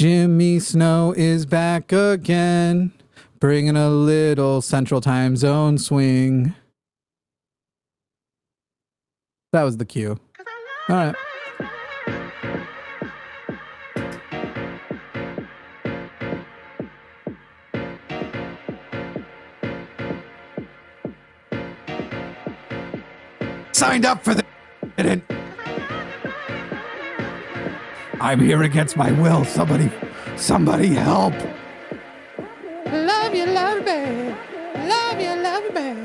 Jimmy Snow is back again, bringing a little Central Time Zone swing. That was the cue. All right. Signed up for the... I'm here against my will. Somebody help. Love you, love me. Love you, love me.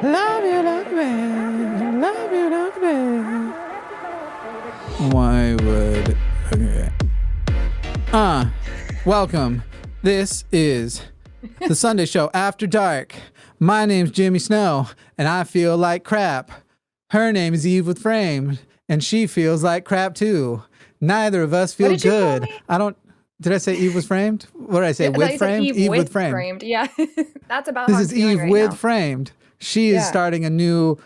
Love you, love me. Love you, love me. Why would... Okay. Welcome. This is the Sunday Show After Dark. My name's Jimmy Snow, and I feel like crap. Her name is Eve with Framed, and she feels like crap too. Neither of us feel good. Did I say Eve was framed? What did I say? Yeah, with framed? Eve with framed. Yeah. That's about this how is I'm feeling Eve right with now. framed. She is starting a new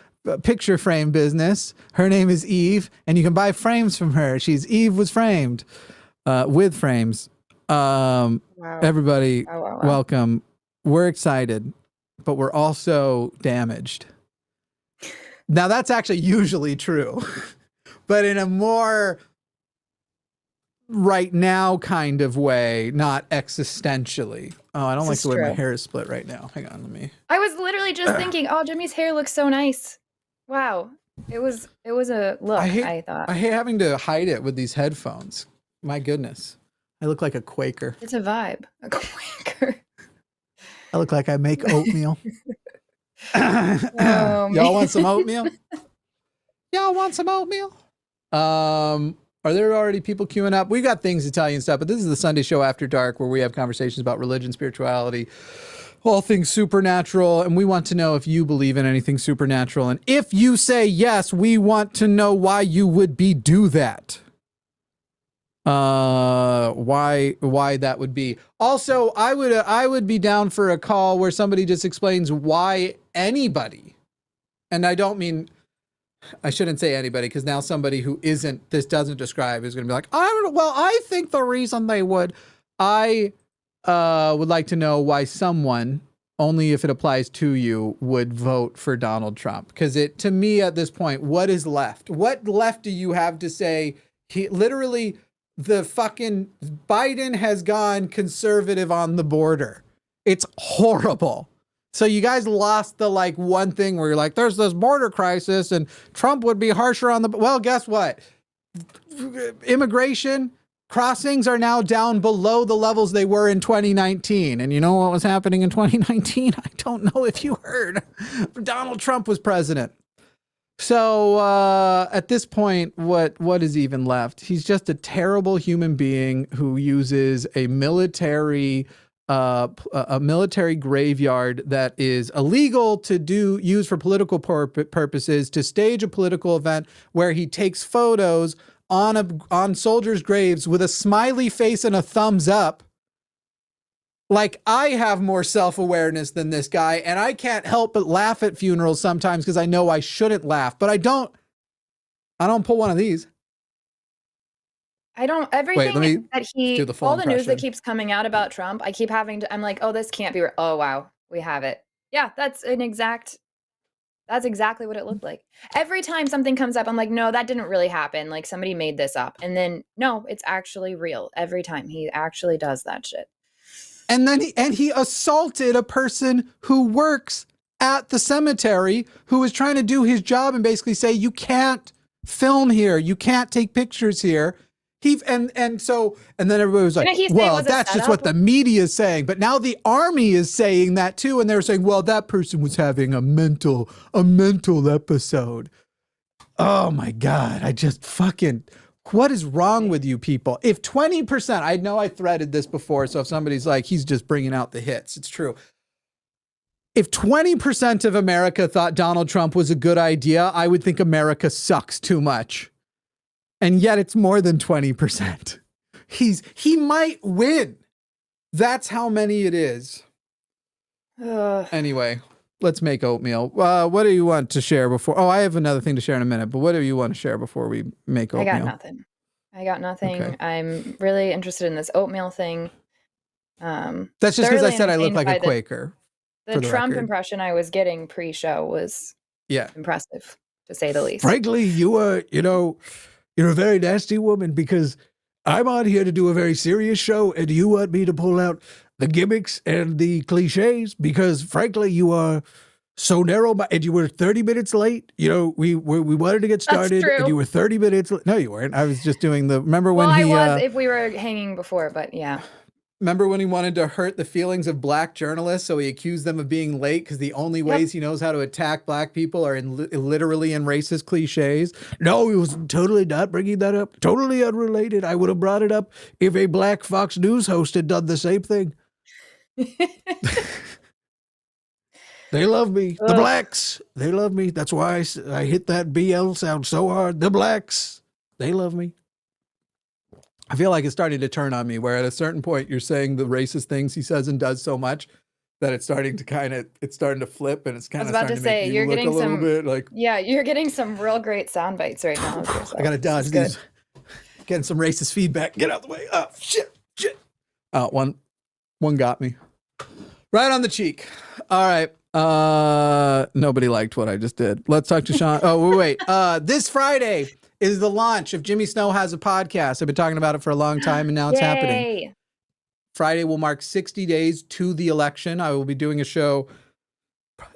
picture frame business. Her name is Eve, and you can buy frames from her. She's Eve was framed with frames. Wow. Everybody, Wow. welcome. We're excited, but we're also damaged. Now, that's actually usually true, but in a more right now kind of way, not existentially. Oh, I don't like the way my hair is split right now. Hang on, let me. I was literally just thinking, oh, Jimmy's hair looks so nice. Wow. It was a look, I thought. I hate having to hide it with these headphones. My goodness. I look like a Quaker. It's a vibe. A Quaker. I look like I make oatmeal. Oh, Y'all want some oatmeal? Y'all want some oatmeal? Are there already people queuing up? We got things to tell you and stuff, but this is the Sunday Show After Dark, where we have conversations about religion, spirituality, all things supernatural, and we want to know if you believe in anything supernatural. And if you say yes, we want to know why you would do that. Why that would be. Also, I would be down for a call where somebody just explains why anybody, and I don't mean, I shouldn't say anybody, because now somebody who this doesn't describe is going to be like, I think the reason they would. I would like to know why someone, only if it applies to you, would vote for Donald Trump. Because to me at this point, what is left? What left do you have to say? The fucking Biden has gone conservative on the border. It's horrible. So you guys lost the one thing where you're like, there's this border crisis and Trump would be harsher on well, guess what? Immigration crossings are now down below the levels they were in 2019. And you know what was happening in 2019? I don't know if you heard. Donald Trump was president. So at this point, what is even left? He's just a terrible human being who uses a military graveyard that is illegal to use for political purposes to stage a political event where he takes photos on soldiers' graves with a smiley face and a thumbs up. Like, I have more self-awareness than this guy, and I can't help but laugh at funerals sometimes because I know I shouldn't laugh, but I don't pull one of these. Everything all the news that impression. keeps coming out about Trump, I keep I'm like, oh, this can't be real. Oh, wow, we have it. Yeah, that's exactly what it looked like. Every time something comes up, I'm like, no, that didn't really happen. Like, somebody made this up. And then, no, it's actually real. Every time he actually does that shit. And then he assaulted a person who works at the cemetery who was trying to do his job and basically say, you can't film here. You can't take pictures here. And then everybody was like, well, that's just what the media is saying. But now the army is saying that too. And they're saying, well, that person was having a mental episode. Oh my God. I just what is wrong with you people? If 20%, I know I threaded this before, so if somebody's like, he's just bringing out the hits, it's true. If 20% of America thought Donald Trump was a good idea, I would think America sucks too much. And yet it's more than 20%. He might win. That's how many it is. Anyway, let's make oatmeal. What do you want to share before? Oh, I have another thing to share in a minute, but what do you want to share before we make oatmeal? I got nothing. I got nothing. Okay. I'm really interested in this oatmeal thing. That's just because I said I look like a Quaker. The Trump impression I was getting pre-show was impressive, to say the least. Frankly, you're a very nasty woman because I'm on here to do a very serious show and you want me to pull out the gimmicks and the cliches because, frankly, you are so narrow. And you were 30 minutes late. We wanted to get started and you were 30 minutes late. No, you weren't. I was just doing remember when I was if we were hanging before, but yeah. Remember when he wanted to hurt the feelings of black journalists, so he accused them of being late because the only ways he knows how to attack black people are literally in racist cliches? No, he was totally not bringing that up. Totally unrelated. I would have brought it up if a black Fox News host had done the same thing. They love me. The blacks, they love me. That's why I hit that BL sound so hard. The blacks, they love me. I feel like it's starting to turn on me where at a certain point you're saying the racist things he says and does so much that it's starting to flip and it's kind of starting to make you look a little bit like... Yeah, you're getting some real great sound bites right now. I got to dodge these. Getting some racist feedback. Get out of the way. Oh, shit. One got me. Right on the cheek. All right. Nobody liked what I just did. Let's talk to Sean. Oh, wait. This Friday is the launch of Jimmy Snow Has a Podcast. I've been talking about it for a long time, and now it's happening. Friday will mark 60 days to the election. I will be doing a show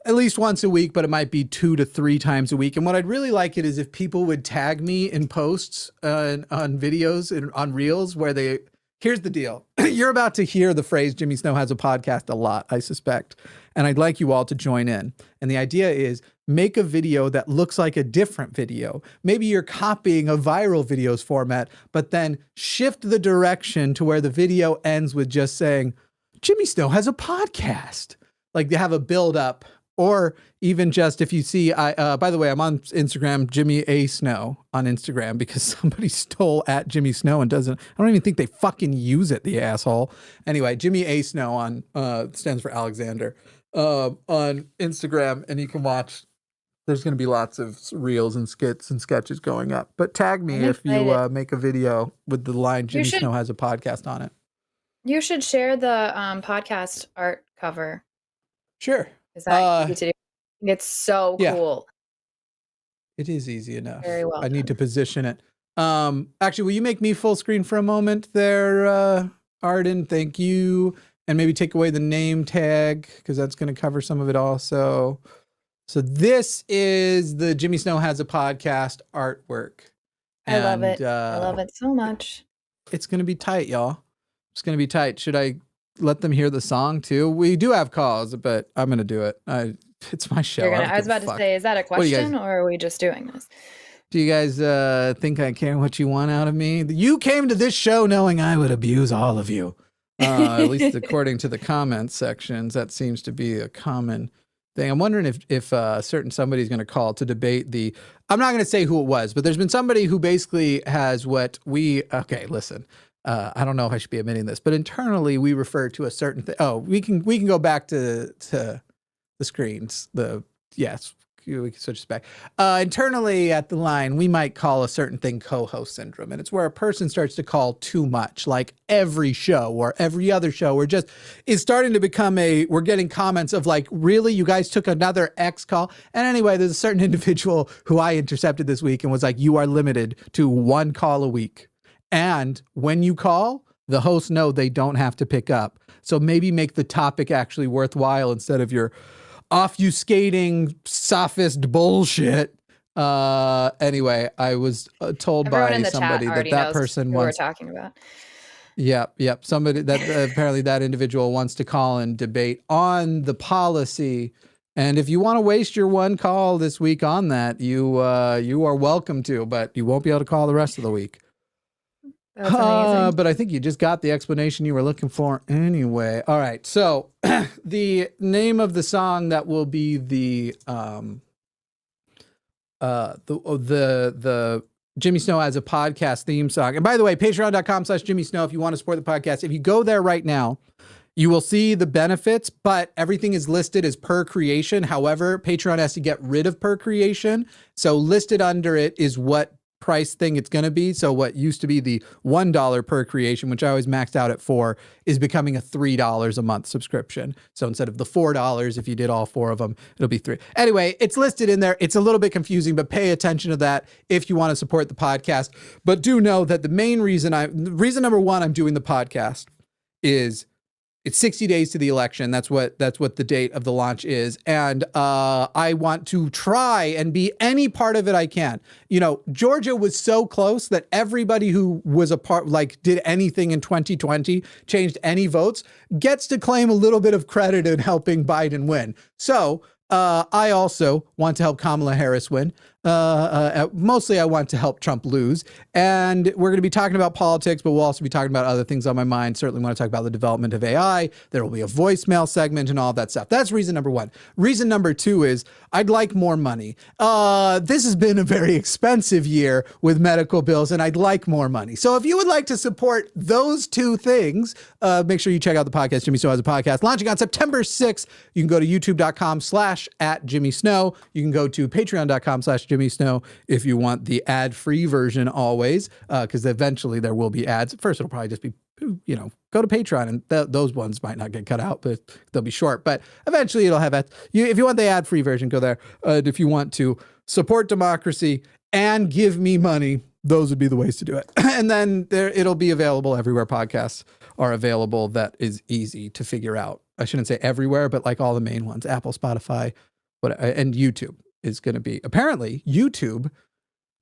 at least once a week, but it might be 2 to 3 times a week. And what I'd really like it is if people would tag me in posts on videos and on reels where they... Here's the deal. You're about to hear the phrase Jimmy Snow Has a Podcast a lot, I suspect. And I'd like you all to join in. And the idea is make a video that looks like a different video. Maybe you're copying a viral videos format, but then shift the direction to where the video ends with just saying, Jimmy Snow Has a Podcast. Like they have a build up. Or even just if you see, by the way, I'm on Instagram, Jimmy A. Snow on Instagram because somebody stole at Jimmy Snow and I don't even think they fucking use it, the asshole. Anyway, Jimmy A. Snow on, stands for Alexander, on Instagram, and you can watch. There's going to be lots of reels and skits and sketches going up. But tag me if you make a video with the line Jimmy Snow Has a Podcast on it. You should share the podcast art cover. Sure. Is that easy to do? It's so cool. It is easy enough. Very well I need to position it. Actually, will you make me full screen for a moment there, Arden? Thank you. And maybe take away the name tag because that's going to cover some of it also. So this is the Jimmy Snow Has a Podcast artwork. I love it. I love it so much. It's going to be tight, y'all. It's going to be tight. Should I let them hear the song too? We do have calls, but I'm going to do it. It's my show. I was about to say, is that a question or are we just doing this? Do you guys think I care what you want out of me? You came to this show knowing I would abuse all of you. At least according to the comments sections, that seems to be a common thing. I'm wondering if certain somebody's going to call to debate I'm not going to say who it was, but there's been somebody who basically has listen. I don't know if I should be admitting this, but internally we refer to a certain thing. Oh, we can go back to the screens. Yes, we can switch this back. Internally at the line, we might call a certain thing co-host syndrome, and it's where a person starts to call too much, like every show or every other show, or just it's starting to become we're getting comments of like, really, you guys took another X call? And anyway, there's a certain individual who I intercepted this week and was like, you are limited to 1 call a week. And when you call, the hosts know they don't have to pick up. So maybe make the topic actually worthwhile instead of your obfuscating sophist bullshit. Anyway, I was told by somebody that person wants. We're talking about. Yep. Somebody that apparently that individual wants to call and debate on the policy. And if you want to waste your 1 call this week on that, you are welcome to, but you won't be able to call the rest of the week. That's amazing. But I think you just got the explanation you were looking for anyway. All right. So the name of the song that will be the Jimmy Snow Has a Podcast theme song. And by the way, patreon.com/Jimmy Snow if you want to support the podcast. If you go there right now, you will see the benefits, but everything is listed as per creation. However, Patreon has to get rid of per creation. So listed under it is what price thing it's going to be. So what used to be the $1 per creation, which I always maxed out at $4, is becoming a $3 a month subscription. So instead of the $4, if you did all 4 of them, it'll be $3. Anyway, it's listed in there. It's a little bit confusing, but pay attention to that if you want to support the podcast. But do know that the main reason number one I'm doing the podcast is it's 60 days to the election. That's what the date of the launch is. And I want to try and be any part of it I can. You know, Georgia was so close that everybody who was a part, like did anything in 2020, changed any votes, gets to claim a little bit of credit in helping Biden win. So I also want to help Kamala Harris win. Mostly I want to help Trump lose. And we're going to be talking about politics, but we'll also be talking about other things on my mind. Certainly want to talk about the development of AI. There will be a voicemail segment and all that stuff. That's reason number one. Reason number two is I'd like more money. This has been a very expensive year with medical bills, and I'd like more money. So if you would like to support those two things, make sure you check out the podcast. Jimmy Snow has a podcast launching on September 6th. You can go to youtube.com/@JimmySnow. You can go to patreon.com/Jimmy Snow if you want the ad-free version always, because eventually there will be ads. First, it'll probably just be, you know, go to Patreon, and those ones might not get cut out, but they'll be short. But eventually it'll have ads. If you want the ad-free version, go there. If you want to support democracy and give me money, those would be the ways to do it. And then it'll be available everywhere podcasts are available. That is easy to figure out. I shouldn't say everywhere, but like all the main ones, Apple, Spotify, and YouTube is going to be. Apparently, YouTube.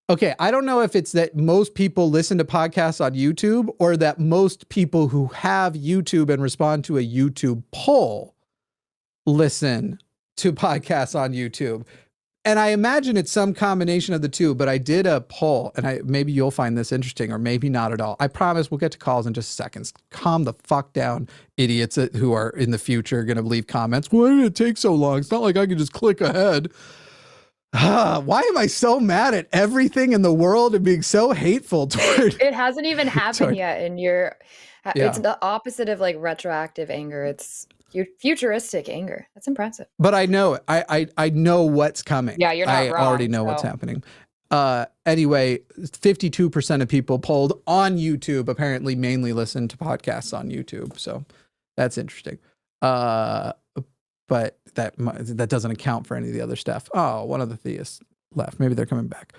Okay, I don't know if it's that most people listen to podcasts on YouTube or that most people who have YouTube and respond to a YouTube poll listen to podcasts on YouTube. And I imagine it's some combination of the two, but I did a poll, and maybe you'll find this interesting or maybe not at all. I promise we'll get to calls in just seconds. Calm the fuck down, idiots who are in the future going to leave comments. Why did it take so long? It's not like I can just click ahead. Why am I so mad at everything in the world and being so hateful toward it? Hasn't even happened yet, and it's the opposite of like retroactive anger. It's your futuristic anger. That's impressive. But I know it. I know what's coming. Yeah, you're not wrong. I already know what's happening. Anyway, 52% of people polled on YouTube apparently mainly listen to podcasts on YouTube. So that's interesting. But that doesn't account for any of the other stuff. Oh, one of the theists left. Maybe they're coming back.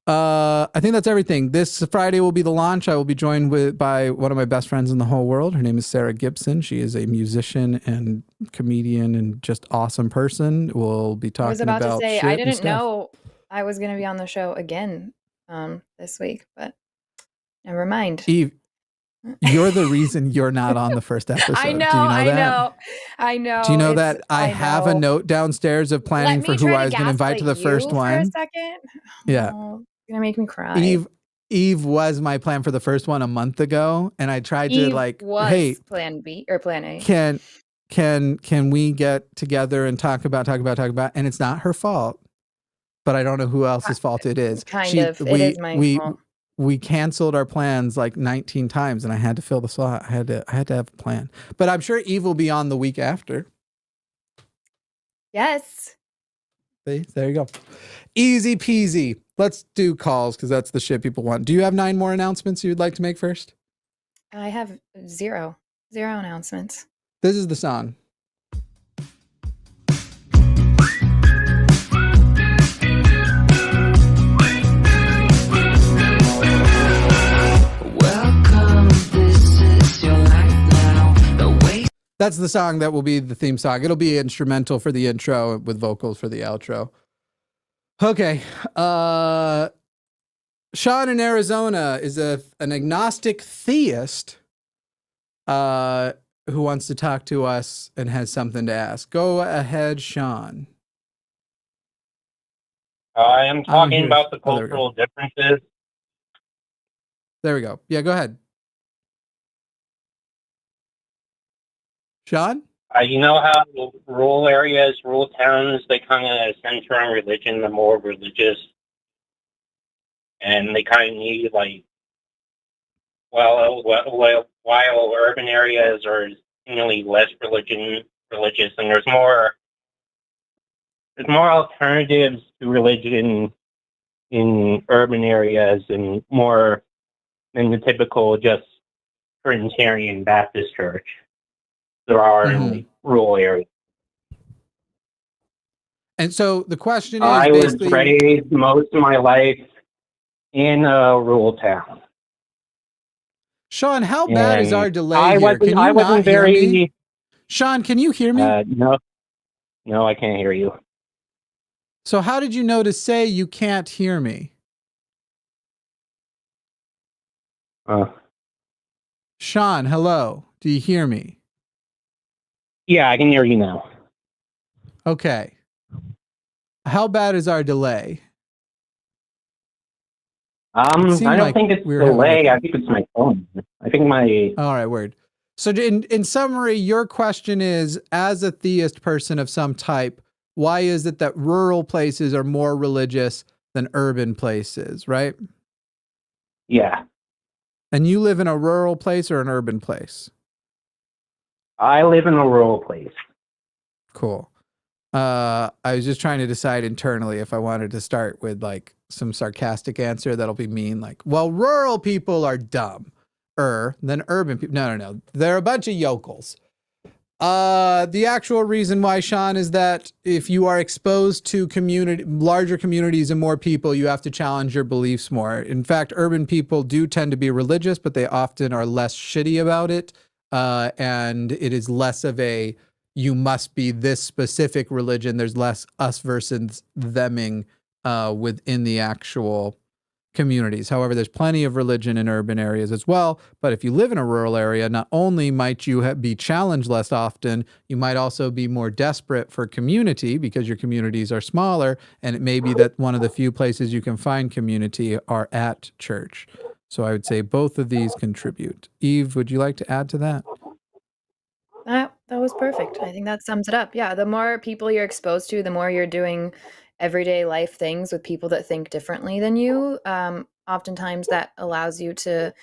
I think that's everything. This Friday will be the launch. I will be joined by one of my best friends in the whole world. Her name is Sarah Gibson. She is a musician and comedian and just awesome person. We'll be talking about I was about to say, I didn't stuff. know I was going to be on the show again this week, but never mind. Eve, you're the reason you're not on the first episode. I know, Do you know that? I know. Do you know that I have a note downstairs of planning for who I was going to invite to the first one? For a second? Yeah. Oh, it's going to make me cry. Eve was my plan for the first one a month ago, and I tried to hey, plan B or plan A. Can we get together and talk about, and it's not her fault, but I don't know who else's fault it is. It is my fault. We canceled our plans like 19 times, and I had to fill the slot. I had to have a plan. But I'm sure Eve will be on the week after. Yes. See, there you go. Easy peasy. Let's do calls because that's the shit people want. Do you have 9 more announcements you'd like to make first? I have zero announcements. This is the song. That's the song that will be the theme song. It'll be instrumental for the intro with vocals for the outro. Okay. Sean in Arizona is an agnostic theist who wants to talk to us and has something to ask. Go ahead, Sean. I am talking about the cultural differences. There we go. Yeah, go ahead. Sean? You know how rural areas, rural towns, they kind of center on religion, the more religious, and they kind of need while urban areas are seemingly less religious, and there's more alternatives to religion in urban areas and more than the typical just Trinitarian Baptist church there are in like, rural areas. And so the question is I was basically, raised most of my life in a rural town. Sean, how bad is And our delay I here? wasn't, Can you I not wasn't hear very, me? Sean, can you hear me? No, I can't hear you. So how did you know to say you can't hear me? Sean, hello. Do you hear me? Yeah, I can hear you now. Okay. How bad is our delay? I don't like think it's we were having delay. a- I think it's my phone. I think my All right, word. So in summary, your question is, as a theist person of some type, why is it that rural places are more religious than urban places, right? yeah. And you live in a rural place or an urban place? I live in a rural place. Cool. I was just trying to decide internally if I wanted to start with like some sarcastic answer that'll be mean, like, well, rural people are dumb. Than urban people. No. They're a bunch of yokels. The actual reason why, Sean, is that if you are exposed to larger communities and more people, you have to challenge your beliefs more. In fact, urban people do tend to be religious, but they often are less shitty about it. And it is less of a, you must be this specific religion. There's less us versus theming within the actual communities. However, there's plenty of religion in urban areas as well. But if you live in a rural area, not only might you be challenged less often, you might also be more desperate for community because your communities are smaller. And it may be that one of the few places you can find community are at church. So I would say both of these contribute. Eve, would you like to add to that? That was perfect. I think that sums it up. Yeah, the more people you're exposed to, the more you're doing everyday life things with people that think differently than you. Oftentimes that allows you to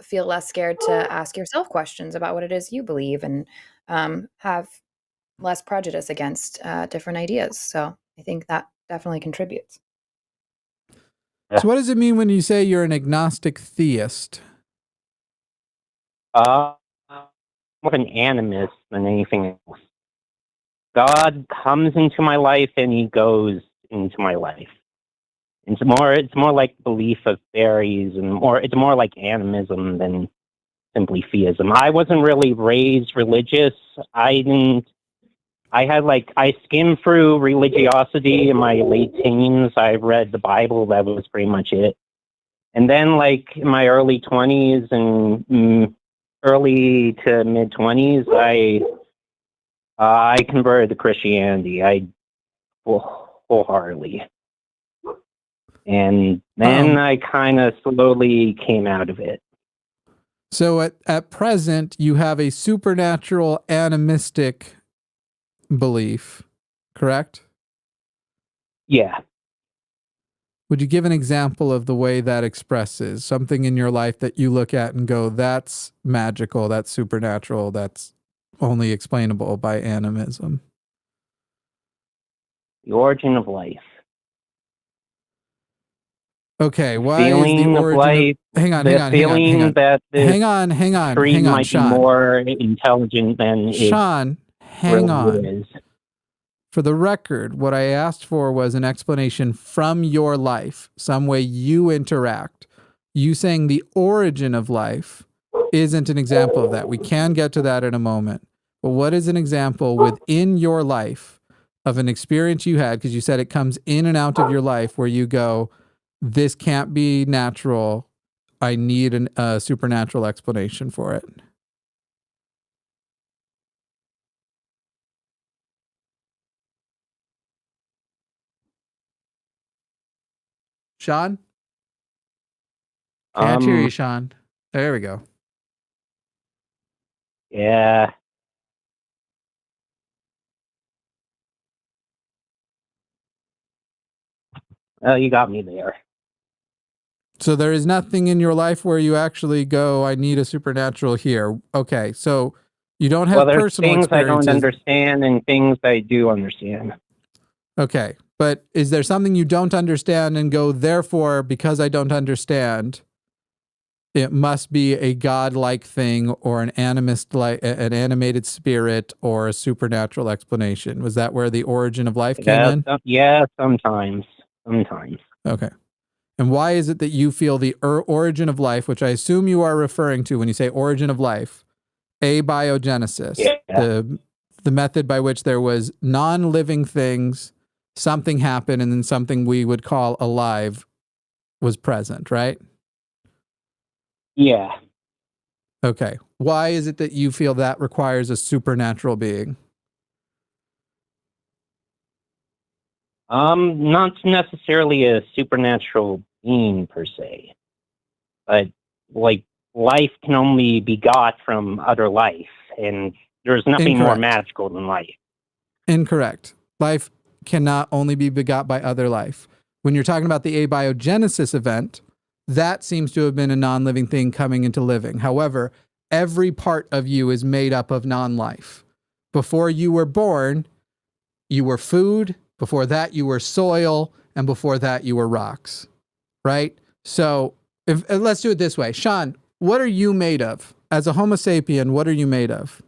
feel less scared to ask yourself questions about what it is you believe and have less prejudice against different ideas. So I think that definitely contributes. So what does it mean when you say you're an agnostic theist? More an animist than anything else. God comes into my life and he goes into my life. It's more like belief of fairies and it's more like animism than simply theism. I wasn't really raised religious. I skimmed through religiosity in my late teens. I read the Bible. That was pretty much it. And then like in my early 20s and early to mid 20s, I converted to Christianity. Wholeheartedly. And then I kind of slowly came out of it. So at present, you have a supernatural animistic belief, correct? Yeah. Would you give an example of the way that expresses something in your life that you look at and go, that's magical, that's supernatural, that's only explainable by animism? The origin of life. Okay, why is the origin of... Hang on. Hang on, Sean. Be more intelligent than Sean, hang on. Is. For the record, what I asked for was an explanation from your life, some way you interact. You saying the origin of life isn't an example of that. We can get to that in a moment. But what is an example within your life of an experience you had, because you said it comes in and out of your life, where you go, this can't be natural. I need a supernatural explanation for it. Sean? Can't hear you, Sean. There we go. Yeah. Oh, you got me there. So there is nothing in your life where you actually go, I need a supernatural here. Okay, so you don't have personal experiences. Things I don't understand and things I do understand. Okay, But is there something you don't understand and go, therefore, because I don't understand, it must be a godlike thing or an animated spirit or a supernatural explanation? Was that where the origin of life came in? Yeah, sometimes. Sometimes. Okay. And why is it that you feel the origin of life, which I assume you are referring to when you say origin of life, abiogenesis, the method by which there was non-living things, something happened, and then something we would call alive was present, right? Yeah. Okay. Why is it that you feel that requires a supernatural being? Not necessarily a supernatural being per se, but like life can only be got from other life, and there's nothing more magical than life. Incorrect. Life cannot only be begot by other life. When you're talking about the abiogenesis event, that seems to have been a non-living thing coming into living. However, every part of you is made up of non-life. Before you were born, you were food. Before that, you were soil. And before that, you were rocks. Right? So let's do it this way. Sean, what are you made of? As a Homo sapien, what are you made of?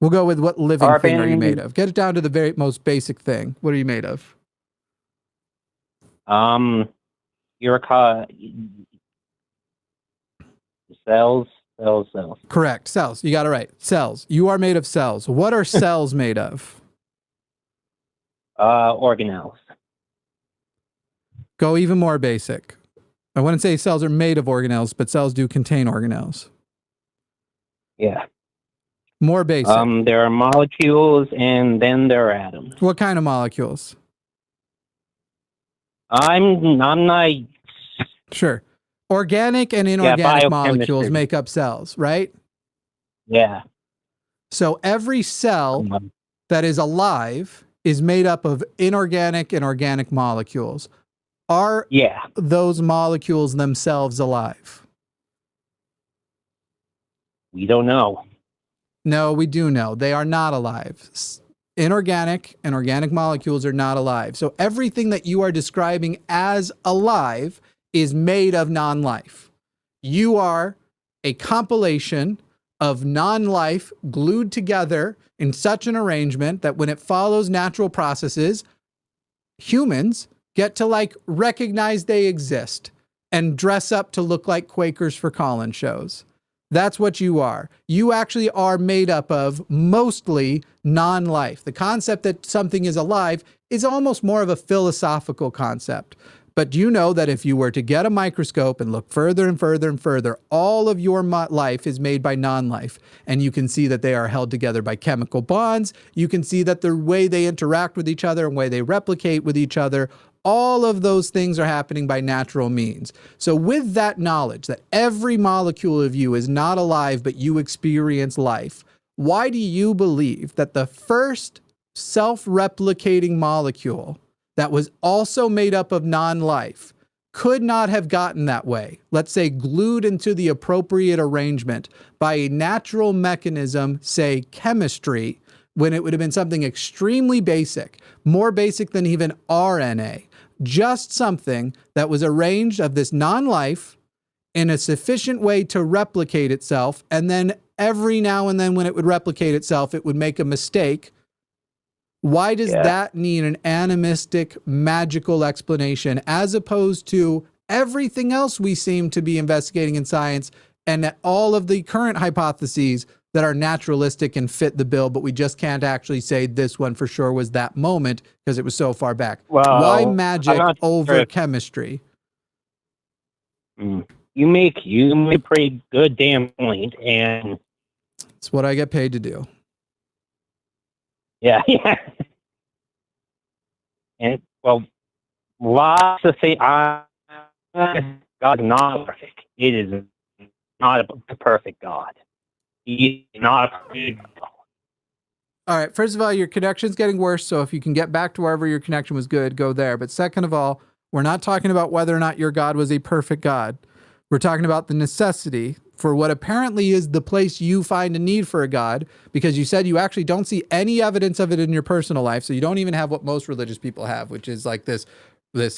We'll go with what living thing are you made of? Get it down to the very most basic thing. What are you made of? Erika, cells. Correct. Cells. You got it right. Cells. You are made of cells. What are cells made of? Organelles. Go even more basic. I wouldn't say cells are made of organelles, but cells do contain organelles. Yeah. More basic. There are molecules and then there are atoms. What kind of molecules? I'm not... Sure. Organic and inorganic molecules make up cells, right? Yeah. So every cell that is alive is made up of inorganic and organic molecules. Are those molecules themselves alive? We don't know. No, we do know. They are not alive. Inorganic and organic molecules are not alive. So everything that you are describing as alive is made of non-life. You are a compilation of non-life glued together in such an arrangement that when it follows natural processes, humans get to recognize they exist and dress up to look like Quakers for Colin shows. That's what you are. You actually are made up of mostly non-life. The concept that something is alive is almost more of a philosophical concept. But you know that if you were to get a microscope and look further and further and further, all of your life is made by non-life. And you can see that they are held together by chemical bonds. You can see that the way they interact with each other and way they replicate with each other, all of those things are happening by natural means. So with that knowledge that every molecule of you is not alive, but you experience life, why do you believe that the first self-replicating molecule that was also made up of non-life could not have gotten that way, let's say glued into the appropriate arrangement by a natural mechanism, say chemistry, when it would have been something extremely basic, more basic than even RNA, just something that was arranged of this non-life in a sufficient way to replicate itself, and then every now and then when it would replicate itself, it would make a mistake. Why does that need an animistic, magical explanation as opposed to everything else we seem to be investigating in science and all of the current hypotheses that are naturalistic and fit the bill, but we just can't actually say this one for sure was that moment because it was so far back? Well, why magic over chemistry? You make a pretty good damn point, and it's what I get paid to do. Yeah. And well, lots of things. God's not perfect. It is not a perfect God. He is not a good God. All right. First of all, your connection's getting worse. So if you can get back to wherever your connection was good, go there. But second of all, we're not talking about whether or not your God was a perfect God. We're talking about the necessity for what apparently is the place you find a need for a God, because you said you actually don't see any evidence of it in your personal life. So you don't even have what most religious people have, which is like this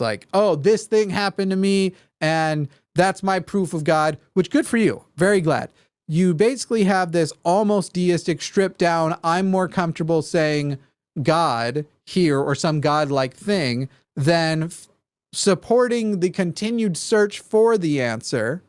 like, oh, this thing happened to me and that's my proof of God, which good for you. Very glad. You basically have this almost deistic stripped down. I'm more comfortable saying God here or some godlike thing than supporting the continued search for the answer.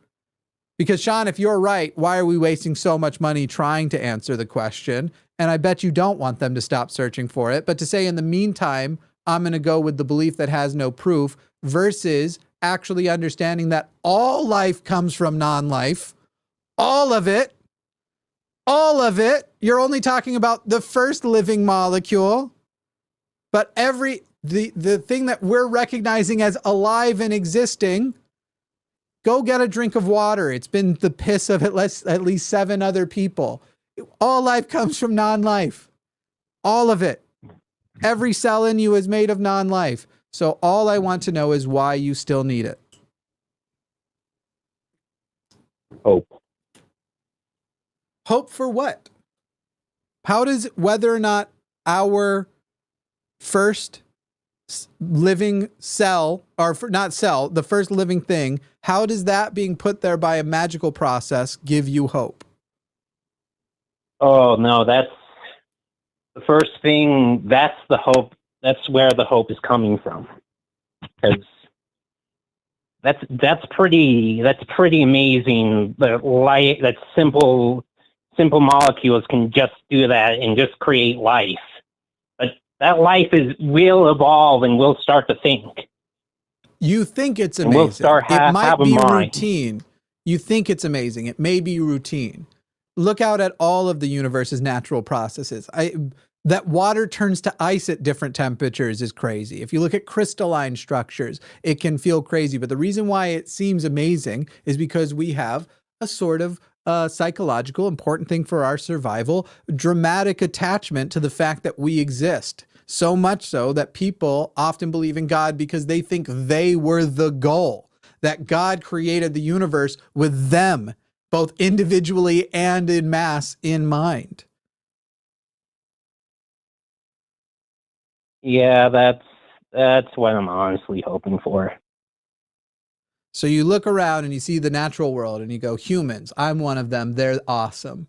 Because Sean, if you're right, why are we wasting so much money trying to answer the question? And I bet you don't want them to stop searching for it. But to say in the meantime, I'm going to go with the belief that has no proof versus actually understanding that all life comes from non-life. All of it. All of it. You're only talking about the first living molecule. But the thing that we're recognizing as alive and existing, go get a drink of water. It's been the piss of at least 7 other people. All life comes from non-life. All of it. Every cell in you is made of non-life. So all I want to know is why you still need it. Hope. Hope for what? How does whether or not our first living cell, or not cell, the first living thing, how does that being put there by a magical process give you hope? Oh, no, that's the first thing. That's the hope. That's where the hope is coming from. Because that's pretty amazing. That simple molecules can just do that and just create life. But that life will evolve and we'll start to think. You think it's And amazing. we'll start It might have a be mind. routine. You think it's amazing. It may be routine. Look out at all of the universe's natural processes. That water turns to ice at different temperatures is crazy. If you look at crystalline structures, it can feel crazy. But the reason why it seems amazing is because we have a sort of psychological, important thing for our survival, dramatic attachment to the fact that we exist. So much so that people often believe in God because they think they were the goal, that God created the universe with them, both individually and in mass, in mind. Yeah, that's what I'm honestly hoping for. So you look around and you see the natural world and you go, humans, I'm one of them. They're awesome.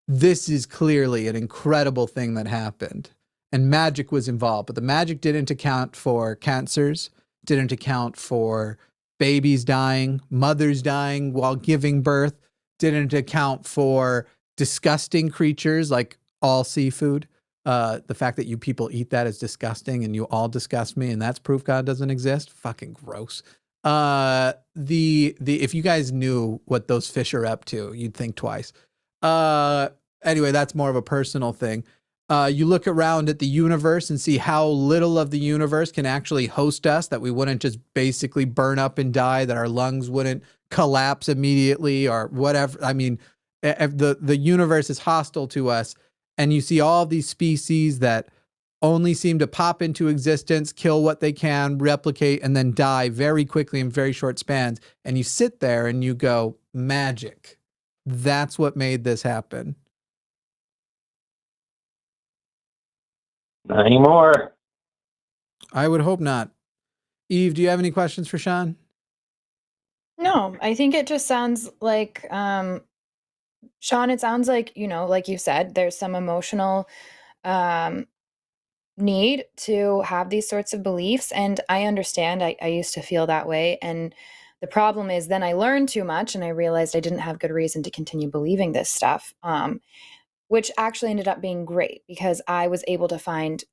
This is clearly an incredible thing that happened. And magic was involved, but the magic didn't account for cancers, didn't account for babies dying, mothers dying while giving birth, didn't account for disgusting creatures like all seafood. The fact that you people eat that is disgusting and you all disgust me and that's proof God doesn't exist. Fucking gross. If you guys knew what those fish are up to, you'd think twice. Anyway, that's more of a personal thing. You look around at the universe and see how little of the universe can actually host us, that we wouldn't just basically burn up and die, that our lungs wouldn't collapse immediately or whatever. I mean, if the universe is hostile to us, and you see all these species that only seem to pop into existence, kill what they can, replicate, and then die very quickly in very short spans. And you sit there and you go, magic. That's what made this happen. Not anymore. I would hope not. Eve, do you have any questions for Sean? No, I think it just sounds like, Sean, it sounds like, like you said, there's some emotional need to have these sorts of beliefs. And I understand, I used to feel that way. And the problem is then I learned too much and I realized I didn't have good reason to continue believing this stuff, which actually ended up being great because I was able to find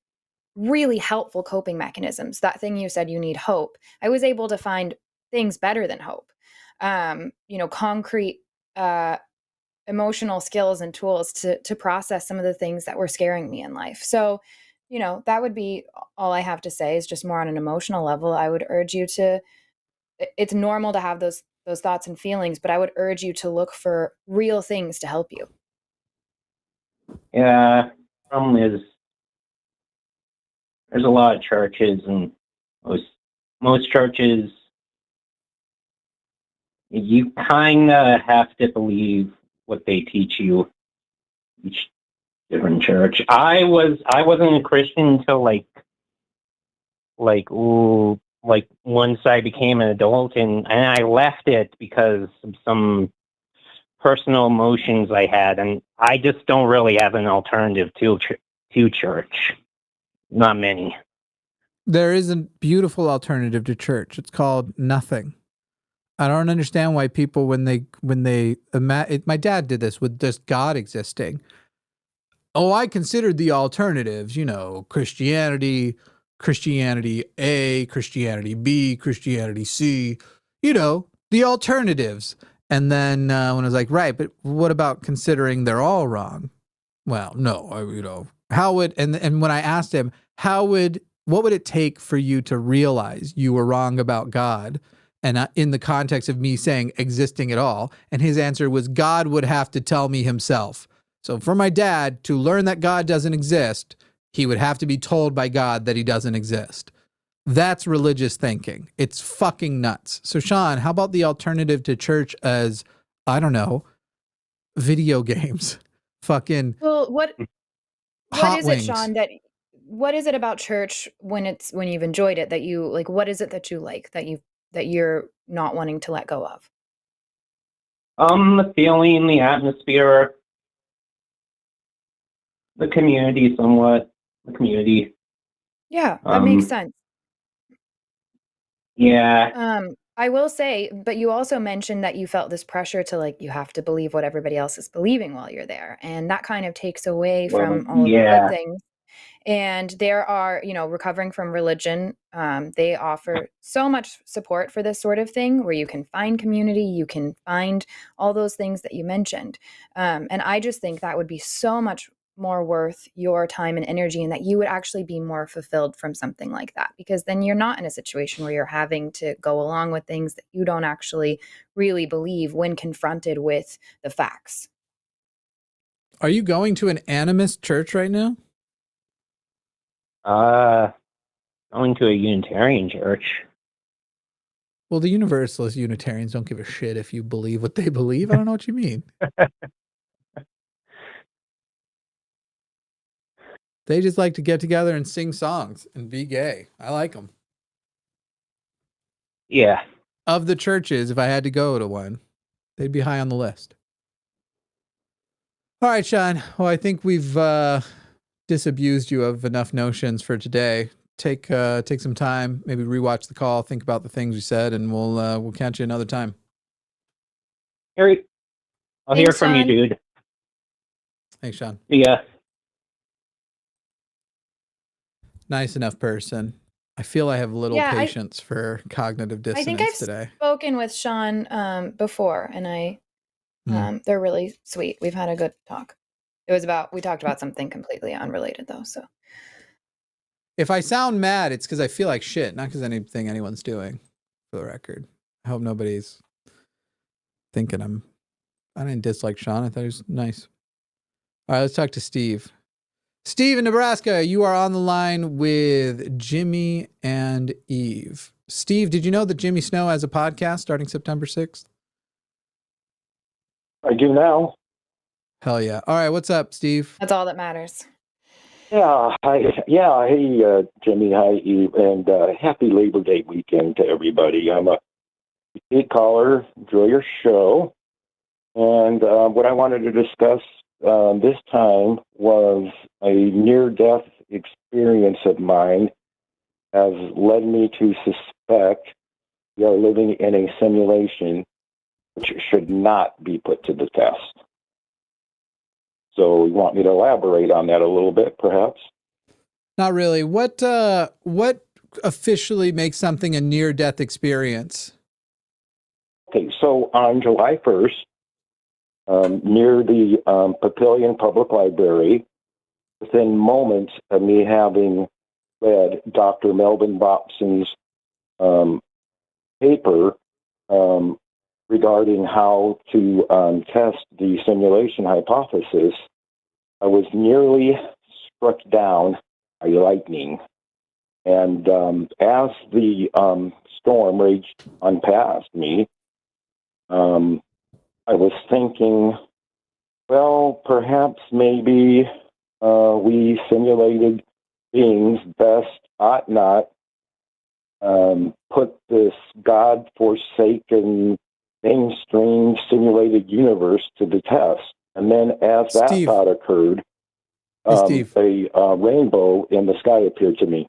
really helpful coping mechanisms. That thing you said, you need hope. I was able to find things better than hope. Concrete emotional skills and tools to process some of the things that were scaring me in life. So, that would be all I have to say, is just more on an emotional level. I would urge you to, it's normal to have those thoughts and feelings, but I would urge you to look for real things to help you. Yeah, problem is there's a lot of churches, and most churches You kind of have to believe what they teach you. Each different church. I wasn't a Christian until once I became an adult, and I left it because of some personal emotions I had, and I just don't really have an alternative to church. Not many. There is a beautiful alternative to church. It's called nothing. I don't understand why people, when my dad did this with just God existing. Oh, I considered the alternatives, Christianity A, Christianity B, Christianity C, the alternatives. And then when I was like, right, but what about considering they're all wrong? Well, no, how would, and when I asked him, what would it take for you to realize you were wrong about God? And in the context of me saying existing at all. And his answer was, God would have to tell me himself. So for my dad to learn that God doesn't exist, he would have to be told by God that he doesn't exist. That's religious thinking. It's fucking nuts. So Sean, how about the alternative to church as, I don't know, video games? Fucking Well, what Hot is Wings. it, Sean, what is it about church when you've enjoyed it that you like? What is it that you like that you're not wanting to let go of? The feeling, the atmosphere, the community, somewhat. The community. Yeah, that makes sense. Yeah. I will say, but you also mentioned that you felt this pressure to you have to believe what everybody else is believing while you're there. And that kind of takes away from all of the good things. And there are, recovering from religion, they offer so much support for this sort of thing where you can find community, you can find all those things that you mentioned. And I just think that would be so much more worth your time and energy, and that you would actually be more fulfilled from something like that, because then you're not in a situation where you're having to go along with things that you don't actually really believe when confronted with the facts. Are you going to an animist church right now? Going to a Unitarian church. Well, the Universalist Unitarians don't give a shit if you believe what they believe. I don't know what you mean. They just like to get together and sing songs and be gay. I like them. Yeah. Of the churches, if I had to go to one, they'd be high on the list. All right, Sean. Well, I think we've disabused you of enough notions for today. Take some time, maybe rewatch the call, think about the things we said, and we'll catch you another time. Eric, I'll Thanks, hear from Sean. you, dude. Thanks, Sean. Yeah. Nice enough person. I feel I have little patience for cognitive dissonance I think I've today. spoken with Sean before, and they're really sweet. We've had a good talk. We talked about something completely unrelated though. So if I sound mad, it's because I feel like shit, not because anything anyone's doing, for the record. I hope nobody's thinking I didn't dislike Sean. I thought he was nice. All right, let's talk to Steve. Steve in Nebraska, you are on the line with Jimmy and Eve. Steve, did you know that Jimmy Snow has a podcast starting September 6th? I do now. Hell yeah. All right, what's up, Steve? that's all that matters. Yeah, hey, Jimmy, hi, Eve, and happy Labor Day weekend to everybody. I'm a repeat caller, enjoy your show, and what I wanted to discuss this time was a near-death experience of mine has led me to suspect we are living in a simulation which should not be put to the test. So you want me to elaborate on that a little bit, perhaps? Not really. What officially makes something a near-death experience? Okay, so on July 1st, near the Papillion Public Library, within moments of me having read Dr. Melvin Bopson's paper regarding how to test the simulation hypothesis, I was nearly struck down by lightning. And as the storm raged on past me, I was thinking, well, perhaps maybe we simulated beings best ought not put this God-forsaken mainstream simulated universe to the test. And then as that Steve. thought occurred, Hey, Steve. a rainbow in the sky appeared to me.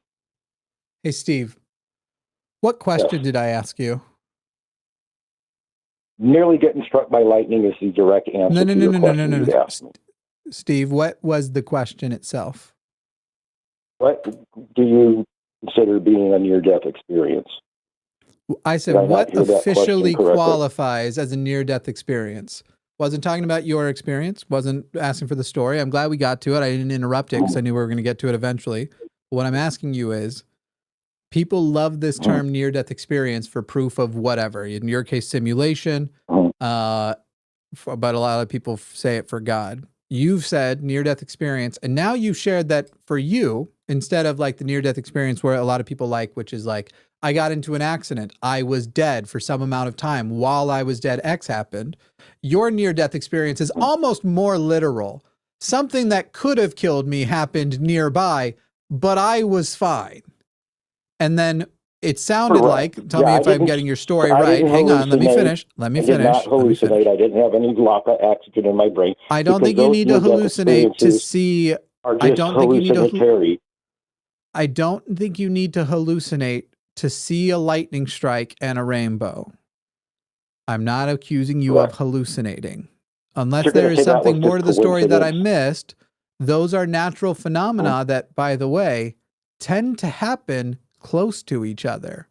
Hey, Steve, what question did I ask you? Nearly getting struck by lightning is the direct answer to your question you'd asked me. Steve, what was the question itself? What do you consider being a near-death experience? I said, Did I not what hear that officially question correctly? qualifies as a near-death experience? Wasn't talking about your experience. Wasn't asking for the story. I'm glad we got to it. I didn't interrupt it because I knew we were going to get to it eventually. But what I'm asking you is, people love this term near-death experience for proof of whatever. In your case, simulation. But a lot of people say it for God. You've said near-death experience, and now you've shared that for you, instead of like the near-death experience where a lot of people like, which is like, I got into an accident, I was dead for some amount of time. While I was dead, X happened. Your near-death experience is almost more literal. Something that could have killed me happened nearby, but I was fine. And then it sounded like, tell me if I'm getting your story right. Hang on, let me finish. I did not hallucinate. I didn't have any block of oxygen in my brain. I don't think you need to hallucinate to see. I don't think you need to. I don't think you need to hallucinate to see a lightning strike and a rainbow. I'm not accusing you of hallucinating. Unless there is something more to the story that I missed, those are natural phenomena that, by the way, tend to happen close to each other.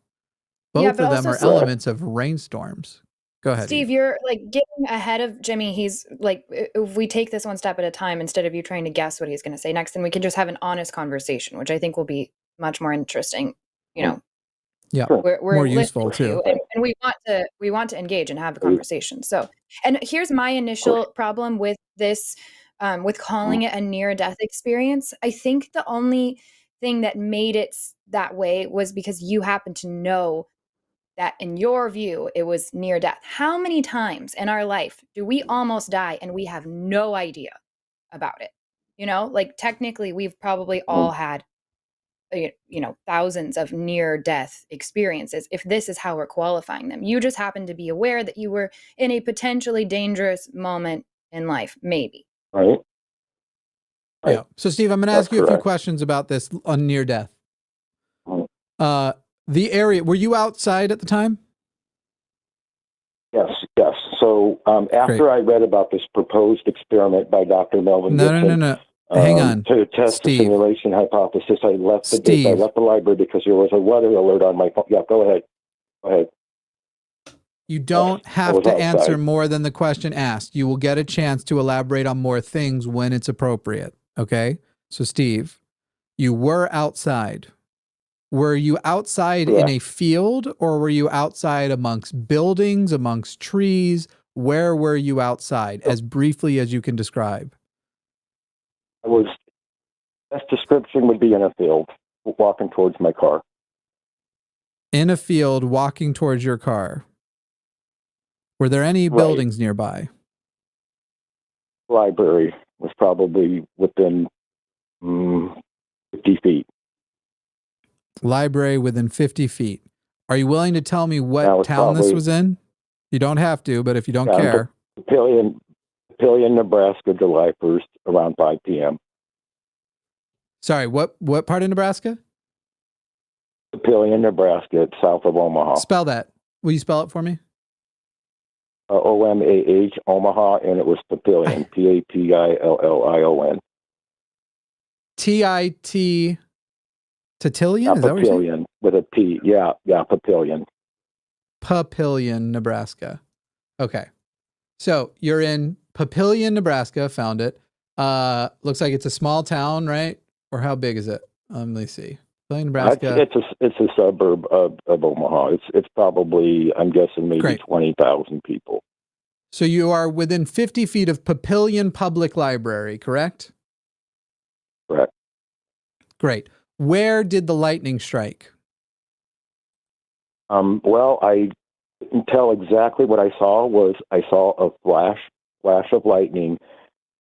Both of them are elements of rainstorms. Go ahead, Steve, you're like getting ahead of Jimmy. He's like, if we take this one step at a time, instead of you trying to guess what he's going to say next, then we can just have an honest conversation, which I think will be much more interesting. You know, yeah, we're more useful too, and we want to engage and have a conversation. So, and here's my initial problem with this, with calling it a near-death experience. I think the only thing that made it that way was because you happen to know that in your view, it was near death. How many times in our life do we almost die and we have no idea about it? You know, like technically we've probably all had, thousands of near death experiences. If this is how we're qualifying them, you just happen to be aware that you were in a potentially dangerous moment in life, maybe. Right. Yeah. So Steve, I'm going to ask you a few questions about this on near death. The area, were you outside at the time? Yes. So after I read about this proposed experiment by Dr. Melvin Gibson, No. Hang on. To test the simulation hypothesis, I left the library because there was a weather alert on my phone. Yeah, go ahead. You don't have to answer more than the question asked. You will get a chance to elaborate on more things when it's appropriate. Okay? So Steve, you were outside. Were you outside in a field, or were you outside amongst buildings, amongst trees? Where were you outside, as briefly as you can describe? Best description would be in a field, walking towards my car. In a field, walking towards your car. Were there any buildings nearby? Library was probably within 50 feet. Library within 50 feet. Are you willing to tell me what town this was in? You don't have to, but if you don't care. Papillion, Nebraska, July 1st, around 5 p.m. Sorry, what part of Nebraska? Papillion, Nebraska, south of Omaha. Spell that. Will you spell it for me? OMAH, Omaha, and it was Papillion, Papillion. TIT, Tatillion? Is that what you're saying? With a P. Yeah, Papillion. Papillion, Nebraska. Okay. So you're in Papillion, Nebraska. Found it. Looks like it's a small town, right? Or how big is it? Let me see. Papillion, Nebraska. It's a suburb of Omaha. It's probably, I'm guessing, maybe 20,000 people. So you are within 50 feet of Papillion Public Library, correct? Correct. Great. Where did the lightning strike? Well, I couldn't tell exactly what I saw. I saw a flash of lightning.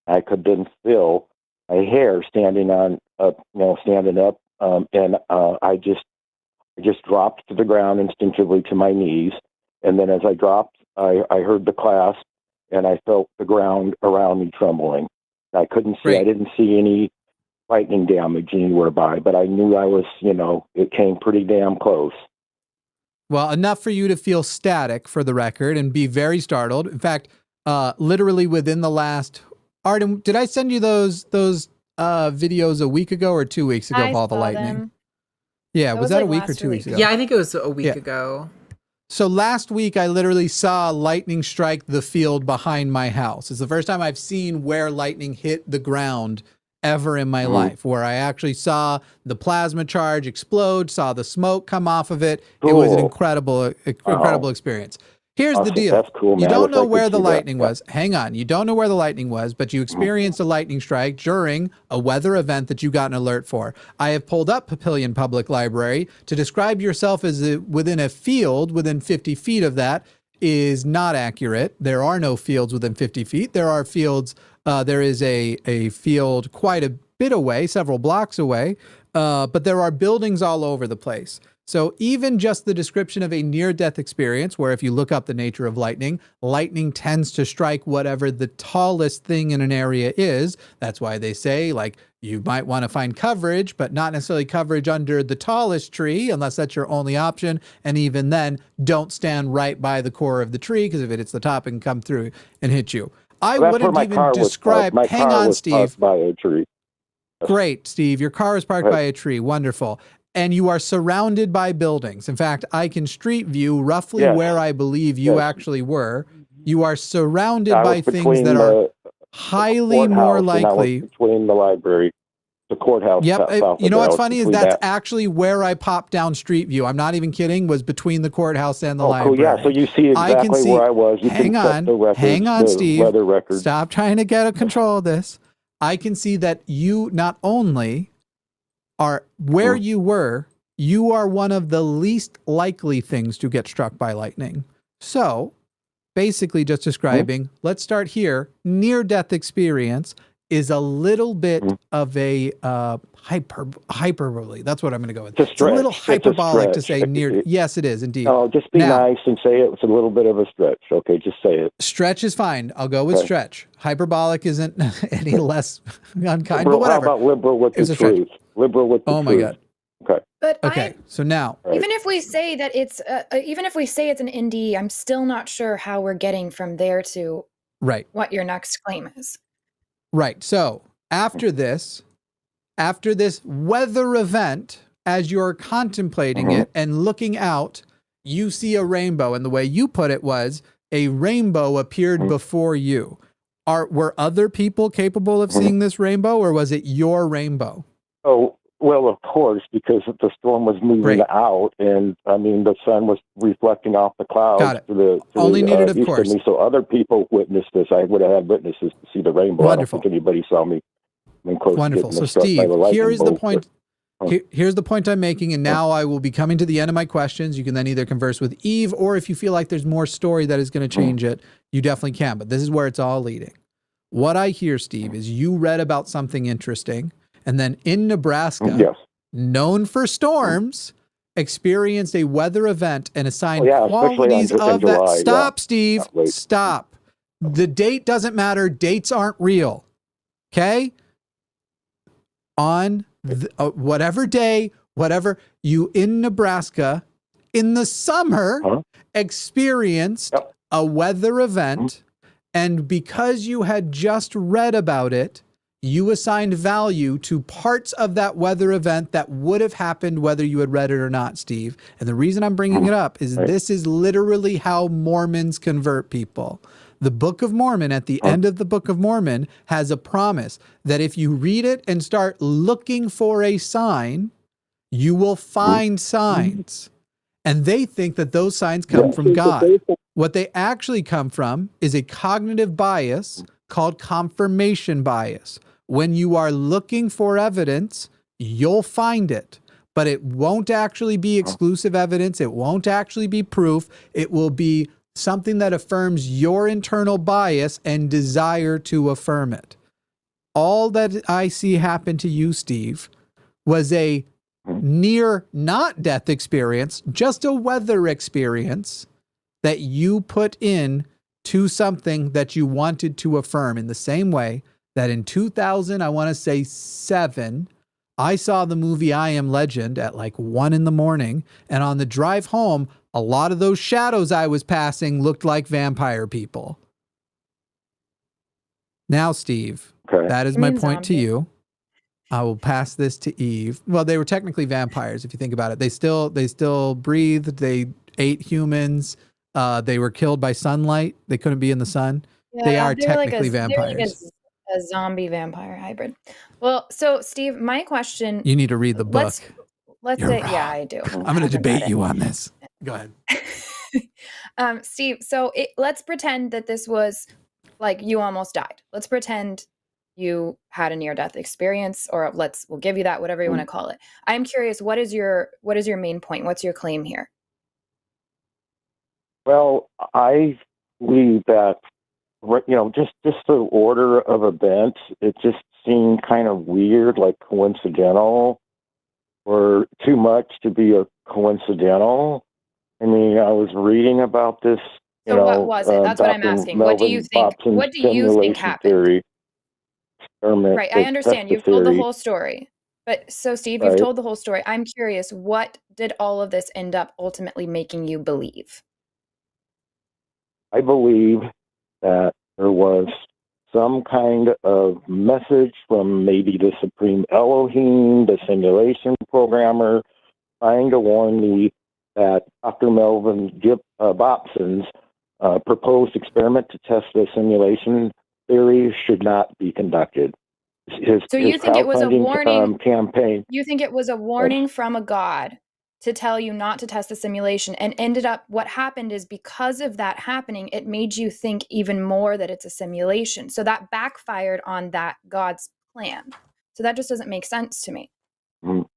I could then feel my hair standing up, and I just dropped to the ground instinctively to my knees. And then as I dropped, I heard the clasp, and I felt the ground around me trembling. I couldn't see. Great. I didn't see any lightning damage anywhere by, but I knew I was, it came pretty damn close. Well, enough for you to feel static, for the record, and be very startled. In fact, literally within the last... Arden, did I send you those videos a week ago or 2 weeks ago of all the lightning? Them. Yeah, was that like a week or last 2 weeks week. ago? Yeah, I think it was a week ago. So last week, I literally saw lightning strike the field behind my house. It's the first time I've seen where lightning hit the ground ever in my life, where I actually saw the plasma charge explode, saw the smoke come off of it. It was an incredible experience. Here's the deal. That's cool, man. You don't know I where could the see lightning that. was. Hang on. You don't know where the lightning was, but you experienced a lightning strike during a weather event that you got an alert for. I have pulled up Papillion Public Library. To describe yourself as within a field within 50 feet of that is not accurate. There are no fields within 50 feet. There are fields. There is a field quite a bit away, several blocks away, but there are buildings all over the place. So even just the description of a near-death experience, where if you look up the nature of lightning tends to strike whatever the tallest thing in an area is. That's why they say, like, you might want to find coverage, but not necessarily coverage under the tallest tree, unless that's your only option. And even then, don't stand right by the core of the tree, because if it hits the top, it can come through and hit you. I wouldn't even describe... Hang on, Steve. By a tree. Great, Steve. Your car is parked by a tree. Wonderful. And you are surrounded by buildings. In fact, I can street view roughly where I believe you actually were. You are surrounded by things that are highly more likely. Between the library, the courthouse. Yep. You know what's funny is that's actually where I popped down street view. I'm not even kidding. Was between the courthouse and the library. Cool. Yeah. So you see exactly where I was. You hang on, Steve. Weather record. Stop trying to get control of this. I can see that you not only are where you were, you are one of the least likely things to get struck by lightning. So basically just describing, let's start here. Near-death experience is a little bit of a hyperbole. That's what I'm going to go with. It's a little hyperbolic to say near. Yes, it is indeed. Oh, just be nice and say it's a little bit of a stretch. Okay, just say it. Stretch is fine. I'll go with stretch. Hyperbolic isn't any less unkind, liberal, but whatever. How about liberal with the truth? Liberal with the truth. Oh my God. Okay. But okay. So now, even if we say that it's an indie, I'm still not sure how we're getting from there to what your next claim is. Right. So after this weather event, as you're contemplating it and looking out, you see a rainbow. And the way you put it was a rainbow appeared before you. Were other people capable of seeing this rainbow, or was it your rainbow? Oh, well, of course, because the storm was moving out, and I mean, the sun was reflecting off the clouds. Got it. Only needed, of course. So other people witnessed this. I would have had witnesses to see the rainbow. Wonderful. I don't think anybody saw me. Wonderful. So, Steve, here is the point. Here's the point I'm making, and now I will be coming to the end of my questions. You can then either converse with Eve, or if you feel like there's more story that is going to change it, you definitely can. But this is where it's all leading. What I hear, Steve, is you read about something interesting, and then in Nebraska, known for storms, experienced a weather event and assigned qualities of that. Stop, Steve. Stop. The date doesn't matter. Dates aren't real. Okay? On whatever day, whatever you in Nebraska in the summer experienced a weather event, and because you had just read about it, you assigned value to parts of that weather event that would have happened whether you had read it or not, Steve. And the reason I'm bringing it up is this is literally how Mormons convert people. The Book of Mormon, at the end of the Book of Mormon, has a promise that if you read it and start looking for a sign, you will find signs. And they think that those signs come from God. What they actually come from is a cognitive bias called confirmation bias. When you are looking for evidence, you'll find it. but it won't actually be exclusive evidence. It won't actually be proof. It will be something that affirms your internal bias and desire to affirm it. All that I see happen to you, Steve, was a near not death experience, just a weather experience that you put in to something that you wanted to affirm, in the same way that in 2000, I want to say 7, I saw the movie I Am Legend at like 1 a.m. And on the drive home, a lot of those shadows I was passing looked like vampire people. Now, Steve, that is my point to you. I will pass this to Eve. Well, they were technically vampires, if you think about it. They still breathed. They ate humans. They were killed by sunlight. They couldn't be in the sun. Yeah, they are technically vampires. They're like a zombie vampire hybrid. Well, so Steve, my question. You need to read the book. Let's say, yeah, I do. I'm going to debate you on this. Go ahead. Steve, so let's pretend that this was like you almost died. Let's pretend you had a near-death experience, or we'll give you that, whatever you want to call it. I'm curious, what is your main point? What's your claim here? Well, I believe that, just the order of events, it just seemed kind of weird, like coincidental, or too much to be a coincidental. I mean, I was reading about this. So what was it? That's what I'm asking. What do you think? What do you think happened? Theory. Right, I understand. You've told the whole story. But so, Steve, you've told the whole story. I'm curious, what did all of this end up ultimately making you believe? I believe that there was some kind of message from maybe the Supreme Elohim, the simulation programmer, trying to warn me that Dr. Melvin Bobson's proposed experiment to test the simulation theory should not be conducted. So you think it was a warning campaign? You think it was a warning from a god to tell you not to test the simulation, and ended up what happened is, because of that happening, it made you think even more that it's a simulation. So that backfired on that god's plan. So that just doesn't make sense to me. Well,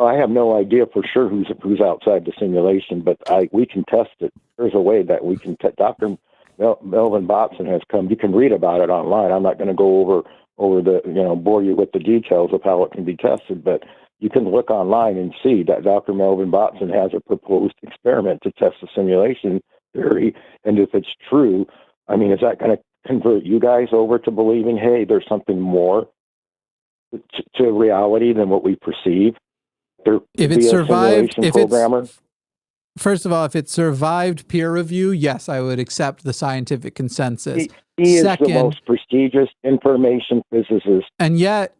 I have no idea for sure who's outside the simulation, but we can test it. There's a way that we can. Dr. Melvin Bobson has come. You can read about it online. I'm not going to go over the, bore you with the details of how it can be tested, but you can look online and see that Dr. Melvin Bobson has a proposed experiment to test the simulation theory. And if it's true, I mean, is that going to convert you guys over to believing, hey, there's something more to reality than what we perceive? If it survived, first of all, if it survived peer review, yes, I would accept the scientific consensus. He is the most prestigious information physicist. And yet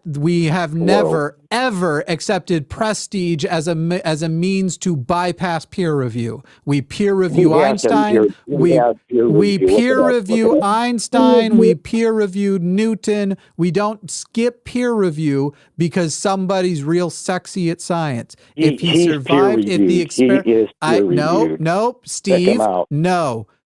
we have never, ever accepted prestige as a means to bypass peer review. We peer review Einstein. We peer review Einstein. We peer review Newton. We don't skip peer review because somebody's real sexy at science. If he survived, if the experiment,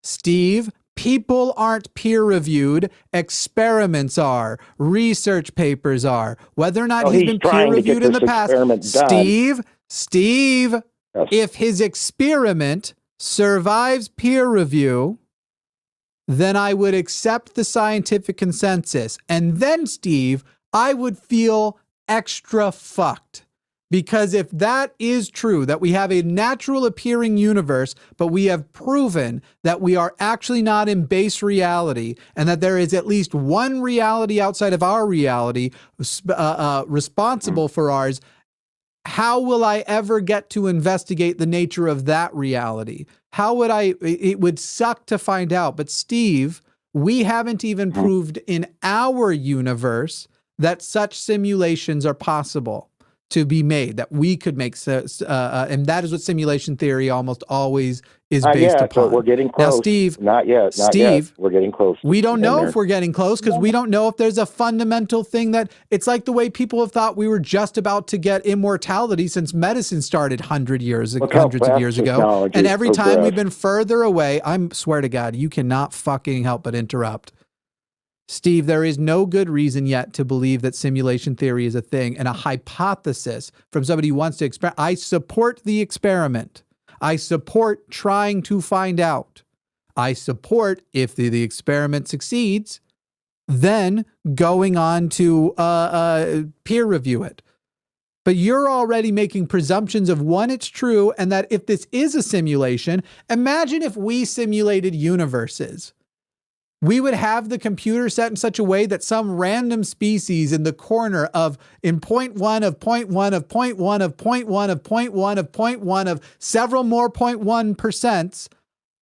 Steve. People aren't peer-reviewed. Experiments are. Research papers are. Whether or not he's been peer-reviewed in the past. Steve, yes. If his experiment survives peer review, then I would accept the scientific consensus. And then, Steve, I would feel extra fucked. Because if that is true, that we have a natural appearing universe, but we have proven that we are actually not in base reality, and that there is at least one reality outside of our reality responsible for ours, how will I ever get to investigate the nature of that reality? How would it would suck to find out. But Steve, we haven't even proved in our universe that such simulations are possible to be made, that we could make, and that is what simulation theory almost always is based upon. But we're getting close. Now, Steve, not yet. We're getting close. We don't know if we're getting close because we don't know if there's a fundamental thing that it's like the way people have thought we were just about to get immortality since medicine started hundreds of years ago. And every time we've been further away, I swear to God, you cannot fucking help but interrupt. Steve, there is no good reason yet to believe that simulation theory is a thing, and a hypothesis from somebody who wants to experiment. I support the experiment. I support trying to find out. I support, if the experiment succeeds, then going on to peer review it. But you're already making presumptions of, one, it's true, and that if this is a simulation, imagine if we simulated universes. We would have the computer set in such a way that some random species in the corner in point one of point one of point one of point one of point one of point one of several more 0.1%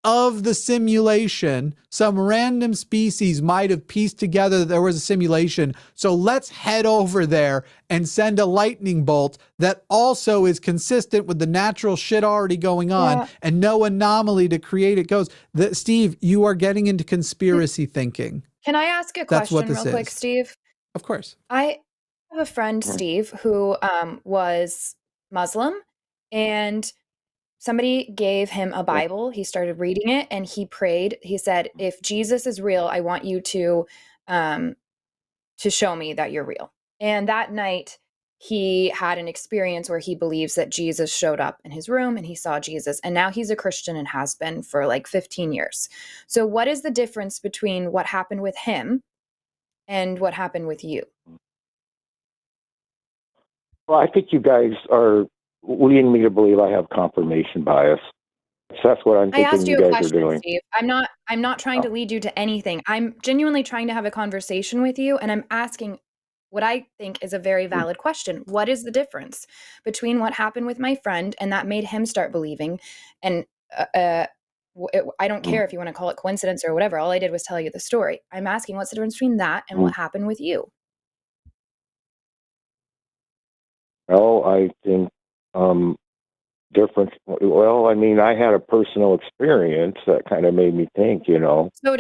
of the simulation, some random species might have pieced together that there was a simulation. So let's head over there and send a lightning bolt that also is consistent with the natural shit already going on and no anomaly to create it goes. Steve, you are getting into conspiracy thinking. Can I ask a question real quick, Steve? Of course. I have a friend, Steve, who was Muslim, and somebody gave him a Bible. He started reading it and he prayed. He said, if Jesus is real, I want you to show me that you're real. And that night he had an experience where he believes that Jesus showed up in his room and he saw Jesus. And now he's a Christian and has been for like 15 years. So what is the difference between what happened with him and what happened with you? Well, I think you guys are leading me to believe I have confirmation bias. So that's what I'm I thinking asked you you a guys are question, doing. Steve. I'm not trying to lead you to anything. I'm genuinely trying to have a conversation with you, and I'm asking what I think is a very valid question. What is the difference between what happened with my friend and that made him start believing? And I don't care if you want to call it coincidence or whatever. All I did was tell you the story. I'm asking what's the difference between that and what happened with you? Well, I think different. Well, I mean, I had a personal experience that kind of made me think, So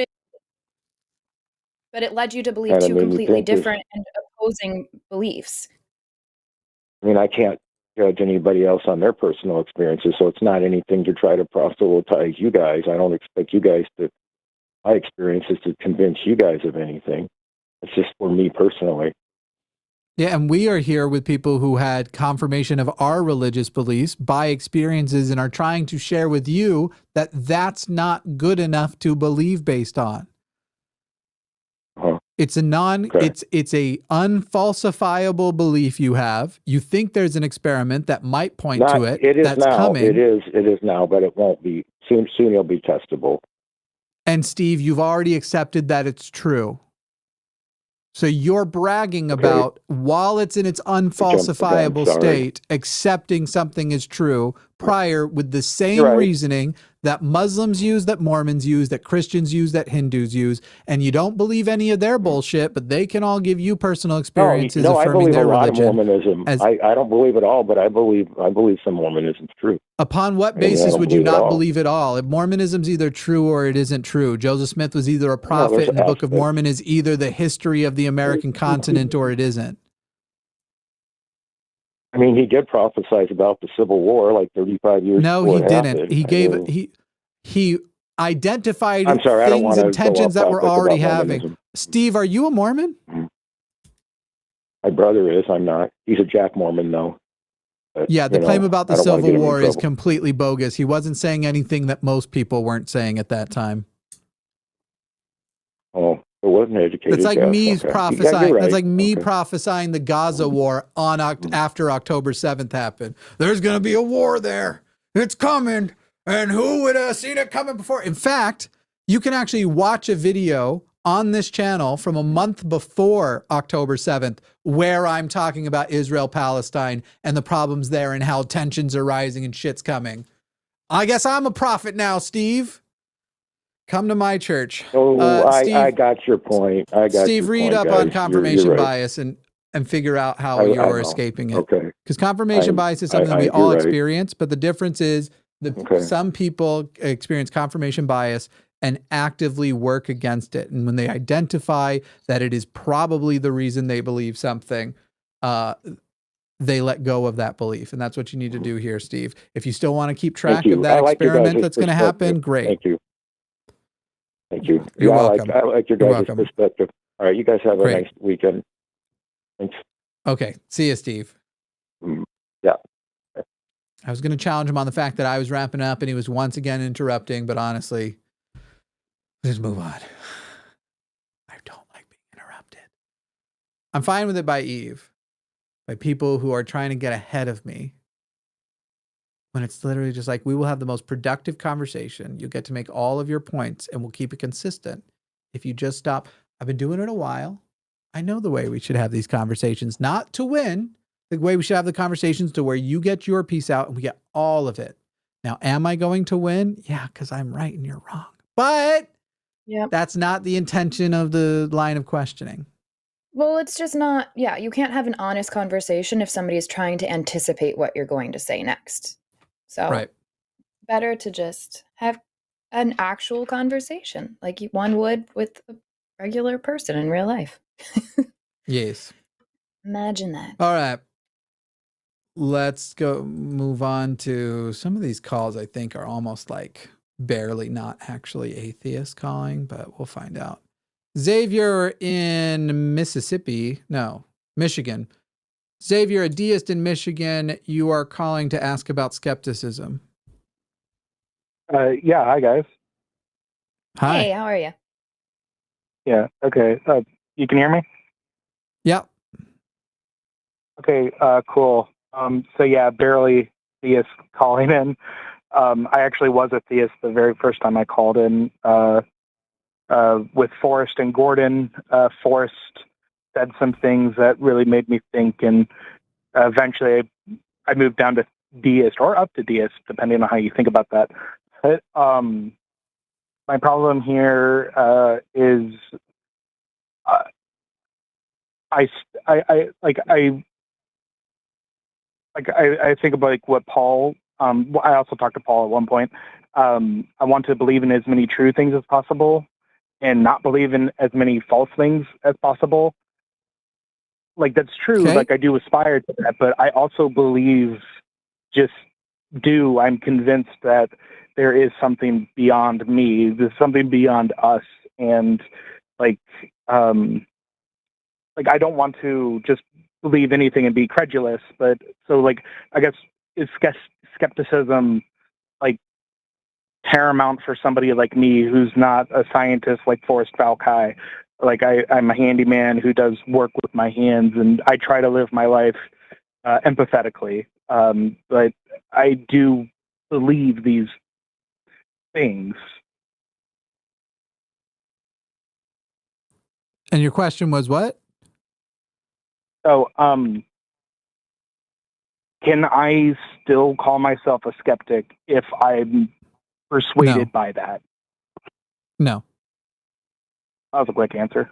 but it led you to believe two completely different and opposing beliefs. I mean, I can't judge anybody else on their personal experiences, so it's not anything to try to proselytize you guys. I don't expect you guys my experiences to convince you guys of anything. It's just for me personally. Yeah, and we are here with people who had confirmation of our religious beliefs by experiences and are trying to share with you that that's not good enough to believe based on. It's a it's a unfalsifiable belief you have. You think there's an experiment that might point to it. It is that's now. Coming. It is now, but it won't be soon. Soon it'll be testable. And Steve, you've already accepted that it's true. So you're bragging about, while it's in its unfalsifiable state, accepting something is true prior with the same reasoning that Muslims use, that Mormons use, that Christians use, that Hindus use. And you don't believe any of their bullshit, but they can all give you personal experiences affirming their religion. I believe a lot of Mormonism. I don't believe it all, but I believe some Mormonism is true. Upon what basis would you not believe it all? If Mormonism's either true or it isn't true. Joseph Smith was either a prophet, and the Book of Mormon is either the history of the American continent or it isn't. I mean, he did prophesize about the Civil War like 35 years No, before he it didn't. happened. He identified things and tensions that we're already having. Steve, are you a Mormon? My brother is. I'm not. He's a Jack Mormon, though. But, yeah, the claim about the Civil War is completely bogus. He wasn't saying anything that most people weren't saying at that time. Oh. It wasn't educated. It's like me prophesying. Right. That's like me prophesying the Gaza war on after October 7th happened. There's going to be a war there. It's coming. And who would have seen it coming before? In fact, you can actually watch a video on this channel from a month before October 7th where I'm talking about Israel, Palestine, and the problems there and how tensions are rising and shit's coming. I guess I'm a prophet now, Steve. Come to my church. Steve, I got your point. Steve, read up on confirmation bias and figure out how you're escaping it. Okay. Because confirmation bias is something that we all experience, but the difference is that some people experience confirmation bias and actively work against it. And when they identify that it is probably the reason they believe something, they let go of that belief. And that's what you need to do here, Steve. If you still want to keep track of that experiment that's going to happen, great. Thank you. Thank you. You're welcome. I like your guys' perspective. All right, you guys have a Great. nice weekend. Thanks. Okay. See you, Steve. Yeah. I was going to challenge him on the fact that I was wrapping up and he was once again interrupting, but honestly, let's move on. I don't like being interrupted. I'm fine with it by Eve, by people who are trying to get ahead of me. When it's literally just like, we will have the most productive conversation. You'll get to make all of your points and we'll keep it consistent. If you just stop, I've been doing it a while. I know the way we should have these conversations, not to win. The way we should have the conversations to where you get your piece out and we get all of it. Now, am I going to win? Yeah, because I'm right and you're wrong. But that's not the intention of the line of questioning. Well, it's just not, you can't have an honest conversation if somebody is trying to anticipate what you're going to say next. So better to just have an actual conversation like one would with a regular person in real life. Yes. Imagine that. All right. Let's move on to some of these calls. I think are almost like barely not actually atheist calling, but we'll find out. Xavier in Michigan. Xavier, a deist in Michigan, you are calling to ask about skepticism. Yeah, hi guys. Hi. Hey, how are you? Yeah, okay. You can hear me? Yep. Okay, cool. So yeah, barely theist calling in. I actually was a theist the very first time I called in with Forrest and Gordon. Forrest said some things that really made me think, and eventually I moved down to deist or up to deist, depending on how you think about that. But my problem here is I think about like what Paul. I also talked to Paul at one point. I want to believe in as many true things as possible, and not believe in as many false things as possible. Like that's true. Okay. Like I do aspire to that, but I also believe, I'm convinced that there is something beyond me. There's something beyond us, and like I don't want to just believe anything and be credulous, but so like I guess is skepticism like paramount for somebody like me who's not a scientist like Forrest Valkai. Like I'm a handyman who does work with my hands, and I try to live my life empathetically. But I do believe these things. And your question was what? So, can I still call myself a skeptic if I'm persuaded by that? No. That was a quick answer.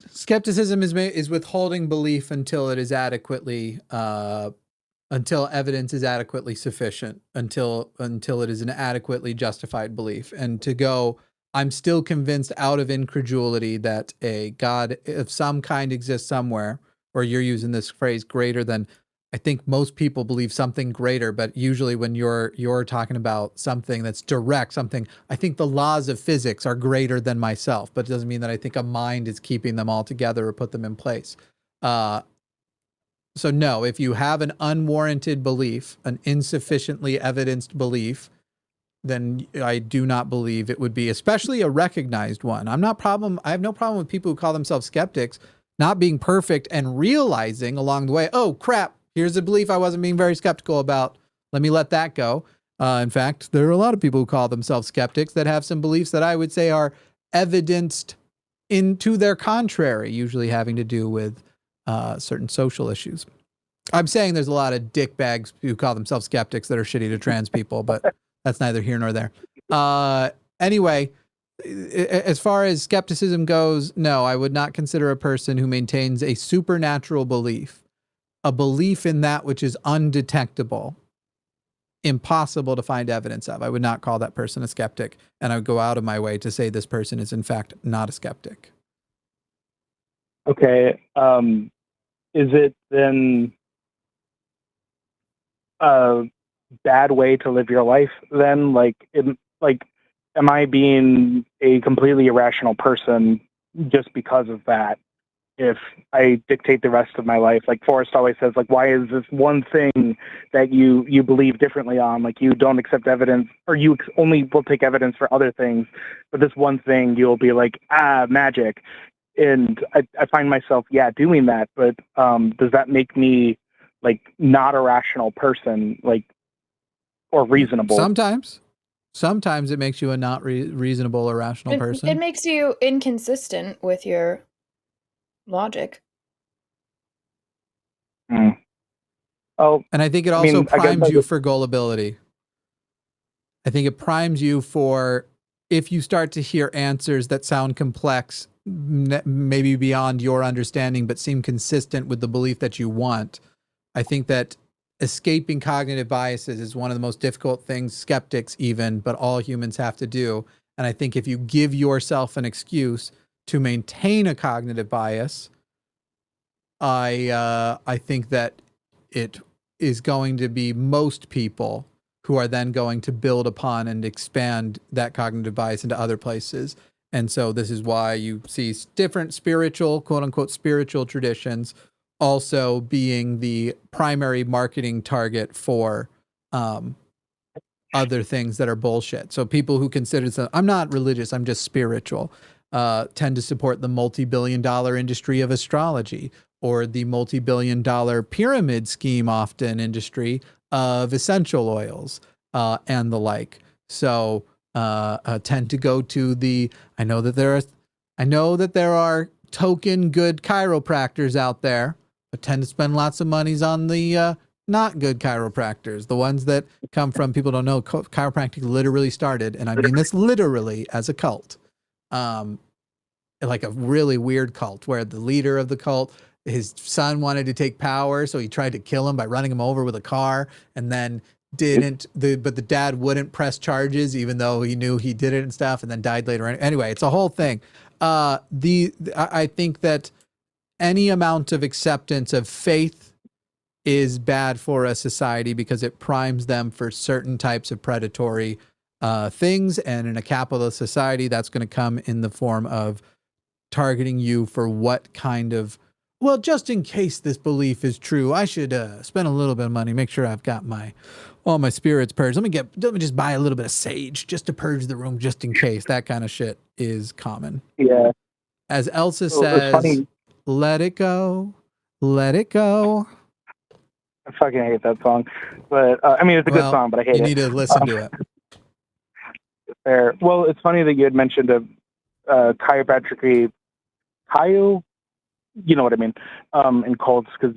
Skepticism is withholding belief until it is adequately, until evidence is adequately sufficient, until it is an adequately justified belief, and to go, I'm still convinced out of incredulity that a God of some kind exists somewhere, or you're using this phrase greater than. I think most people believe something greater, but usually when you're talking about something that's direct, something, I think the laws of physics are greater than myself, but it doesn't mean that I think a mind is keeping them all together or put them in place. So no, if you have an unwarranted belief, an insufficiently evidenced belief, then I do not believe it would be, especially a recognized one. I have no problem with people who call themselves skeptics not being perfect and realizing along the way, oh crap, here's a belief I wasn't being very skeptical about. Let me let that go. In fact, there are a lot of people who call themselves skeptics that have some beliefs that I would say are evidenced into their contrary, usually having to do with certain social issues. I'm saying there's a lot of dickbags who call themselves skeptics that are shitty to trans people, but that's neither here nor there. Anyway, as far as skepticism goes, no, I would not consider a person who maintains a supernatural belief, a belief in that which is undetectable, impossible to find evidence of. I would not call that person a skeptic, and I would go out of my way to say this person is in fact not a skeptic. Okay. Is it then a bad way to live your life then? Like am I being a completely irrational person just because of that? If I dictate the rest of my life, like Forrest always says, like, why is this one thing that you believe differently on? Like, you don't accept evidence, or you only will take evidence for other things, but this one thing you'll be like, magic. And I find myself, doing that. But does that make me like not a rational person, like, or reasonable? Sometimes it makes you a not reasonable or rational person. It makes you inconsistent with your logic. Oh, and I think it also primes you for gullibility. I think it primes you for, if you start to hear answers that sound complex, maybe beyond your understanding, but seem consistent with the belief that you want. I think that escaping cognitive biases is one of the most difficult things skeptics even, but all humans have to do. And I think if you give yourself an excuse to maintain a cognitive bias, I think that it is going to be most people who are then going to build upon and expand that cognitive bias into other places. And so this is why you see different spiritual, quote unquote, spiritual traditions also being the primary marketing target for other things that are bullshit. So people who consider themselves, I'm not religious, I'm just spiritual, tend to support the multi-billion-dollar industry of astrology, or the multi-billion-dollar pyramid scheme often industry of essential oils and the like. So tend to go to the, I know that there are token good chiropractors out there, but tend to spend lots of monies on the not good chiropractors, the ones that come from, people don't know, chiropractic literally started, and I mean this literally, as a cult, like a really weird cult where the leader of the cult, his son wanted to take power, so he tried to kill him by running him over with a car, and then but the dad wouldn't press charges even though he knew he did it and stuff, and then died later. Anyway, it's a whole thing. I think that any amount of acceptance of faith is bad for a society because it primes them for certain types of predatory things, and in a capitalist society, that's going to come in the form of targeting you for what kind of, well, just in case this belief is true, I should spend a little bit of money, make sure I've got all my spirits purged. Let me just buy a little bit of sage just to purge the room just in case. That kind of shit is common. Yeah. As Elsa says, let it go. Let it go. I fucking hate that song. But I mean, it's a good song, but I hate it. You need to listen to it. Fair. Well, it's funny that you had mentioned a chiropractic, you know what I mean, in cults, because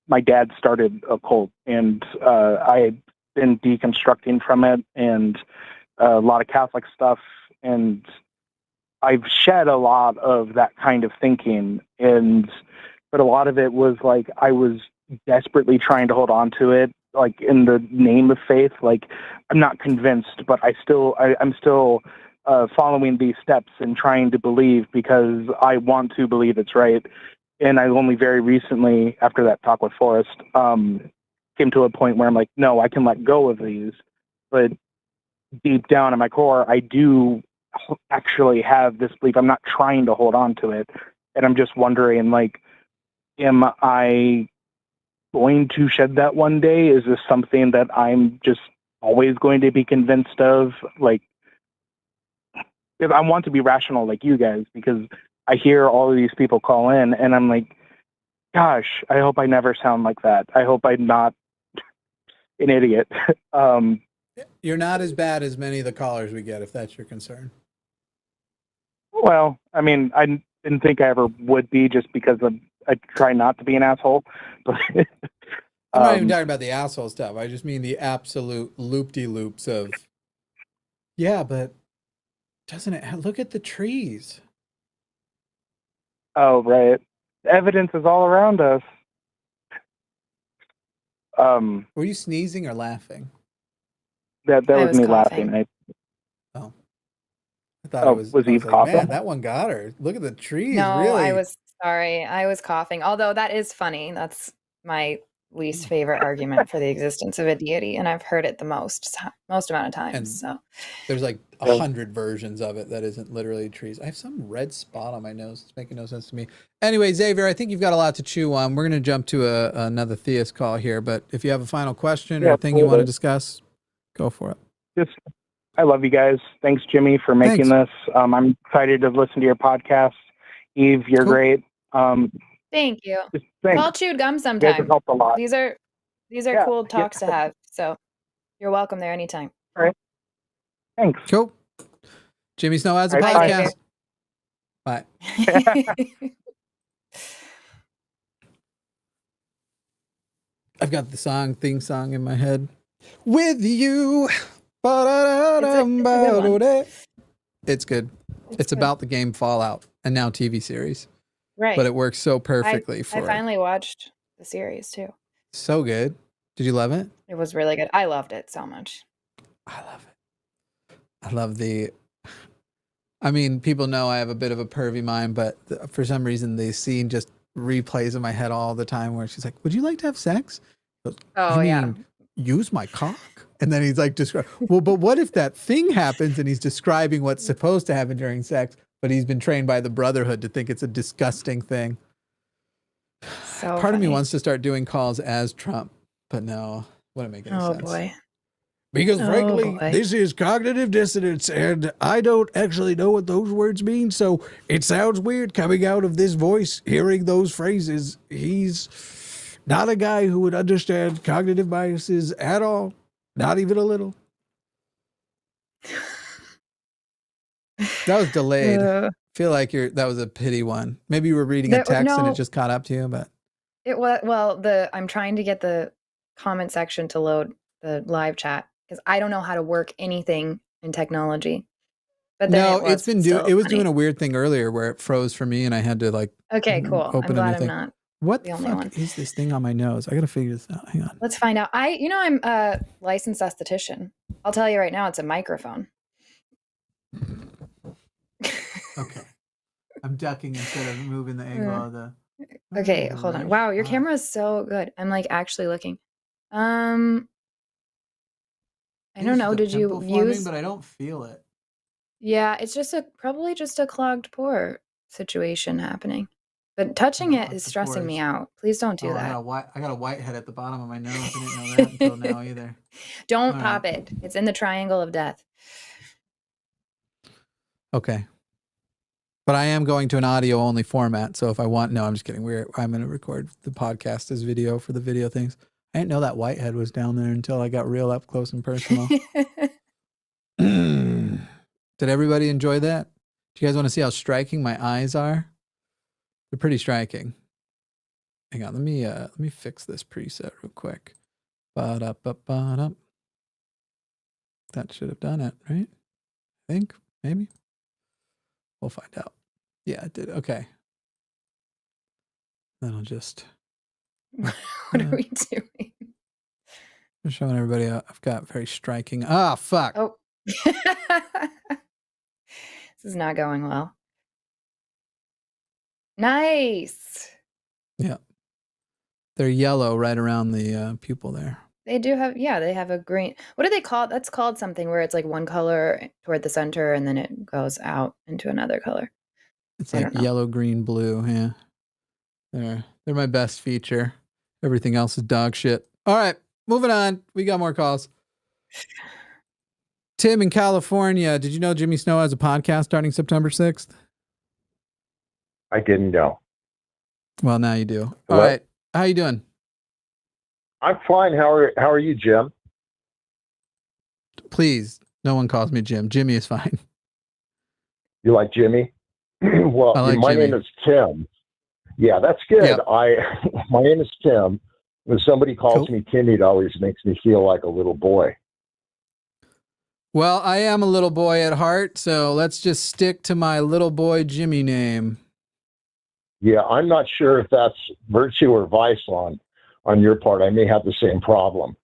my dad started a cult, and I had been deconstructing from it, and a lot of Catholic stuff, and I've shed a lot of that kind of thinking, but a lot of it was like I was desperately trying to hold on to it, like in the name of faith. Like, I'm not convinced, but I'm still following these steps and trying to believe because I want to believe it's right. And I only very recently, after that talk with Forrest, came to a point where I'm like, no, I can let go of these. But deep down in my core, I do actually have this belief. I'm not trying to hold on to it. And I'm just wondering, like, am I going to shed that one day? Is this something that I'm just always going to be convinced of? Like, if I want to be rational like you guys, because I hear all of these people call in, and I'm like, gosh, I hope I never sound like that. I hope I'm not an idiot. You're not as bad as many of the callers we get, if that's your concern. Well, I mean, I didn't think I ever would be, just because I try not to be an asshole. But I'm not even talking about the asshole stuff. I just mean the absolute loop-de-loops of, yeah, but doesn't it look at the trees? Oh, right. The evidence is all around us. Were you sneezing or laughing? That was me coughing. laughing. I thought it was Eve like, coughing? man, that one got her. Look at the trees. No, really. I was sorry. I was coughing. Although that is funny. That's my least favorite argument for the existence of a deity, and I've heard it the most amount of times. And so there's like 100 versions of it that isn't literally trees. I have some red spot on my nose. It's making no sense to me. Anyway, Xavier, I think you've got a lot to chew on. We're going to jump to another theist call here, but if you have a final question or thing you want to discuss, go for it. I love you guys. Thanks, Jimmy, for making this. I'm excited to listen to your podcast. Eve, you're great. Thank you. Thanks. Call Chewed Gum You guys sometime. have helped a lot. These are cool talks to have. So you're welcome there anytime. All right. Thanks. Cool. Jimmy Snow has a podcast. Bye. I've got the theme song in my head. With you. It's good. It's about the game Fallout and now TV series. Right. But it works so perfectly I finally watched the series too. So good. Did you love it? It was really good. I loved it so much. I love it. I love I mean, people know I have a bit of a pervy mind, but for some reason the scene just replays in my head all the time where she's like, would you like to have sex? Goes, oh, yeah. Use my cock? And then he's like, well, but what if that thing happens and he's describing what's supposed to happen during sex, but he's been trained by the Brotherhood to think it's a disgusting thing. So Part of me wants to start doing calls as Trump, but no, wouldn't make any sense. Oh, boy. Because frankly, this is cognitive dissonance, and I don't actually know what those words mean, so it sounds weird coming out of this voice, hearing those phrases. He's not a guy who would understand cognitive biases at all. Not even a little. That was delayed. I feel like that was a pity one. Maybe you were reading a text and it just caught up to you, but it was I'm trying to get the comment section to load the live chat because I don't know how to work anything in technology. But then it was doing a weird thing earlier where it froze for me and I had to okay, cool. I'm glad I'm not. What the fuck is this thing on my nose? I gotta figure this out. Hang on. Let's find out. I'm a licensed esthetician. I'll tell you right now, it's a microphone. Okay. I'm ducking instead of moving the angle of the. Okay, hold on. Wow, your camera is so good. I'm actually looking. I don't know. Did you use? But I don't feel it. Yeah, it's just probably just a clogged pore situation happening. But touching it is stressing me out. Please don't do that. I got a whitehead at the bottom of my nose. I didn't know that until now either. Don't pop it. It's in the triangle of death. Okay. But I am going to an audio only format. So if I want, no, I'm just kidding. I'm going to record the podcast as video for the video things. I didn't know that whitehead was down there until I got real up close and personal. Did everybody enjoy that? Do you guys want to see how striking my eyes are? They're pretty striking. Hang on, let me fix this preset real quick. That should have done it, right? I think, maybe. We'll find out. Yeah, it did. Okay. Then I'll just... What are we doing? I'm showing everybody I've got very striking... Ah, fuck! Oh. This is not going well. Nice. Yeah. They're yellow right around the pupil there. They do have, they have a green. What do they call it? That's called something where it's like one color toward the center and then it goes out into another color. It's like yellow, green, blue. Yeah. They're my best feature. Everything else is dog shit. All right. Moving on. We got more calls. Tim in California. Did you know Jimmy Snow has a podcast starting September 6th? I didn't know. Well, now you do. Hello? All right. How you doing? I'm fine. How are you, Jim? Please, no one calls me Jim. Jimmy is fine. You like Jimmy? Well, my name is Tim. Yeah, that's good. Yep. My name is Tim. When somebody calls me Timmy, it always makes me feel like a little boy. Well, I am a little boy at heart, so let's just stick to my little boy Jimmy name. Yeah, I'm not sure if that's virtue or vice on your part. I may have the same problem.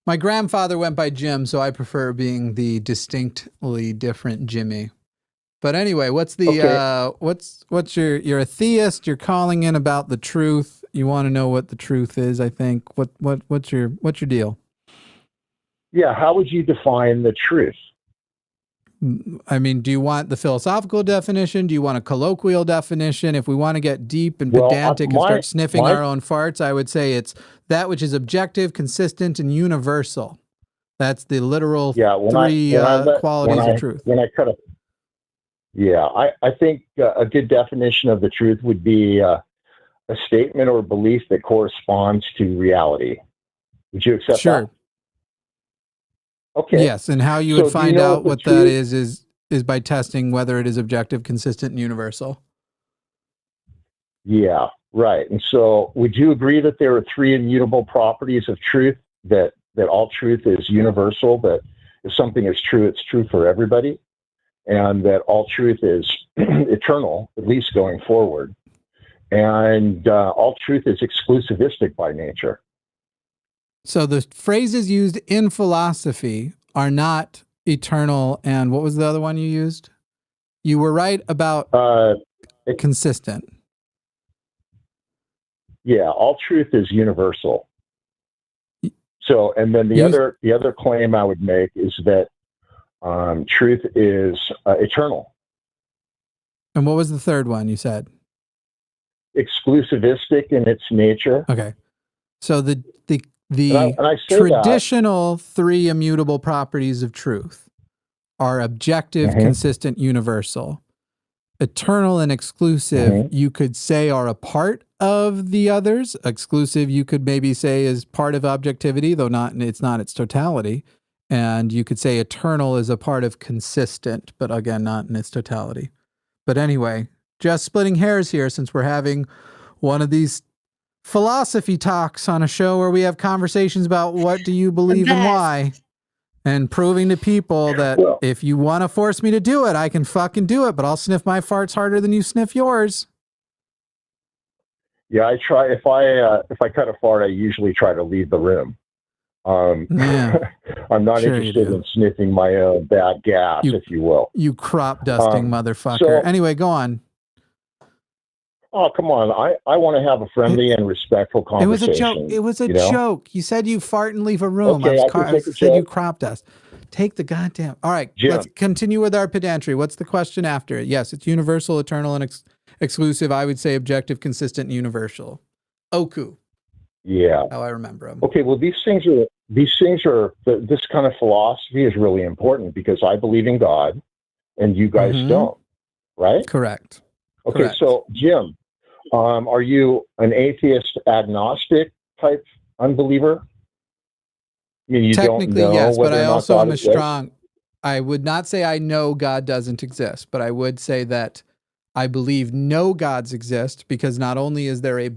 My grandfather went by Jim, so I prefer being the distinctly different Jimmy. But anyway, what's the you're a theist, you're calling in about the truth, you want to know what the truth is, I think. What's your deal? Yeah, how would you define the truth? I mean, do you want the philosophical definition? Do you want a colloquial definition? If we want to get deep and pedantic and start sniffing our own farts, I would say it's that which is objective, consistent, and universal. That's the literal three qualities of truth. I think a good definition of the truth would be a statement or belief that corresponds to reality. Would you accept that? Okay. Yes, and how you would find out what that is by testing whether it is objective, consistent, and universal. Yeah, right. And so would you agree that there are three immutable properties of truth, that all truth is universal, that if something is true, it's true for everybody, and that all truth is eternal, at least going forward, and all truth is exclusivistic by nature? So the phrases used in philosophy are not eternal. And what was the other one you used? You were right about consistent. Yeah, all truth is universal. So, and then the other claim I would make is that truth is eternal. And what was the third one you said? Exclusivistic in its nature. Okay. So the traditional three immutable properties of truth are objective, consistent, universal. Eternal and exclusive, you could say, are a part of the others. Exclusive, you could maybe say, is part of objectivity, though it's not its totality. And you could say eternal is a part of consistent, but again, not in its totality. But anyway, just splitting hairs here, since we're having one of these philosophy talks on a show where we have conversations about what do you believe and why, and proving to people that if you want to force me to do it, I can fucking do it, but I'll sniff my farts harder than you sniff yours. Yeah, I try. If I cut a fart, I usually try to leave the room. I'm not interested in sniffing my own bad gas, if you will. You crop dusting motherfucker. Anyway, go on. Oh, come on. I want to have a friendly and respectful conversation. It was a joke. You said you fart and leave a room. Okay, I said you crop dust. Take the goddamn... All right, Jim, let's continue with our pedantry. What's the question after it? Yes, it's universal, eternal, and exclusive. I would say objective, consistent, and universal. Oku. Yeah. How I remember them. Okay, well, this kind of philosophy is really important because I believe in God and you guys don't, right? Correct. Okay, so Jim, are you an atheist, agnostic type unbeliever? I mean, you technically, don't know yes, but I also am a strong. I would not say I know God doesn't exist, but I would say that I believe no gods exist because not only is there a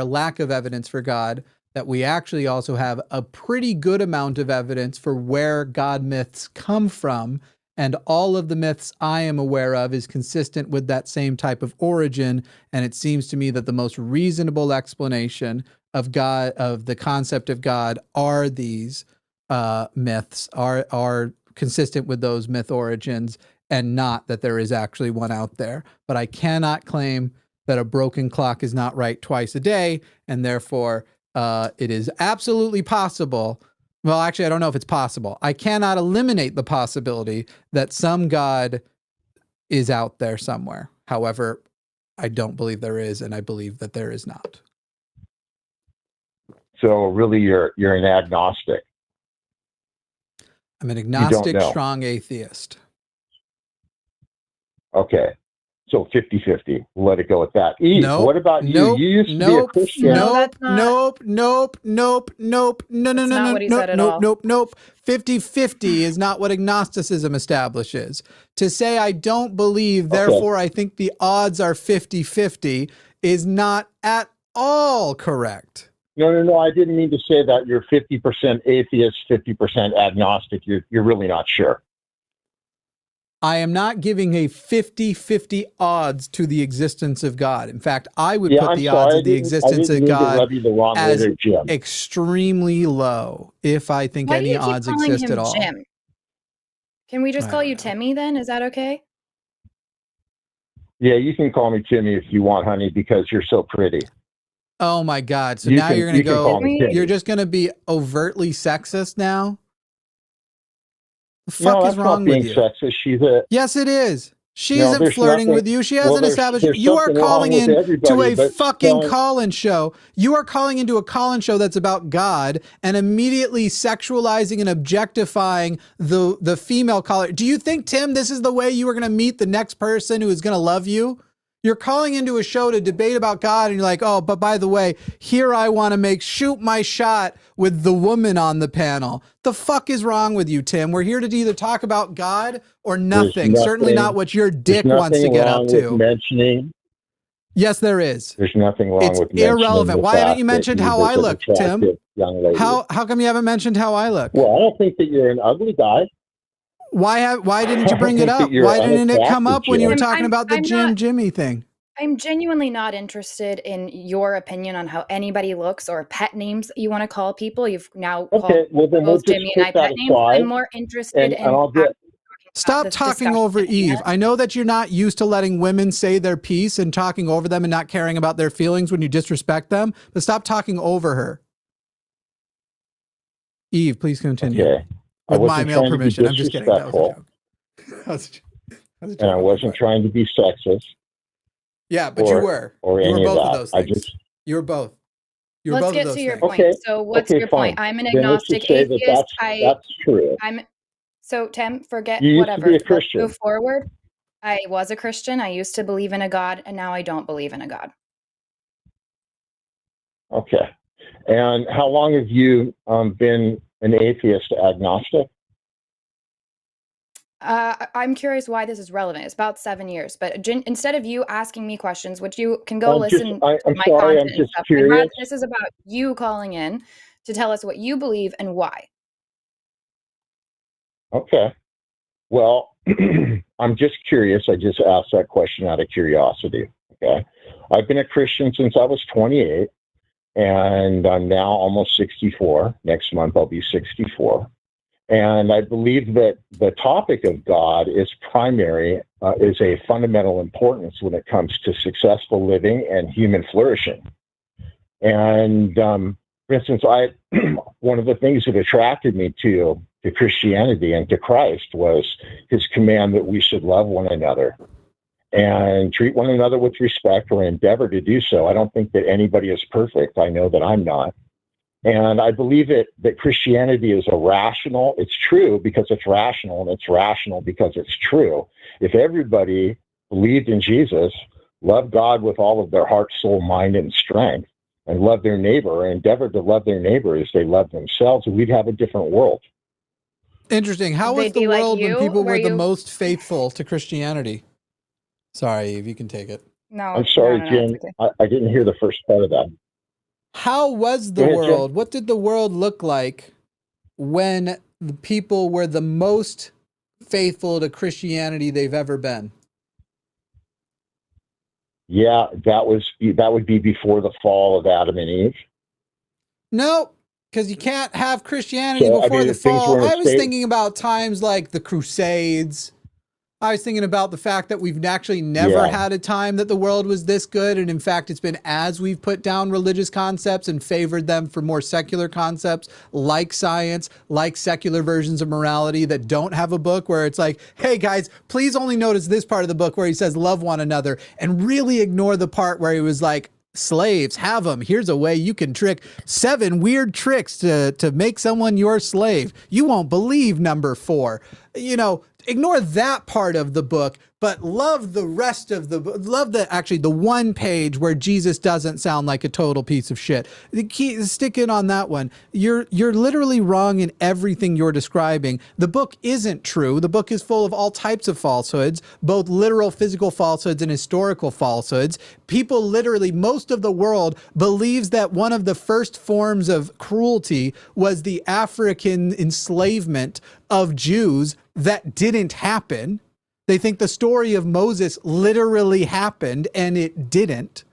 lack of evidence for God, that we actually also have a pretty good amount of evidence for where God myths come from. And all of the myths I am aware of is consistent with that same type of origin. And it seems to me that the most reasonable explanation of God, of the concept of God, are these myths, are consistent with those myth origins, and not that there is actually one out there. But I cannot claim that a broken clock is not right twice a day, and therefore it is absolutely possible. Well, actually, I don't know if it's possible. I cannot eliminate the possibility that some God is out there somewhere. However, I don't believe there is, and I believe that there is not. So really, you're an agnostic. I'm an agnostic, strong atheist. Okay. So 50-50. We'll let it go at that. Eve, what about you? You used to be a Christian. Nope. 50-50 is not what agnosticism establishes. To say I don't believe, therefore I think the odds are 50-50 is not at all correct. No. I didn't mean to say that. You're 50% atheist, 50% agnostic. You're really not sure. I am not giving a 50-50 odds to the existence of God. In fact, I would put the odds of the existence of God as extremely low, if I think any odds exist at all. Jim? Can we just call you Timmy then? Is that okay? Yeah, you can call me Timmy if you want, honey, because you're so pretty. Oh my God. So now you're going to go, you're just going to be overtly sexist now? The fuck is wrong with you? Sexist. Yes, it is. She isn't flirting with you. She hasn't established. You are calling in to a fucking call-in show. You are calling into a call-in show that's about God and immediately sexualizing and objectifying the female caller. Do you think, Tim, this is the way you are going to meet the next person who is going to love you? You're calling into a show to debate about God, and you're like, oh, but by the way, here I want to shoot my shot with the woman on the panel. The fuck is wrong with you, Tim? We're here to either talk about God or nothing. Certainly not what your dick wants to get up to. Yes, there is. There's nothing wrong with mentioning. It's irrelevant. Why haven't you mentioned how I look, Tim? How come you haven't mentioned how I look? Well, I don't think that you're an ugly guy. Why didn't you bring it up? Why didn't it come up when you were talking about the Jimmy thing? I'm genuinely not interested in your opinion on how anybody looks or pet names that you want to call people. You've now called both Jimmy and I pet names. I'm more interested in... Stop talking over Eve. I know that you're not used to letting women say their piece and talking over them and not caring about their feelings when you disrespect them, but stop talking over her. Eve, please continue. Okay. With my male permission. I'm just kidding. That was a joke. And I wasn't trying to be sexist. Yeah, but you were. You were both of those things. You were both. Let's get to your point. So what's your point? I'm an agnostic atheist. That's true. So Tim, forget you whatever. Used to be a Christian. Let's move forward. I was a Christian. I used to believe in a God, and now I don't believe in a God. Okay. And how long have you been an atheist agnostic? I'm curious why this is relevant. It's about 7 years, but instead of you asking me questions, which you can go listen to my content and stuff, this is about you calling in to tell us what you believe and why. Okay. Well, I'm just curious. I just asked that question out of curiosity. Okay. I've been a Christian since I was 28, and I'm now almost 64. Next month, I'll be 64. And I believe that the topic of God is a fundamental importance when it comes to successful living and human flourishing. And for instance, one of the things that attracted me to Christianity and to Christ was his command that we should love one another and treat one another with respect, or endeavor to do so. I don't think that anybody is perfect. I know that I'm not. And I believe that Christianity is it's true because it's rational, and it's rational because it's true. If everybody believed in Jesus, loved God with all of their heart, soul, mind, and strength, and loved their neighbor, and endeavored to love their neighbor as they love themselves, we'd have a different world. Interesting. How was the world when people were the most faithful to Christianity? Sorry, Eve, you can take it. No, I'm sorry, Jen. Okay. I didn't hear the first part of that. How was the world? What did the world look like when the people were the most faithful to Christianity they've ever been? Yeah, that would be before the fall of Adam and Eve. No, because you can't have Christianity before the fall. I was thinking about times like the Crusades. I was thinking about the fact that we've actually never had a time that the world was this good. And in fact, it's been as we've put down religious concepts and favored them for more secular concepts like science, like secular versions of morality that don't have a book where it's like, hey guys, please only notice this part of the book where he says love one another, and really ignore the part where he was like, slaves, have them. Here's a way you can trick 7 weird tricks to make someone your slave. You won't believe number 4. You know, ignore that part of the book, but love the rest of the book. Love the one page where Jesus doesn't sound like a total piece of shit. Stick in on that one. You're literally wrong in everything you're describing. The book isn't true. The book is full of all types of falsehoods, both literal physical falsehoods and historical falsehoods. People literally, most of the world believes that one of the first forms of cruelty was the African enslavement of Jews that didn't happen. They think the story of Moses literally happened, and it didn't.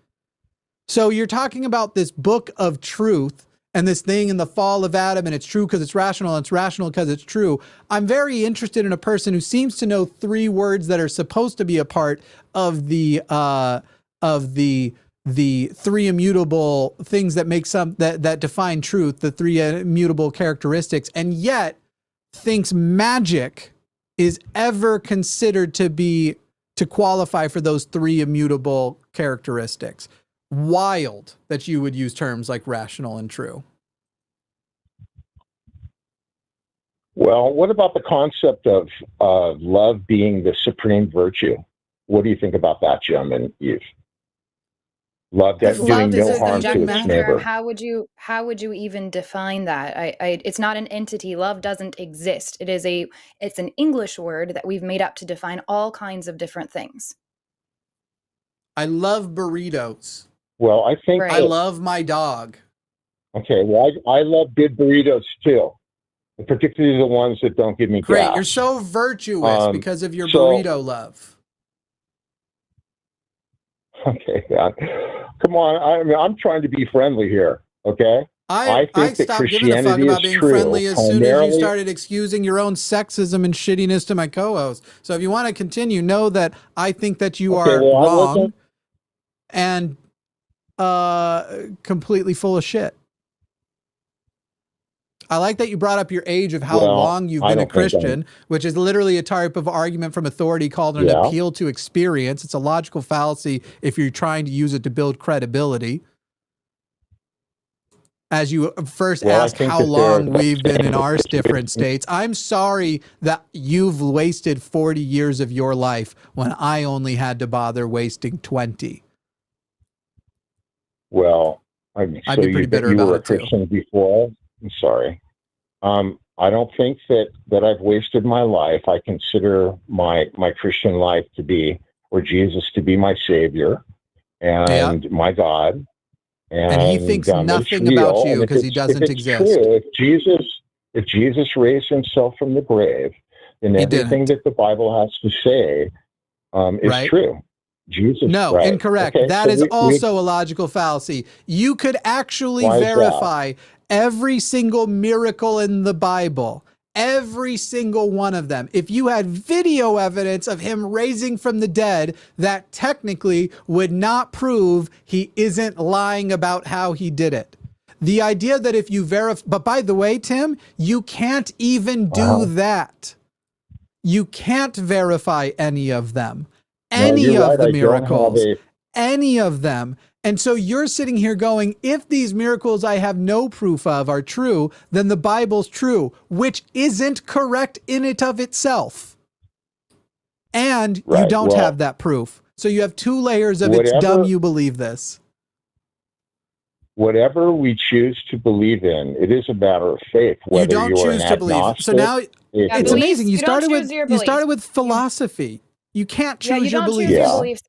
So you're talking about this book of truth and this thing in the fall of Adam, and it's true because it's rational, and it's rational because it's true. I'm very interested in a person who seems to know 3 words that are supposed to be a part of the 3 immutable things that make that define truth, the 3 immutable characteristics, and yet thinks magic is ever considered to qualify for those 3 immutable characteristics. Wild that you would use terms like rational and true. Well, what about the concept of love being the supreme virtue? What do you think about that, Jim and Eve? Love that doing Love no is harm to its neighbor. How would you even define that? It's not an entity. Love doesn't exist. It's an English word that we've made up to define all kinds of different things. I love burritos. Well, I think Right. I love my dog. Okay, well, I love good burritos too, and particularly the ones that don't give me Great, gas. you're so virtuous because of your so- burrito love. Okay, God. Come on. I'm trying to be friendly here, okay? I think that stopped giving a fuck Christianity about is being true, friendly as soon as you primarily- started excusing your own sexism and shittiness to my co-host. So if you want to continue, know that I think that you Okay, are well, I wrong wasn't- and completely full of shit. I like that you brought up your age of how Well, long you've I been a don't think I'm- Christian, which is literally a type of argument from authority called an Yeah. appeal to experience. It's a logical fallacy if you're trying to use it to build credibility. As you first Well, I asked think how that long there- we've been in our different states, I'm sorry that you've wasted 40 years of your life when I only had to bother wasting 20. Well, I'd be pretty bitter you about were a it, too. Christian before. I'm sorry. I don't think that I've wasted my life. I consider my Christian life to be, or Jesus to be my Savior and my God. And he thinks it's nothing real. about you And if because he it's- doesn't if it's exist. True, if Jesus raised himself from the grave, then He everything didn't. that the Bible has to say is Right. true. Jesus, No, right. incorrect. Okay, That so is we- also a logical fallacy. You could actually Why is that? verify every single miracle in the Bible, every single one of them. If you had video evidence of him raising from the dead, that technically would not prove he isn't lying about how he did it. The idea that if you verify, but by the way, Tim, you can't even do that. You can't verify any of them. Any you're of right, the I don't have miracles, a- any of them. And so you're sitting here going, if these miracles I have no proof of are true, then the Bible's true, which isn't correct in and of itself. And you Right, don't well- have that proof. So you have 2 layers of it's Whatever- dumb you believe this. Whatever we choose to believe in, it is a matter of faith. Whether You don't you're choose an to believe. So agnostic, now it's it's beliefs- amazing. You you don't started choose with your you started beliefs. with philosophy. You can't choose you your don't beliefs. choose your Yeah. beliefs.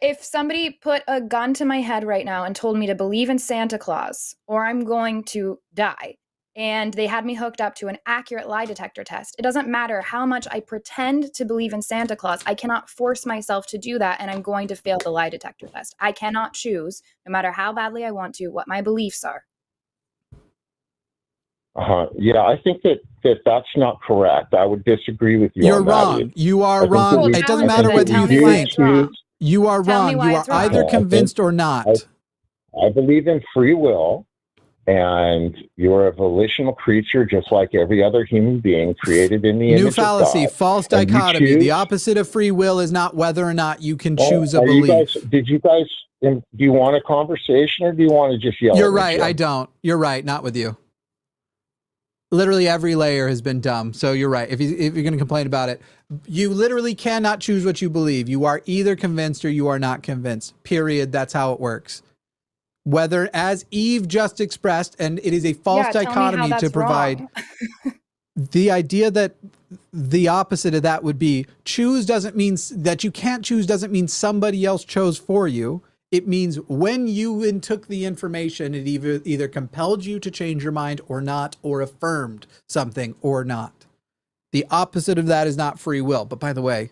If somebody put a gun to my head right now and told me to believe in Santa Claus or I'm going to die, and they had me hooked up to an accurate lie detector test, it doesn't matter how much I pretend to believe in Santa Claus. I cannot force myself to do that, and I'm going to fail the lie detector test. I cannot choose, no matter how badly I want to, what my beliefs are. Yeah, I think that's not correct. I would disagree with you. You're on that. wrong. You I are think wrong. that we- It doesn't I matter think whether that you we Tell me why think. it's wrong. You are Tell me wrong. why You it's are wrong. either I think- convinced or not. I believe in free will, and you're a volitional creature just like every other human being created in the New image fallacy, of God. false And you dichotomy. choose- The opposite of free will is not whether or not you can Well, choose a are you belief. guys- do you want a conversation or do you want to just yell You're at me, right. Jim? I don't. You're right. Not with you. Literally every layer has been dumb. So you're right. If you're going to complain about it, you literally cannot choose what you believe. You are either convinced or you are not convinced. Period. That's how it works. Whether, as Eve just expressed, and it is a false Tell me how dichotomy to that's provide wrong. the idea that the opposite of that would be choose doesn't mean that you can't choose, doesn't mean somebody else chose for you. It means when you took the information, it either compelled you to change your mind or not, or affirmed something or not. The opposite of that is not free will. But by the way,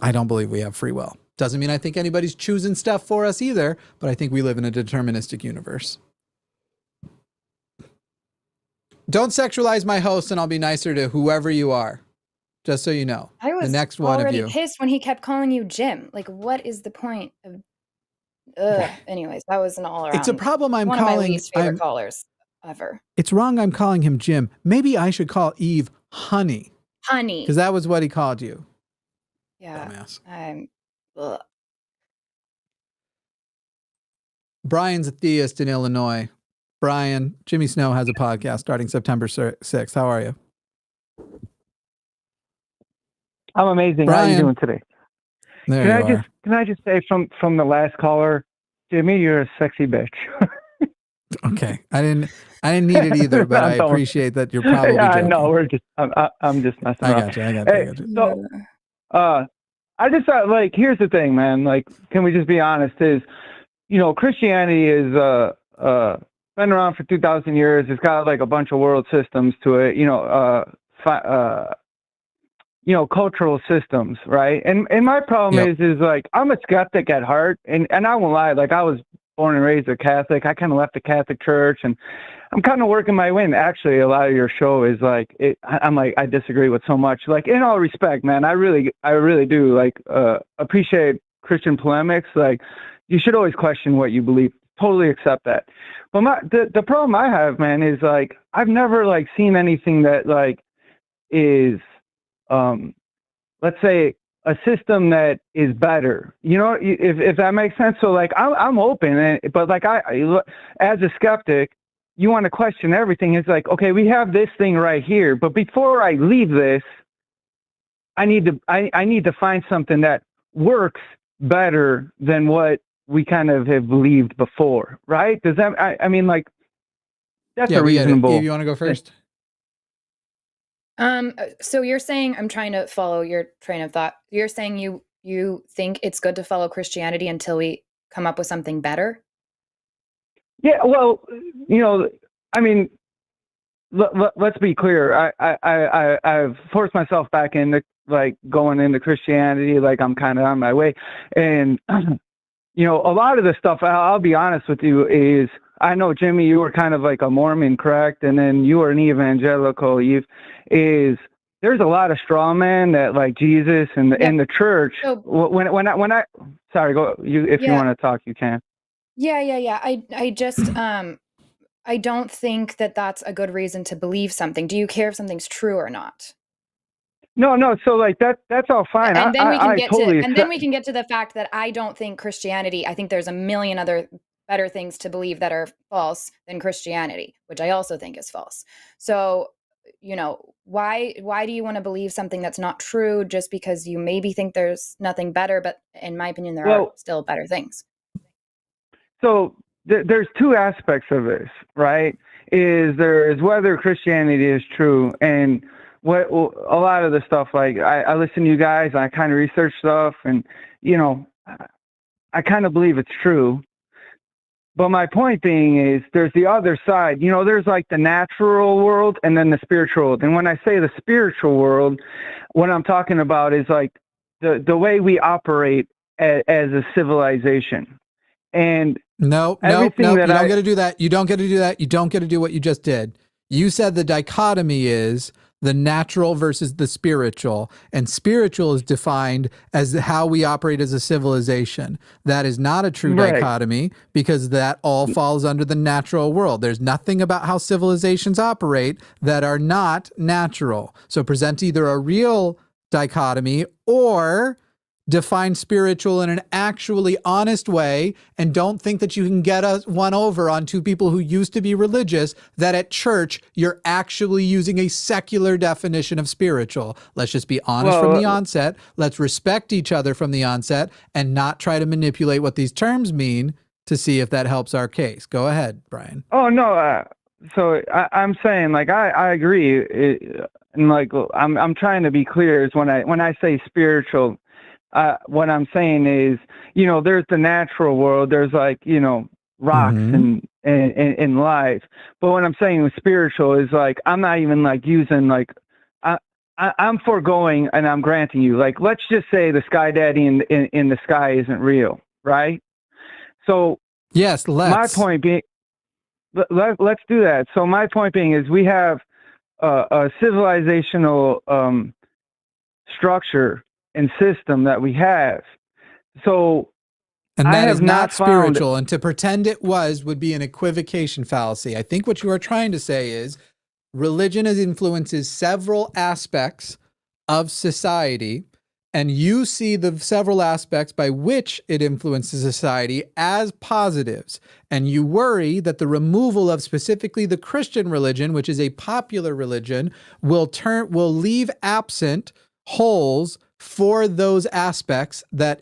I don't believe we have free will. Doesn't mean I think anybody's choosing stuff for us either, but I think we live in a deterministic universe. don't sexualize my host, and I'll be nicer to whoever you are. Just so you know. I was the next one of you. pissed when he kept calling you Jim. Like, what is the point of? Anyways, that was an all around. It's a problem. I'm one calling. Of my least favorite callers ever. It's wrong. I'm calling him Jim. Maybe I should call Eve Honey. Honey, because that was what he called you. Yeah. Dumbass. Ugh. Brian's a theist in Illinois. Brian, Jimmy Snow has a podcast starting September 6th. How are you? I'm amazing. Brian. How are you doing today? There Can I just say from the last caller, Jimmy, you're a sexy bitch. Okay. I didn't need it either, but I appreciate that you're probably joking. No, I'm just messing around. I got you. So, I just thought, like, here's the thing, man. Like, can we just be honest? Is, Christianity is been around for 2,000 years. It's got like a bunch of world systems to it. Cultural systems, right? And my problem is like, I'm a skeptic at heart, and I won't lie, like, I was born and raised a Catholic. I kind of left the Catholic Church, and I'm kind of working my way in. Actually, a lot of your show is like, I'm like, I disagree with so much. Like, in all respect, man, I really do like appreciate Christian polemics. Like, you should always question what you believe. Totally accept that. But the problem I have, man, is like, I've never like seen anything that like is let's say a system that is better, if that makes sense. So like, I'm open, but like, I as a skeptic, you want to question everything. It's like, okay, we have this thing right here, but before I leave this, I need to find something that works better than what we kind of have believed before, right? Does that, I mean, like, that's a reasonable. Eve, you want to go first? So you're saying, I'm trying to follow your train of thought. You're saying you think it's good to follow Christianity until we come up with something better? Yeah, well, I mean, let's be clear. I've forced myself back into like going into Christianity. Like, I'm kind of on my way, and a lot of the stuff, I'll be honest with you, is, I know, Jimmy, you were kind of like a Mormon, correct? And then you were an evangelical. There's a lot of straw man that like Jesus and the church. So, when I sorry, go you if you want to talk, you can. Yeah. I just I don't think that that's a good reason to believe something. Do you care if something's true or not? No. So like that's all fine. And then we can get to the fact that I don't think Christianity. I think there's a million other better things to believe that are false than Christianity, which I also think is false. So, why do you want to believe something that's not true just because you maybe think there's nothing better? But in my opinion, there are still better things. So there's two aspects of this, right? There is whether Christianity is true, and what a lot of the stuff, like I listen to you guys, I kind of research stuff, and I kind of believe it's true. But my point being is, there's the other side. There's like the natural world and then the spiritual world. And when I say the spiritual world, what I'm talking about is like the way we operate as a civilization. And no, you don't get to do that. You don't get to do that. You don't get to do what you just did. You said the dichotomy is the natural versus the spiritual, and spiritual is defined as how we operate as a civilization. That is not a true dichotomy, because that all falls under the natural world. There's nothing about how civilizations operate that are not natural. So present either a real dichotomy or define spiritual in an actually honest way, and don't think that you can get one over on two people who used to be religious, that at church you're actually using a secular definition of spiritual. Let's just be honest from the onset. Let's respect each other from the onset and not try to manipulate what these terms mean to see if that helps our case. Go ahead, Brian. Oh, no. So I'm saying, like, I agree. And like, I'm trying to be clear is when I say spiritual, what I'm saying is, there's the natural world. There's like, rocks and life. But what I'm saying with spiritual is like, I'm not even like using like, I'm foregoing and I'm granting you. Like, let's just say the sky daddy in the sky isn't real, right? So yes, my point being, let's do that. So my point being is we have a civilizational structure and system that we have. So and I that have is not found- spiritual, and to pretend it would be an equivocation fallacy. I think what you are trying to say is religion influences several aspects of society, and you see the several aspects by which it influences society as positives. And you worry that the removal of specifically the Christian religion, which is a popular religion, will leave absent holes for those aspects that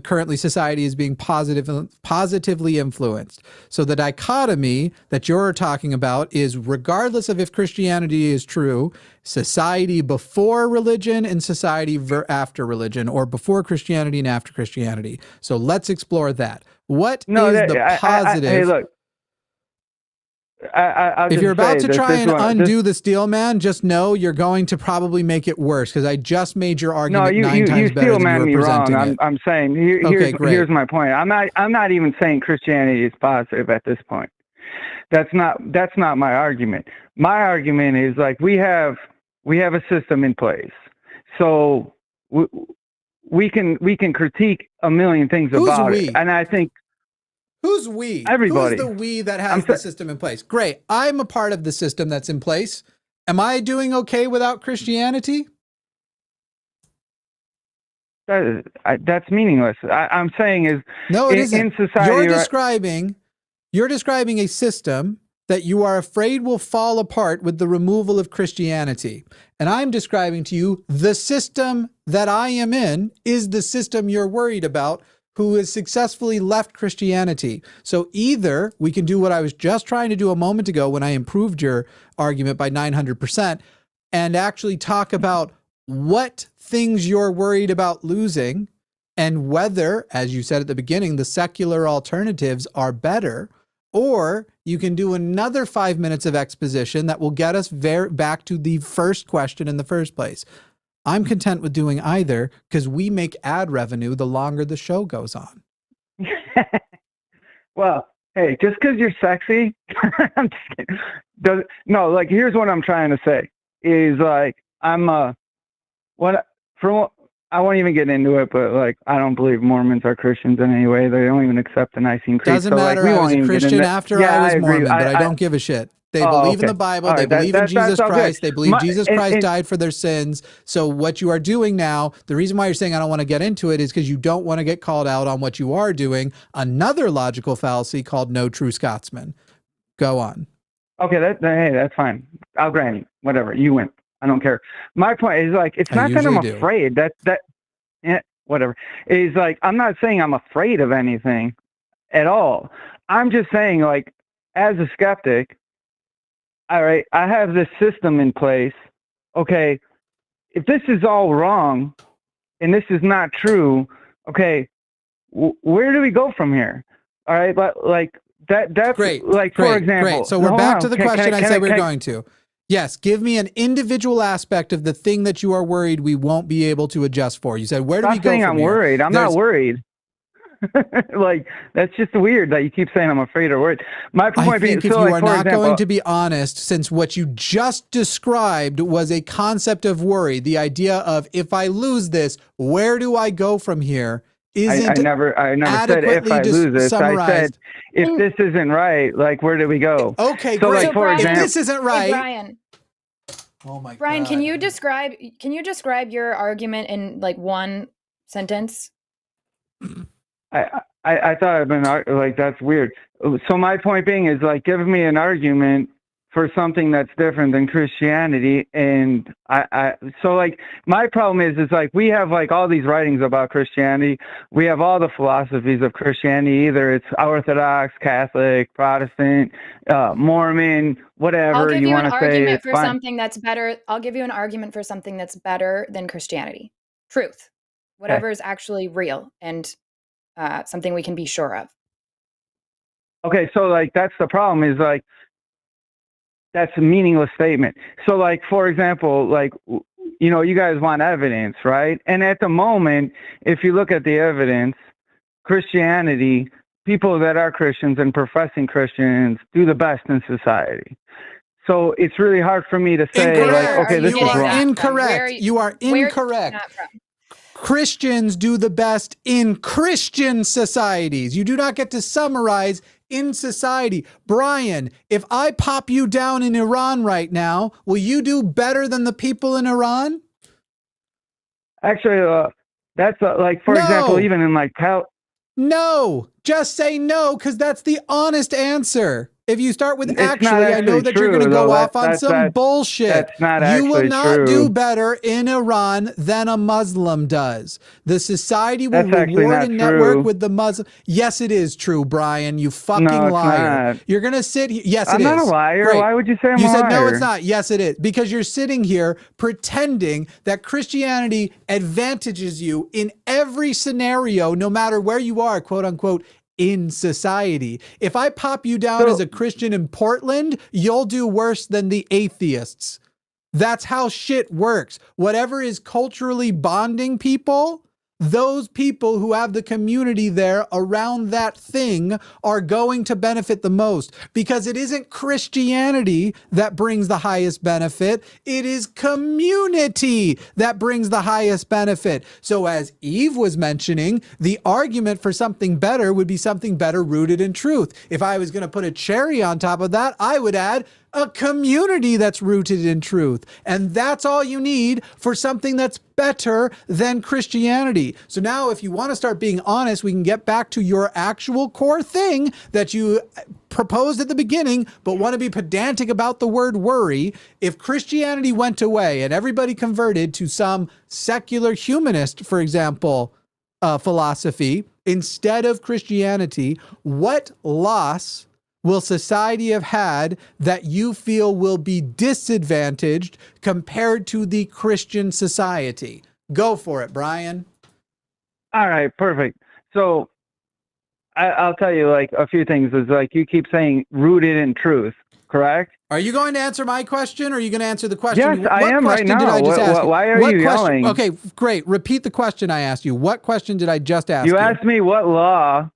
currently society is being positively influenced. So the dichotomy that you're talking about is, regardless of if Christianity is true, society before religion and society after religion, or before Christianity and after Christianity. So let's explore that. What is the positive? Hey, look. If you're about to try and undo this deal, man, just know you're going to probably make it worse, because I just made your argument nine times better than you were presenting it. I'm saying here's my point. I'm not even saying Christianity is positive at this point. That's not my argument. My argument is, like, we have a system in place, so we can critique a million things about it, and I think. Who's we? Everybody. Who's the we that has the system in place? Great. I'm a part of the system that's in place. Am I doing okay without Christianity? That's meaningless. I'm saying is, no, it isn't. In society, you're describing a system that you are afraid will fall apart with the removal of Christianity. And I'm describing to you the system that I am in is the system you're worried about, who has successfully left Christianity. So either we can do what I was just trying to do a moment ago when I improved your argument by 900% and actually talk about what things you're worried about losing and whether, as you said at the beginning, the secular alternatives are better, or you can do another 5 minutes of exposition that will get us back to the first question in the first place. I'm content with doing either, because we make ad revenue the longer the show goes on. Well, hey, just because you're sexy, I'm just kidding. No, like, here's what I'm trying to say is, like, I won't even get into it, but, like, I don't believe Mormons are Christians in any way. They don't even accept the Nicene Creed. Doesn't matter. Like, I was a Christian after I was Mormon, but I don't give a shit. They believe in the Bible. They believe in Jesus Christ. They believe Jesus Christ died for their sins. So what you are doing now, the reason why you're saying I don't want to get into it is because you don't want to get called out on what you are doing. Another logical fallacy called no true Scotsman. Go on. Okay, hey, that's fine. I'll grant you. Whatever. You win. I don't care. My point is, like, it's not that I'm afraid. Whatever. It's like, I'm not saying I'm afraid of anything at all. I'm just saying, like, as a skeptic, all right, I have this system in place. Okay, if this is all wrong and this is not true, okay, where do we go from here? All right, but, like, that's great. Like, great, for example. Great. So we're back to the question I said we were going to. Yes, give me an individual aspect of the thing that you are worried we won't be able to adjust for. You said, where do we go from here? I'm worried. I'm not worried. Like, that's just weird that you keep saying I'm afraid or worried. My point I think if you are not going to be honest, since what you just described was a concept of worry, the idea of, if I lose this, where do I go from here? I never said if I lose this. I said, if this isn't right, like, where do we go? Okay, so, great. like, for example, if this isn't right, Brian. Oh my God. Brian, can you describe your argument in, like, one sentence? I thought I've been, like, that's weird. So my point being is, like, give me an argument for something that's different than Christianity. And so, like, my problem is like, we have, like, all these writings about Christianity. We have all the philosophies of Christianity. Either it's Orthodox, Catholic, Protestant, Mormon, whatever you want to say. I'll give you an argument for something that's better. I'll give you an argument for something that's better than Christianity. Truth. Whatever is actually real and something we can be sure of. Okay, so, like, that's the problem is, like, that's a meaningless statement. So, like, for example, like, you know, you guys want evidence, right? And at the moment, if you look at the evidence, Christianity people that are Christians and professing Christians do the best in society. So it's really hard for me to say, Incorrect. like, okay, this You is are wrong. incorrect. You are incorrect. Christians do the best in Christian societies. You do not get to summarize in society. Brian, if I pop you down in Iran right now, will you do better than the people in Iran? Actually, that's like, for example, even in like No, just say no, because that's the honest answer. If you start with It's not actually, I know actually that you're true, going to go though. off on some bullshit. That's not You will actually not true. do better in Iran than a Muslim does. The society will That's actually reward not and network true. with the Muslim. Yes, it is true, Brian. You fucking No, it's liar. not. You're going to sit here. Yes, I'm it is. not a liar. Great. Why would you say I'm You a said no, liar? it's not. Yes, it is. Because you're sitting here pretending that Christianity advantages you in every scenario, no matter where you are, quote unquote, in society. If I pop you down as a Christian in Portland, you'll do worse than the atheists. That's how shit works. Whatever is culturally bonding people, those people who have the community there around that thing are going to benefit the most, because it isn't Christianity that brings the highest benefit. It is community that brings the highest benefit. So as Eve was mentioning, the argument for something better would be something better rooted in truth. If I was going to put a cherry on top of that, I would add a community that's rooted in truth. And that's all you need for something that's better than Christianity. So now if you want to start being honest, we can get back to your actual core thing that you proposed at the beginning, but want to be pedantic about the word worry. If Christianity went away and everybody converted to some secular humanist, for example, philosophy, instead of Christianity, what loss will society have had that you feel will be disadvantaged compared to the Christian society? Go for it, Brian. All right, perfect. So I'll tell you like a few things. Is like you keep saying rooted in truth, correct? Are you going to answer my question, or are you going to answer the question? Yes, I am right now. Did I just ask you? Why are you yelling? Okay, great. Repeat the question I asked you. What question did I just ask you? You asked me what law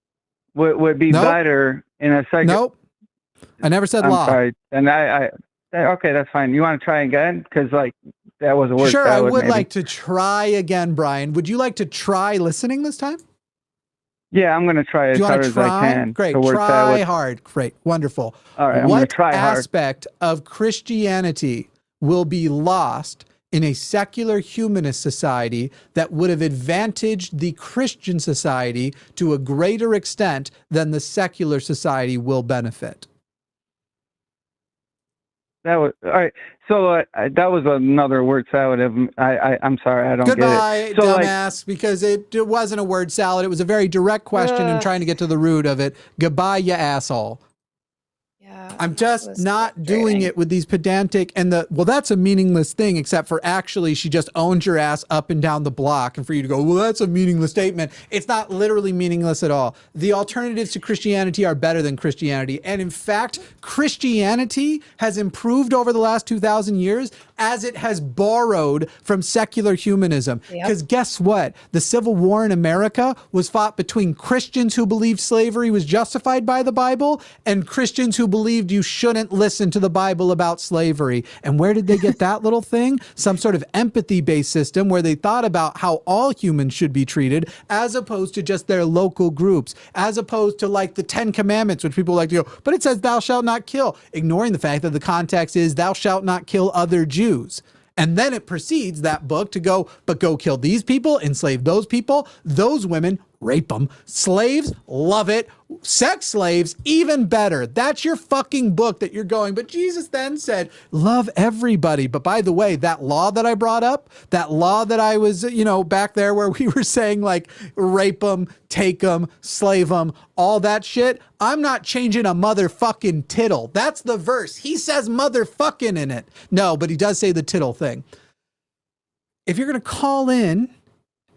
would be better in a second. Nope. I never said law. I'm sorry. And okay, that's fine. You want to try again? Because like that was a word. Sure, I would maybe. like to try again, Brian. Would you like to try listening this time? Yeah, I'm going to try as hard as I can. Great. to work Try hard. Great. Wonderful. All right, I'm going to try hard. What aspect of Christianity will be lost in a secular humanist society that would have advantaged the Christian society to a greater extent than the secular society will benefit? That was all right. So that was another word salad. I'm sorry, I don't Goodbye, get it. So dumbass, because it wasn't a word salad. It was a very direct question and trying to get to the root of it. Goodbye, you asshole. Yeah, I'm just not doing it with these pedantic and that's a meaningless thing, except for actually she just owns your ass up and down the block, and for you to go, well, that's a meaningless statement. It's not literally meaningless at all. The alternatives to Christianity are better than Christianity. And in fact, Christianity has improved over the last 2,000 years as it has borrowed from secular humanism. Because guess what? The Civil War in America was fought between Christians who believed slavery was justified by the Bible and Christians who believed you shouldn't listen to the Bible about slavery. And where did they get that little thing? Some sort of empathy-based system where they thought about how all humans should be treated, as opposed to just their local groups, as opposed to like the 10 Commandments, which people like to go, but it says thou shalt not kill, ignoring the fact that the context is thou shalt not kill other Jews. And then it proceeds, that book, to go, but go kill these people, enslave those people, those women, rape them. Slaves, love it. Sex slaves, even better. That's your fucking book that you're going, but Jesus then said, love everybody. But by the way, that law that I brought up, that law that I was, back there where we were saying like rape them, take them, slave them, all that shit, I'm not changing a motherfucking tittle. That's the verse. He says motherfucking in it. No, but he does say the tittle thing. If you're going to call in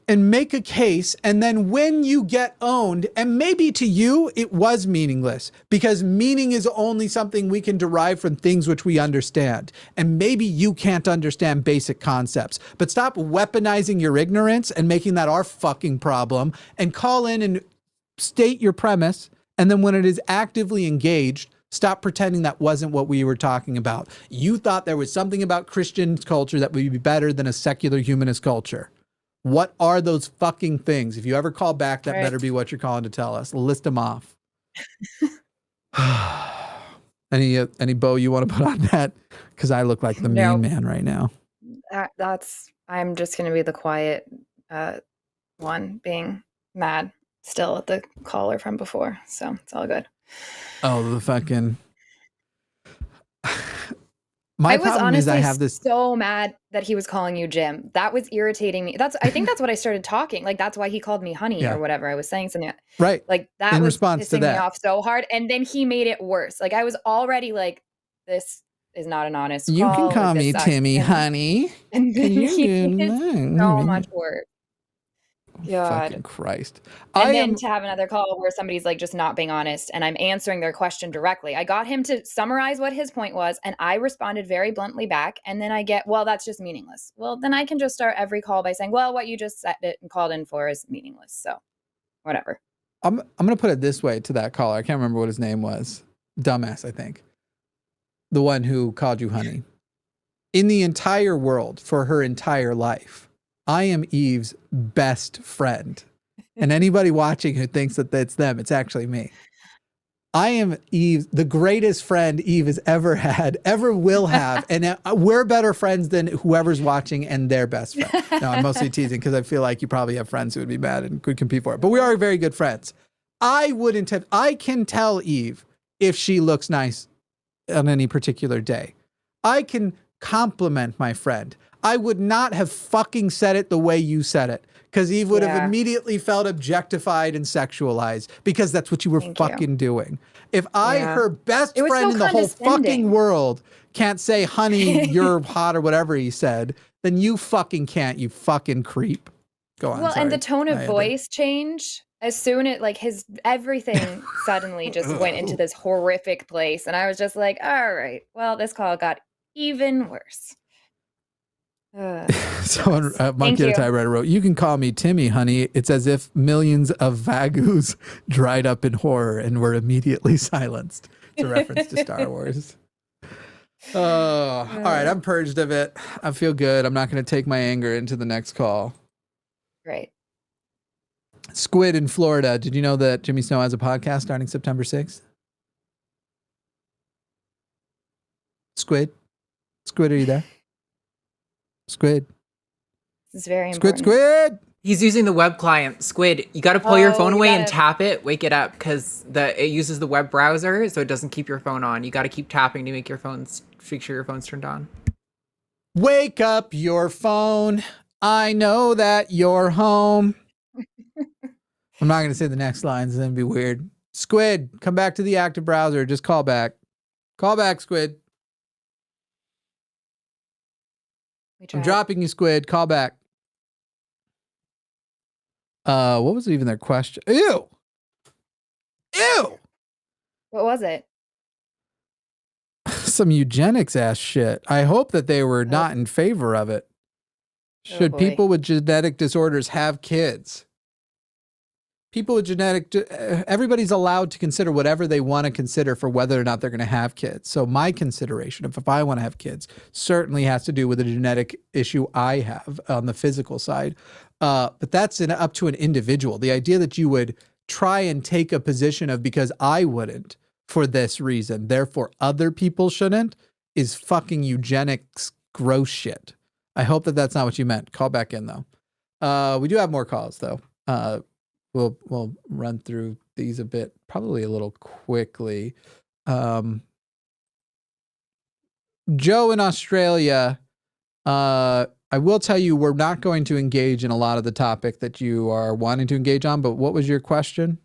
and make a case, and then when you get owned, and maybe to you it was meaningless, because meaning is only something we can derive from things which we understand, and maybe you can't understand basic concepts, but stop weaponizing your ignorance and making that our fucking problem, and call in and state your premise And then when it is actively engaged, stop pretending that wasn't what we were talking about. You thought there was something about Christian culture that would be better than a secular humanist culture. What are those fucking things? If you ever call back, that better be what you're calling to tell us. List them off. Any bow you want to put on that? Because I look like the mean man right now. I'm just going to be the quiet one, being mad still at the caller from before. So it's all good. Oh, the fucking... I was honestly so mad that he was calling you Jim. That was irritating me. I think that's what I started talking. Like, that's why he called me honey or whatever. I was saying something. Right. Like, that in was response pissing to that. me off so hard. And then he made it worse. Like, I was already like, this is not an honest call. You can call like, me Timmy, honey. And then he did so much worse. God. Fucking Christ. And to have another call where somebody's like just not being honest and I'm answering their question directly. I got him to summarize what his point was and I responded very bluntly back. And then I get, well, that's just meaningless. Well, then I can just start every call by saying, well, what you just said it and called in for is meaningless. So whatever. I'm going to put it this way to that caller. I can't remember what his name was. Dumbass, I think. The one who called you honey. In the entire world for her entire life, I am Eve's best friend. And anybody watching who thinks that it's them, it's actually me. I am Eve, the greatest friend Eve has ever had, ever will have. And we're better friends than whoever's watching and their best friend. No, I'm mostly teasing because I feel like you probably have friends who would be mad and could compete for it. But we are very good friends. I can tell Eve if she looks nice on any particular day. I can compliment my friend. I would not have fucking said it the way you said it because Eve would have immediately felt objectified and sexualized because that's what you were doing. If her best friend in the whole fucking world can't say, honey, you're hot or whatever he said, then you fucking can't, you fucking creep. Go on. Well, and the tone of voice change as soon as like his everything suddenly just went into this horrific place. And I was just like, all right, well, this call got even worse. So Monkey at a Typewriter wrote, you can call me Timmy, honey. It's as if millions of vagus dried up in horror and were immediately silenced. It's a reference to Star Wars. All right. I'm purged of it. I feel good. I'm not going to take my anger into the next call. Great. Squid in Florida. Did you know that Jimmy Snow has a podcast starting September 6th? Squid, are you there? Squid. This is very important. Squid. He's using the web client. Squid, you got to pull your phone away and tap it, wake it up, because it uses the web browser, so it doesn't keep your phone on. You got to keep tapping to make sure your phone's turned on. Wake up your phone. I know that you're home. I'm not going to say the next lines, then it'd be weird. Squid, come back to the active browser. Just call back. Call back, Squid. I'm dropping you, Squid. Call back. What was even their question? Ew. What was it? Some eugenics ass shit. I hope that they were not in favor of it. Should people with genetic disorders have kids? People with everybody's allowed to consider whatever they want to consider for whether or not they're going to have kids. So my consideration, if I want to have kids, certainly has to do with a genetic issue I have on the physical side. But that's up to an individual. The idea that you would try and take a position of because I wouldn't for this reason, therefore other people shouldn't, is fucking eugenics gross shit. I hope that that's not what you meant. Call back in though. We do have more calls though. We'll run through these a bit, probably a little quickly. Joe in Australia, I will tell you we're not going to engage in a lot of the topic that you are wanting to engage on, but what was your question?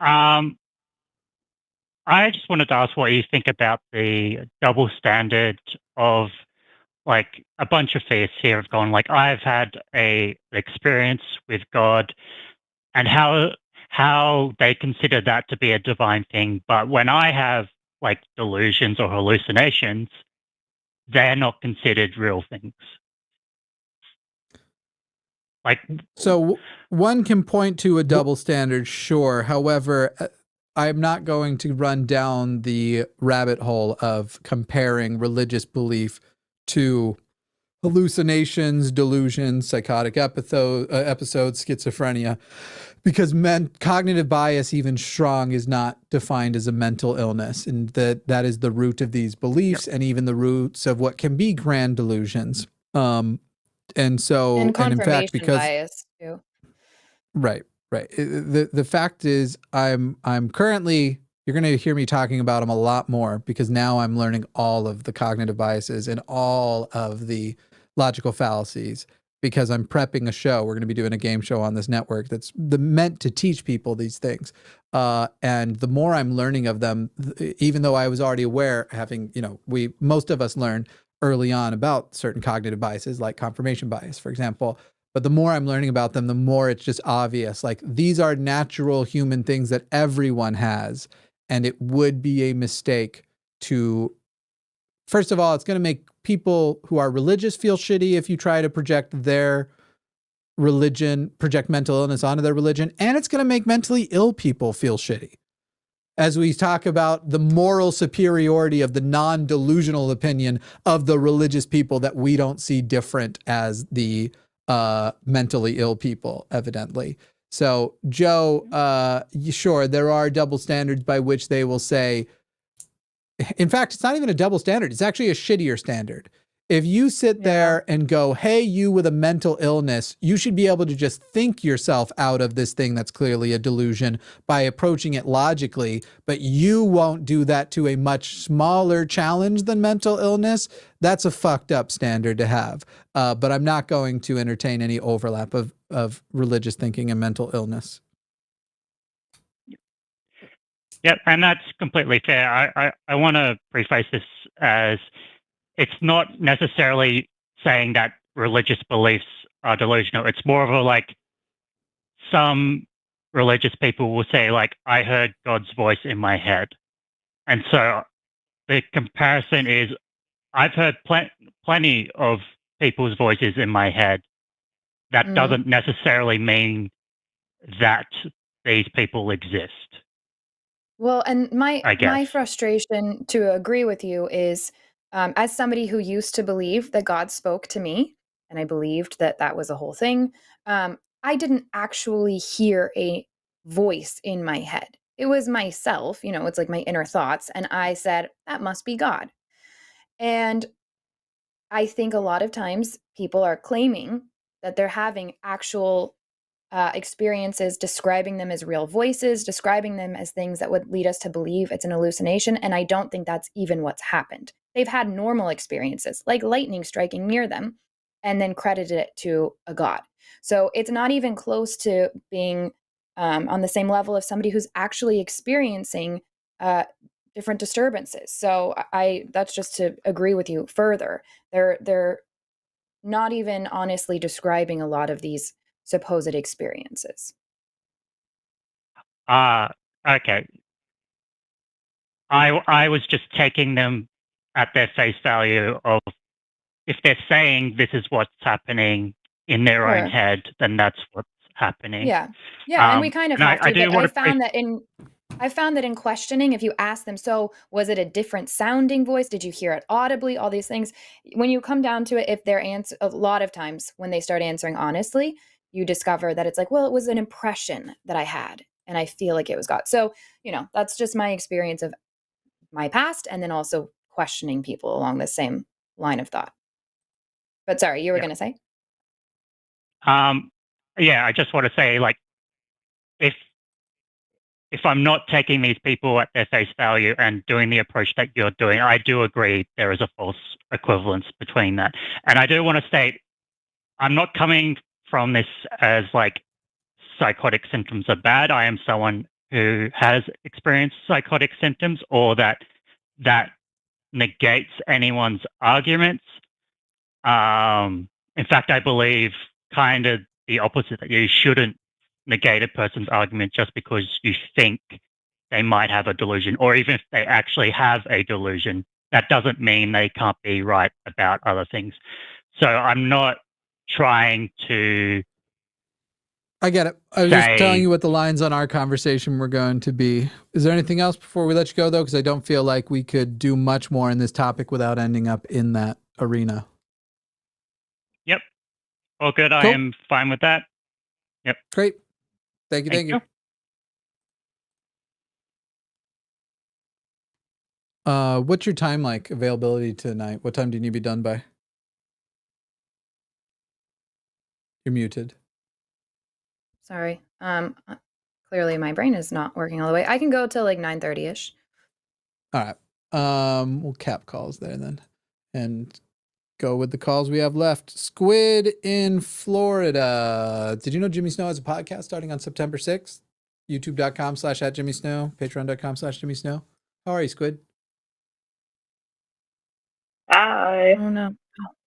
I just wanted to ask what you think about the double standard of like a bunch of theists here have gone like, I've had a experience with God and how they consider that to be a divine thing. But when I have like delusions or hallucinations, they're not considered real things. Like, So one can point to a double standard, sure. However, I'm not going to run down the rabbit hole of comparing religious belief to hallucinations, delusions, psychotic episodes, schizophrenia, because cognitive bias, even strong, is not defined as a mental illness, and that is the root of these beliefs, and even the roots of what can be grand delusions. And And in confirmation fact, because bias too. right. The fact is, I'm currently, you're going to hear me talking about them a lot more, because now I'm learning all of the cognitive biases and all of the logical fallacies, because I'm prepping a show. We're going to be doing a game show on this network that's meant to teach people these things. And the more I'm learning of them, even though I was already aware, having, most of us learn early on about certain cognitive biases, like confirmation bias, for example. But the more I'm learning about them, the more it's just obvious. Like, these are natural human things that everyone has. And it would be a mistake to, first of all, it's going to make people who are religious feel shitty if you try to project their religion, project mental illness onto their religion. And it's going to make mentally ill people feel shitty. As we talk about the moral superiority of the non-delusional opinion of the religious people that we don't see different as the mentally ill people, evidently. So, Joe, sure, there are double standards by which they will say, in fact, it's not even a double standard. It's actually a shittier standard. If you sit there and go, hey, you with a mental illness, you should be able to just think yourself out of this thing that's clearly a delusion by approaching it logically, but you won't do that to a much smaller challenge than mental illness. That's a fucked up standard to have. But I'm not going to entertain any overlap of religious thinking and mental illness. Yep, and that's completely fair. I want to preface this as, it's not necessarily saying that religious beliefs are delusional. It's more of a, like, some religious people will say, like, I heard God's voice in my head. And so the comparison is, I've heard plenty of people's voices in my head. That doesn't necessarily mean that these people exist. Well, and my frustration, to agree with you, is as somebody who used to believe that God spoke to me, and I believed that that was a whole thing, I didn't actually hear a voice in my head. It was myself, it's like my inner thoughts, and I said, that must be God. And I think a lot of times people are claiming that they're having actual experiences, describing them as real voices, describing them as things that would lead us to believe it's an hallucination. And I don't think that's even what's happened. They've had normal experiences, like lightning striking near them, and then credited it to a god. So it's not even close to being on the same level of somebody who's actually experiencing different disturbances. So that's just to agree with you further. They're not even honestly describing a lot of these supposed experiences. Okay. I was just taking them at their face value of, if they're saying this is what's happening in their own head, then that's what's happening. Yeah, and we kind of have to. I found that in questioning, if you ask them, so was it a different sounding voice? Did you hear it audibly? All these things. When you come down to it, if they're a lot of times when they start answering honestly, you discover that it's like, well, it was an impression that I had, and I feel like it was God. So, that's just my experience of my past, and then also questioning people along the same line of thought. But sorry, you were going to say? Yeah, I just want to say, like, if I'm not taking these people at their face value and doing the approach that you're doing, I do agree there is a false equivalence between that. And I do want to state, I'm not coming from this as, like, psychotic symptoms are bad. I am someone who has experienced psychotic symptoms, or that negates anyone's arguments. In fact, I believe kind of the opposite, that you shouldn't negate a person's argument just because you think they might have a delusion, or even if they actually have a delusion, that doesn't mean they can't be right about other things. So I'm not trying to I get it. I was just telling you what the lines on our conversation were going to be. Is there anything else before we let you go, though? Because I don't feel like we could do much more in this topic without ending up in that arena. Yep. All good. Cool. I am fine with that. Yep. Great. Thank you. What's your time like, availability tonight? What time do you need to be done by? You're muted. Sorry. Clearly my brain is not working all the way. I can go till like 9:30ish. All right. We'll cap calls there then and go with the calls we have left. Squid in Florida. Did you know Jimmy Snow has a podcast starting on September 6th? YouTube.com/@JimmySnow, Patreon.com/JimmySnow. How are you, Squid? Hi. Oh no.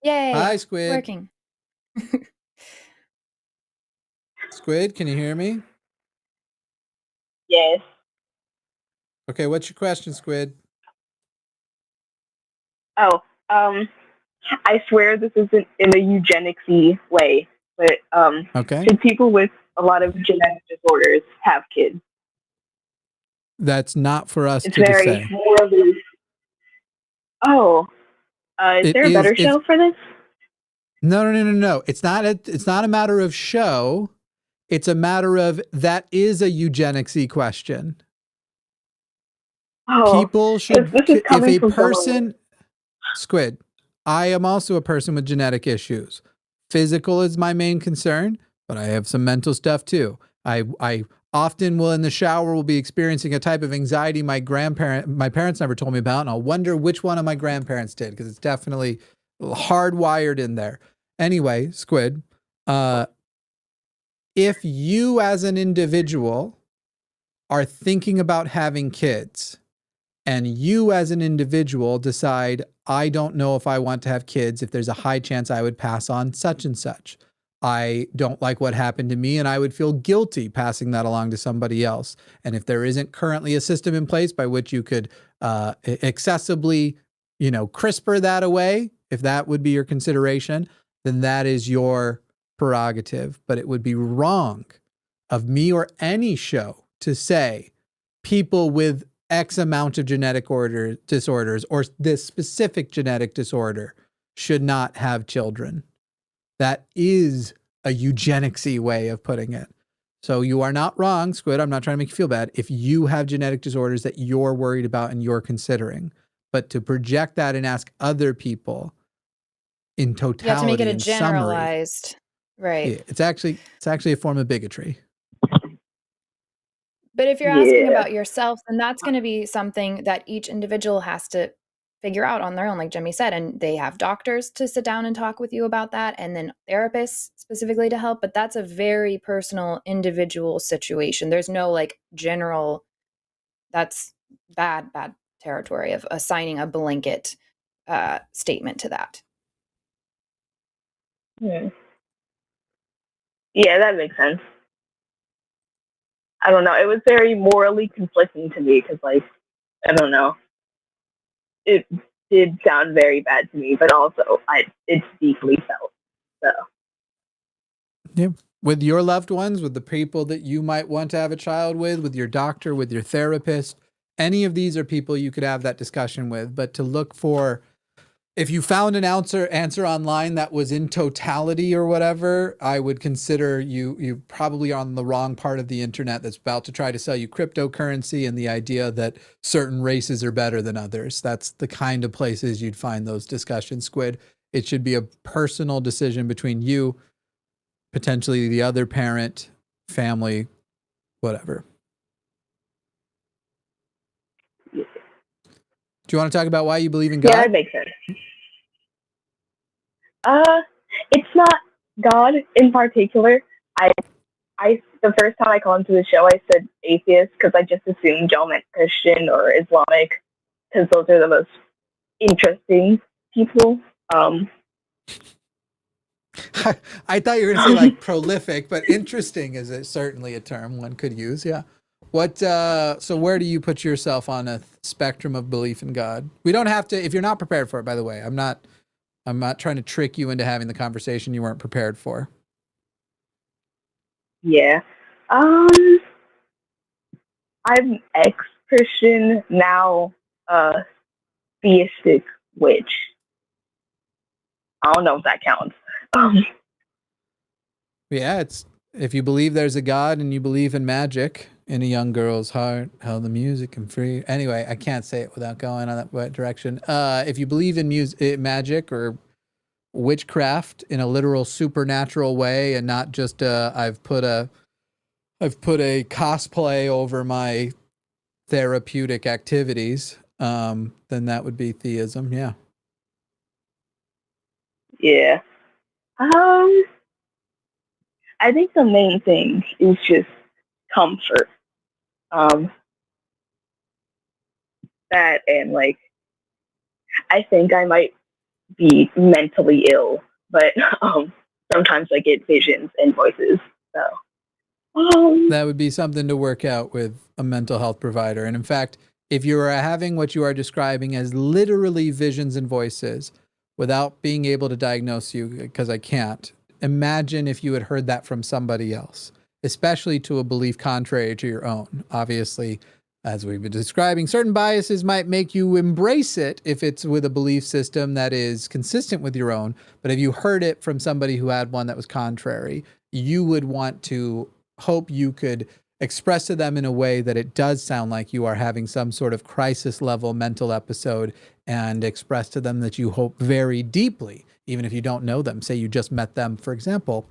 Yay. Hi, Squid. It's working. Squid, can you hear me? Yes. Okay, what's your question, Squid? Oh, I swear this isn't in a eugenics-y way, but Okay. should people with a lot of genetic disorders have kids? That's not for us It's to very say. morally. Oh, is there a better show for this? No. It's not a matter of show. It's a matter of that is a eugenics-y question. Oh, People should, this is coming if a from person, Squid, I am also a person with genetic issues. Physical is my main concern, but I have some mental stuff too. I often will in the shower will be experiencing a type of anxiety my parents never told me about, and I'll wonder which one of my grandparents did because it's definitely hardwired in there. Anyway, Squid, if you as an individual are thinking about having kids and you as an individual decide, I don't know if I want to have kids, if there's a high chance I would pass on such and such. I don't like what happened to me and I would feel guilty passing that along to somebody else. And if there isn't currently a system in place by which you could accessibly, CRISPR that away, if that would be your consideration, then that is your prerogative. But it would be wrong of me or any show to say people with X amount of genetic disorders or this specific genetic disorder should not have children. That is a eugenics-y way of putting it. So you are not wrong, Squid. I'm not trying to make you feel bad. If you have genetic disorders that you're worried about and you're considering, but to project that and ask other people in totality, You have to make it a in generalized, summary, right? yeah, it's actually a form of bigotry. But if you're asking about yourself, then that's going to be something that each individual has to figure out on their own, like Jimmy said. And they have doctors to sit down and talk with you about that, and then therapists specifically to help. But that's a very personal, individual situation. There's no like general, that's bad territory of assigning a blanket statement to that. Yeah, that makes sense. I don't know. It was very morally conflicting to me because, like, I don't know. It did sound very bad to me, but also it's deeply felt. So. Yeah. With your loved ones, with the people that you might want to have a child with your doctor, with your therapist, any of these are people you could have that discussion with. But to look for, if you found an answer online that was in totality or whatever, I would consider you probably on the wrong part of the internet that's about to try to sell you cryptocurrency and the idea that certain races are better than others. That's the kind of places you'd find those discussions, Squid. It should be a personal decision between you, potentially the other parent, family, whatever. Do you want to talk about why you believe in God? Yeah, that makes sense. It's not God in particular. I the first time I called into the show, I said atheist because I just assumed y'all meant Christian or Islamic because those are the most interesting people. I thought you were going to say like prolific, but interesting is certainly a term one could use. Yeah. So where do you put yourself on a spectrum of belief in God? We don't have to, if you're not prepared for it, by the way. I'm not trying to trick you into having the conversation you weren't prepared for. Yeah. I'm ex-Christian, now theistic witch. I don't know if that counts. Yeah, it's if you believe there's a God and you believe in magic in a young girl's heart, how the music can free. Anyway, I can't say it without going on that direction. If you believe in magic or witchcraft in a literal supernatural way, and not just I've put a cosplay over my therapeutic activities, then that would be theism. Yeah. Yeah. I think the main thing is just comfort. That and like, I think I might be mentally ill, but sometimes I get visions and voices. So that would be something to work out with a mental health provider. And in fact, if you are having what you are describing as literally visions and voices without being able to diagnose you, because I can't, imagine if you had heard that from somebody else, especially to a belief contrary to your own. Obviously, as we've been describing, certain biases might make you embrace it if it's with a belief system that is consistent with your own. But if you heard it from somebody who had one that was contrary, you would want to hope you could express to them in a way that it does sound like you are having some sort of crisis level mental episode, and express to them that you hope very deeply, even if you don't know them. Say you just met them, for example,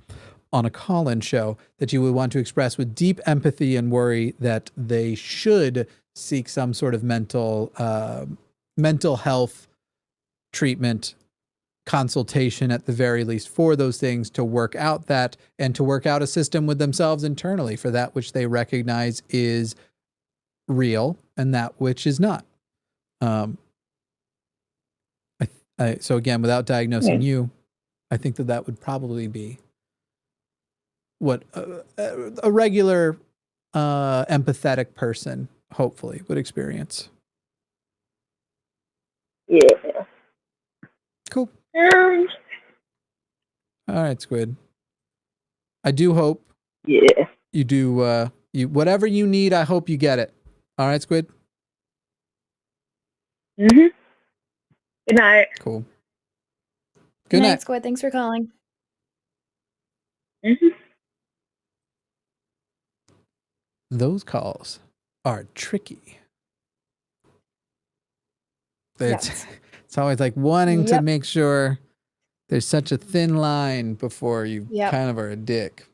on a call-in show, that you would want to express with deep empathy and worry that they should seek some sort of mental health treatment, consultation at the very least, for those things, to work out that, and to work out a system with themselves internally for that which they recognize is real and that which is not. So again, without diagnosing you, I think that would probably be what a regular empathetic person hopefully would experience. yeah. Cool. All right, Squid. I do hope you do you whatever you need, I hope you get it. All right, Squid? Good night. Cool. Good night, Squid. Thanks for calling. Those calls are tricky. It's always like wanting to make sure there's such a thin line before you kind of are a dick.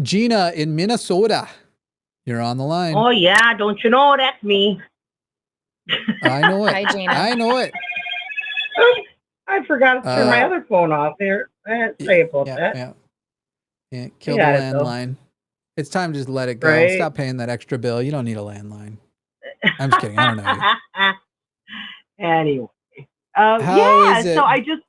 Gina in Minnesota, you're on the line. Oh, yeah. Don't you know that's me? I know it. Hi, Gina. I know it. I forgot to turn my other phone off there. Sorry about that. Yeah, kill the landline. It's time to just let it go. Right. Stop paying that extra bill. You don't need a landline. I'm just kidding. I don't know you. Anyway. So I just...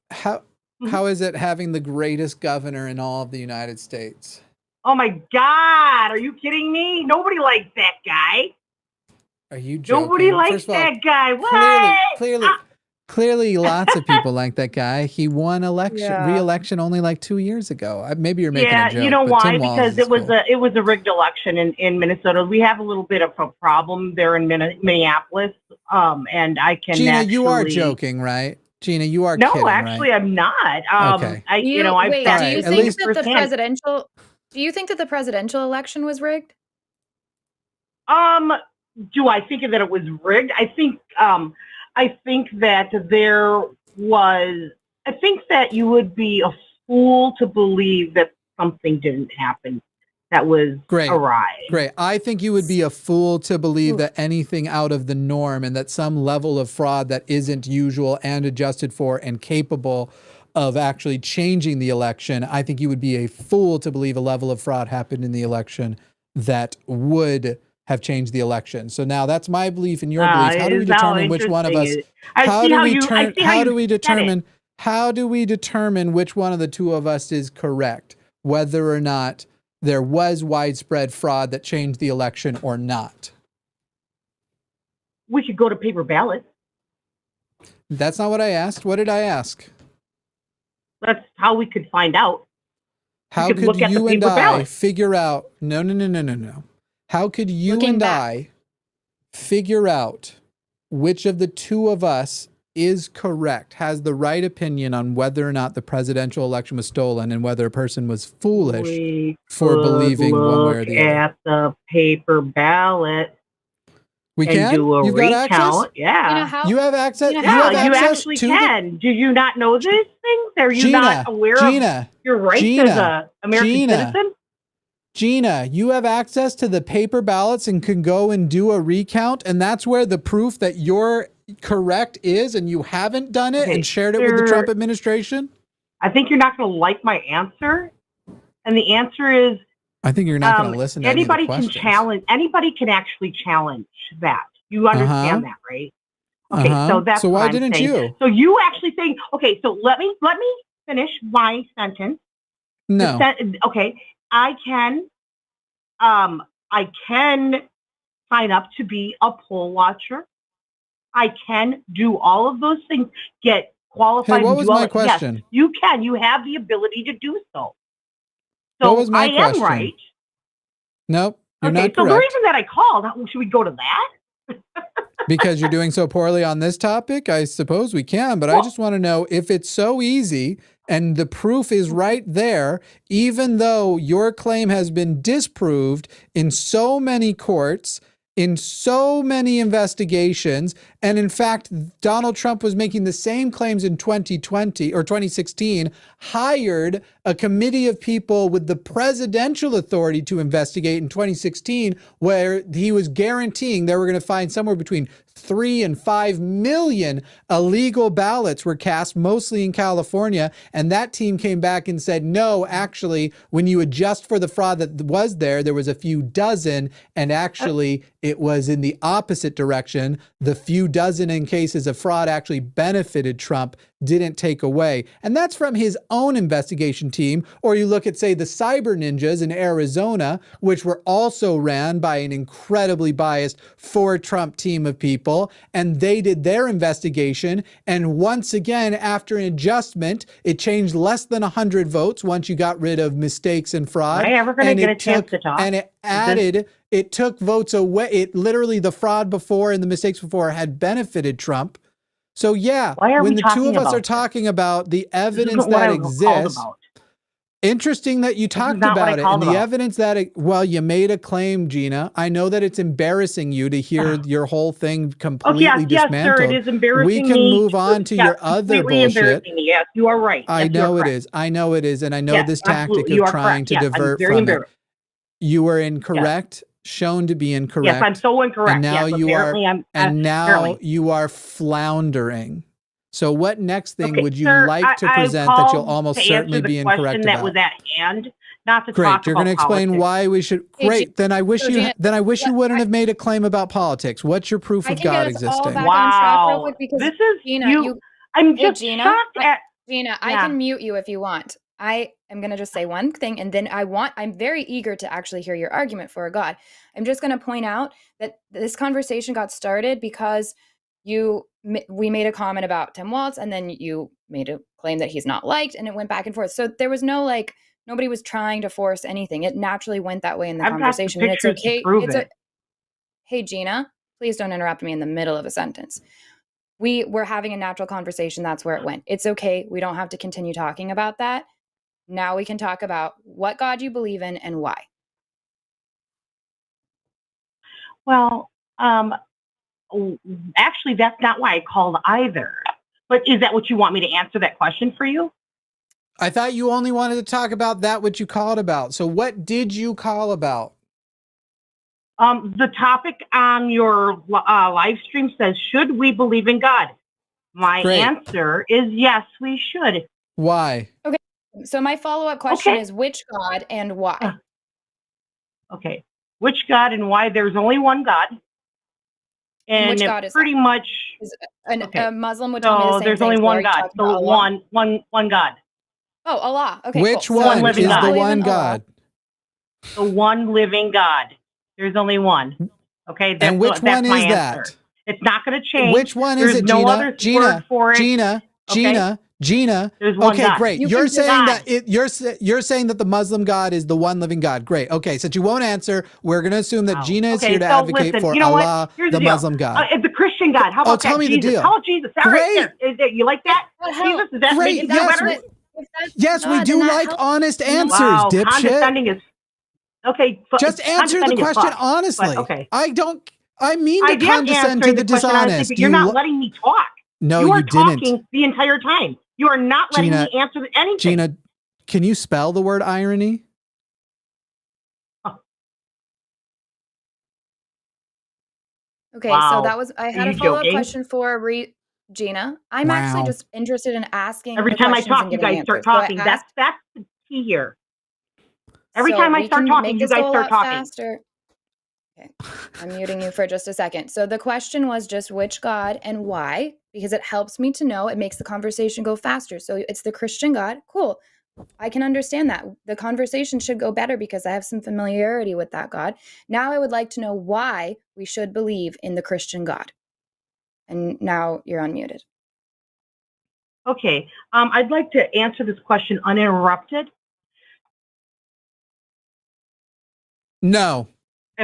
How is it having the greatest governor in all of the United States? Oh, my God. Are you kidding me? Nobody likes that guy. Are you joking? Nobody likes that guy. What? Clearly, lots of people like that guy. He won re-election only like 2 years ago. Maybe you're making a joke. You know why? Tim Walz Because it was a rigged election in Minnesota. We have a little bit of a problem there in Minneapolis. And I can Gina, you are joking, right? Gina, you are kidding, No, actually, right? I'm not. Okay. Do you think that the presidential election was rigged? Do I think that it was rigged? I think that there was. I think that you would be a fool to believe that something didn't happen that was awry. Great. I think you would be a fool to believe that anything out of the norm and that some level of fraud that isn't usual and adjusted for and capable of actually changing the election. I think you would be a fool to believe a level of fraud happened in the election that would have changed the election. So now that's my belief and your belief. How do we determine which one of us? How do we determine which one of the two of us is correct? Whether or not there was widespread fraud that changed the election or not? We could go to paper ballot. That's not what I asked. What did I ask? That's how we could find out. How could could look at the you and paper I ballot. figure out? No. How could you Looking and back. I figure out which of the two of us is correct, has the right opinion on whether or not the presidential election was stolen and whether a person was foolish We for could believing one way or look the other? at the paper ballot We and can? do a You've got access? recount. Yeah. You know how? You have access? You know You how- have Yeah, you access actually to can. Did you not know these things? Are you Gina, not aware Gina, of your rights Gina, as a American Gina. citizen? Gina, you have access to the paper ballots and can go and do a recount, and that's where the proof that you're correct is, and you haven't done it Okay, and shared it with the there- Trump administration? I think you're not going to like my answer. And the answer is I think you're not going to listen to any of the anybody can questions. challenge. Anybody can actually challenge that. You understand that, right? Okay, so that's So what why I'm didn't saying. you? So you actually think, okay, so let me finish my sentence. No. Okay, I can sign up to be a poll watcher. I can do all of those things, get qualified. Hey, what and was do all my that. question? Yes, you can. You have the ability to do so. What So was my I question? am right. Nope, you're Okay, not so the correct. reason that I called, should we go to that? Because you're doing so poorly on this topic, I suppose we can, but I just want to know if it's so easy and the proof is right there, even though your claim has been disproved in so many courts, in so many investigations, and in fact, Donald Trump was making the same claims in 2020 or 2016, hired a committee of people with the presidential authority to investigate in 2016, where he was guaranteeing they were going to find somewhere between 3 and 5 million illegal ballots were cast, mostly in California. And that team came back and said, no, actually, when you adjust for the fraud that was there was a few dozen. And actually, it was in the opposite direction. The few dozen in cases of fraud actually benefited Trump, didn't take away. And that's from his own investigation team. Or you look at, say, the cyber ninjas in Arizona, which were also ran by an incredibly biased for-Trump team of people. And they did their investigation. And once again, after an adjustment, it changed less than 100 votes once you got rid of mistakes and fraud. Am I ever going to get a chance to talk? And it added, it took votes away. It literally, the fraud before and the mistakes before had benefited Trump. So yeah, when the two of us are talking about the evidence that exists, interesting that you talked about it and the evidence that, well, you made a claim, Gina. I know that it's embarrassing you to hear your whole thing completely dismantled. Yes, sir, it is embarrassing. We can move on to your other bullshit. Yes, you are right. I know it is. I know it is. And I know this tactic of trying to divert from it. You were incorrect. Shown to be incorrect. Yes, I'm so incorrect. And now apparently you are floundering. So what next thing would you sir, like to present that you'll almost certainly be incorrect that about? was at hand, not to Great. talk You're about going to explain politics. why we should. Great. Then I wish you. Then I wish you wouldn't have made a claim about politics. What's your proof of God existing? Wow. Because this is Gina. I'm just shocked at Gina. I can mute you if you want. I am going to just say one thing, and then I'm very eager to actually hear your argument for God. I'm just going to point out that this conversation got started because we made a comment about Tim Walz, and then you made a claim that he's not liked, and it went back and forth. So there was no nobody was trying to force anything. It naturally went that way in the conversation, and it's okay. Hey, Gina, please don't interrupt me in the middle of a sentence. We were having a natural conversation. That's where it went. It's okay. We don't have to continue talking about that. Now we can talk about what God you believe in and why. Well, actually, that's not why I called either. But is that what you want me to answer that question for you? I thought you only wanted to talk about that what you called about. So what did you call about? The topic on your live stream says, should we believe in God? My answer is yes, we should. Why? Okay. So my follow-up question is which God and why? Okay. Which God and why? There's only one God. And which God is pretty that? much a Muslim would tell me the same there's thing. only one God. So one God. Oh, Allah. Okay. Which cool. one is God. the one God? The one living God. There's only one. Okay. And which one is that? It's not going to change. Which one is it, Gina? Gina. Gina, There's one okay, God. great. You You're can saying deny. that you're saying that the Muslim God is the one living God. Great. Okay, since you won't answer, we're going to assume that Gina is here to advocate listen, for you know what? Allah, Here's the deal. Muslim God. It's the Christian God. How about tell that? me the Jesus. deal. How about Jesus? All right, Great. there. You like that? Jesus, does that make it Yes, better? yes, we do like honest answers, wow, dipshit. condescending is okay. Just answer the question honestly. Okay. I mean to I am condescend to answering the question honestly, dishonest. but you're not letting me talk. No, you are you didn't. talking the entire time. You are not letting Gina, me answer anything. Gina, can you spell the word irony? Okay, Wow. so that was I had Are a you follow-up joking? question for Gina. I'm actually Wow. just interested in asking Every the time I questions talk, and you getting guys start answers. So I talking. asked- That's the key here. Every so time I we start can talking, make you this guys go a start lot talking. faster. Okay, I'm muting you for just a second. So the question was just which God and why, because it helps me to know. It makes the conversation go faster. So it's the Christian God. Cool. I can understand that. The conversation should go better because I have some familiarity with that God. Now I would like to know why we should believe in the Christian God. And now you're unmuted. Okay. I'd like to answer this question uninterrupted. No,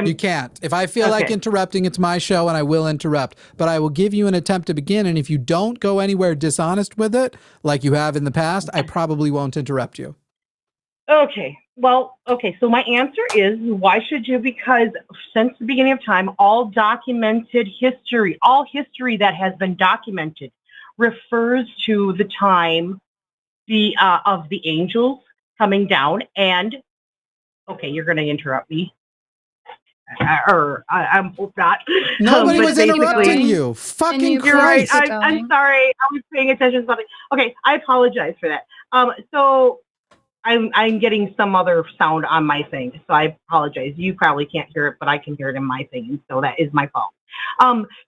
you can't. If I feel like Okay. interrupting, it's my show and I will interrupt. But I will give you an attempt to begin. And if you don't go anywhere dishonest with it, like you have in the past, I probably won't interrupt you. Okay. Well, okay. So my answer is why should you? Because since the beginning of time, all documented history, all history that has been documented refers to the time of the angels coming down. And okay, you're going to interrupt me. I'm hope not. Nobody But was basically- interrupting you. Fucking You're right. Christ. I'm sorry. I was paying attention to something. Okay, I apologize for that. So I'm getting some other sound on my thing, so I apologize. You probably can't hear it, but I can hear it in my thing, and so that is my fault.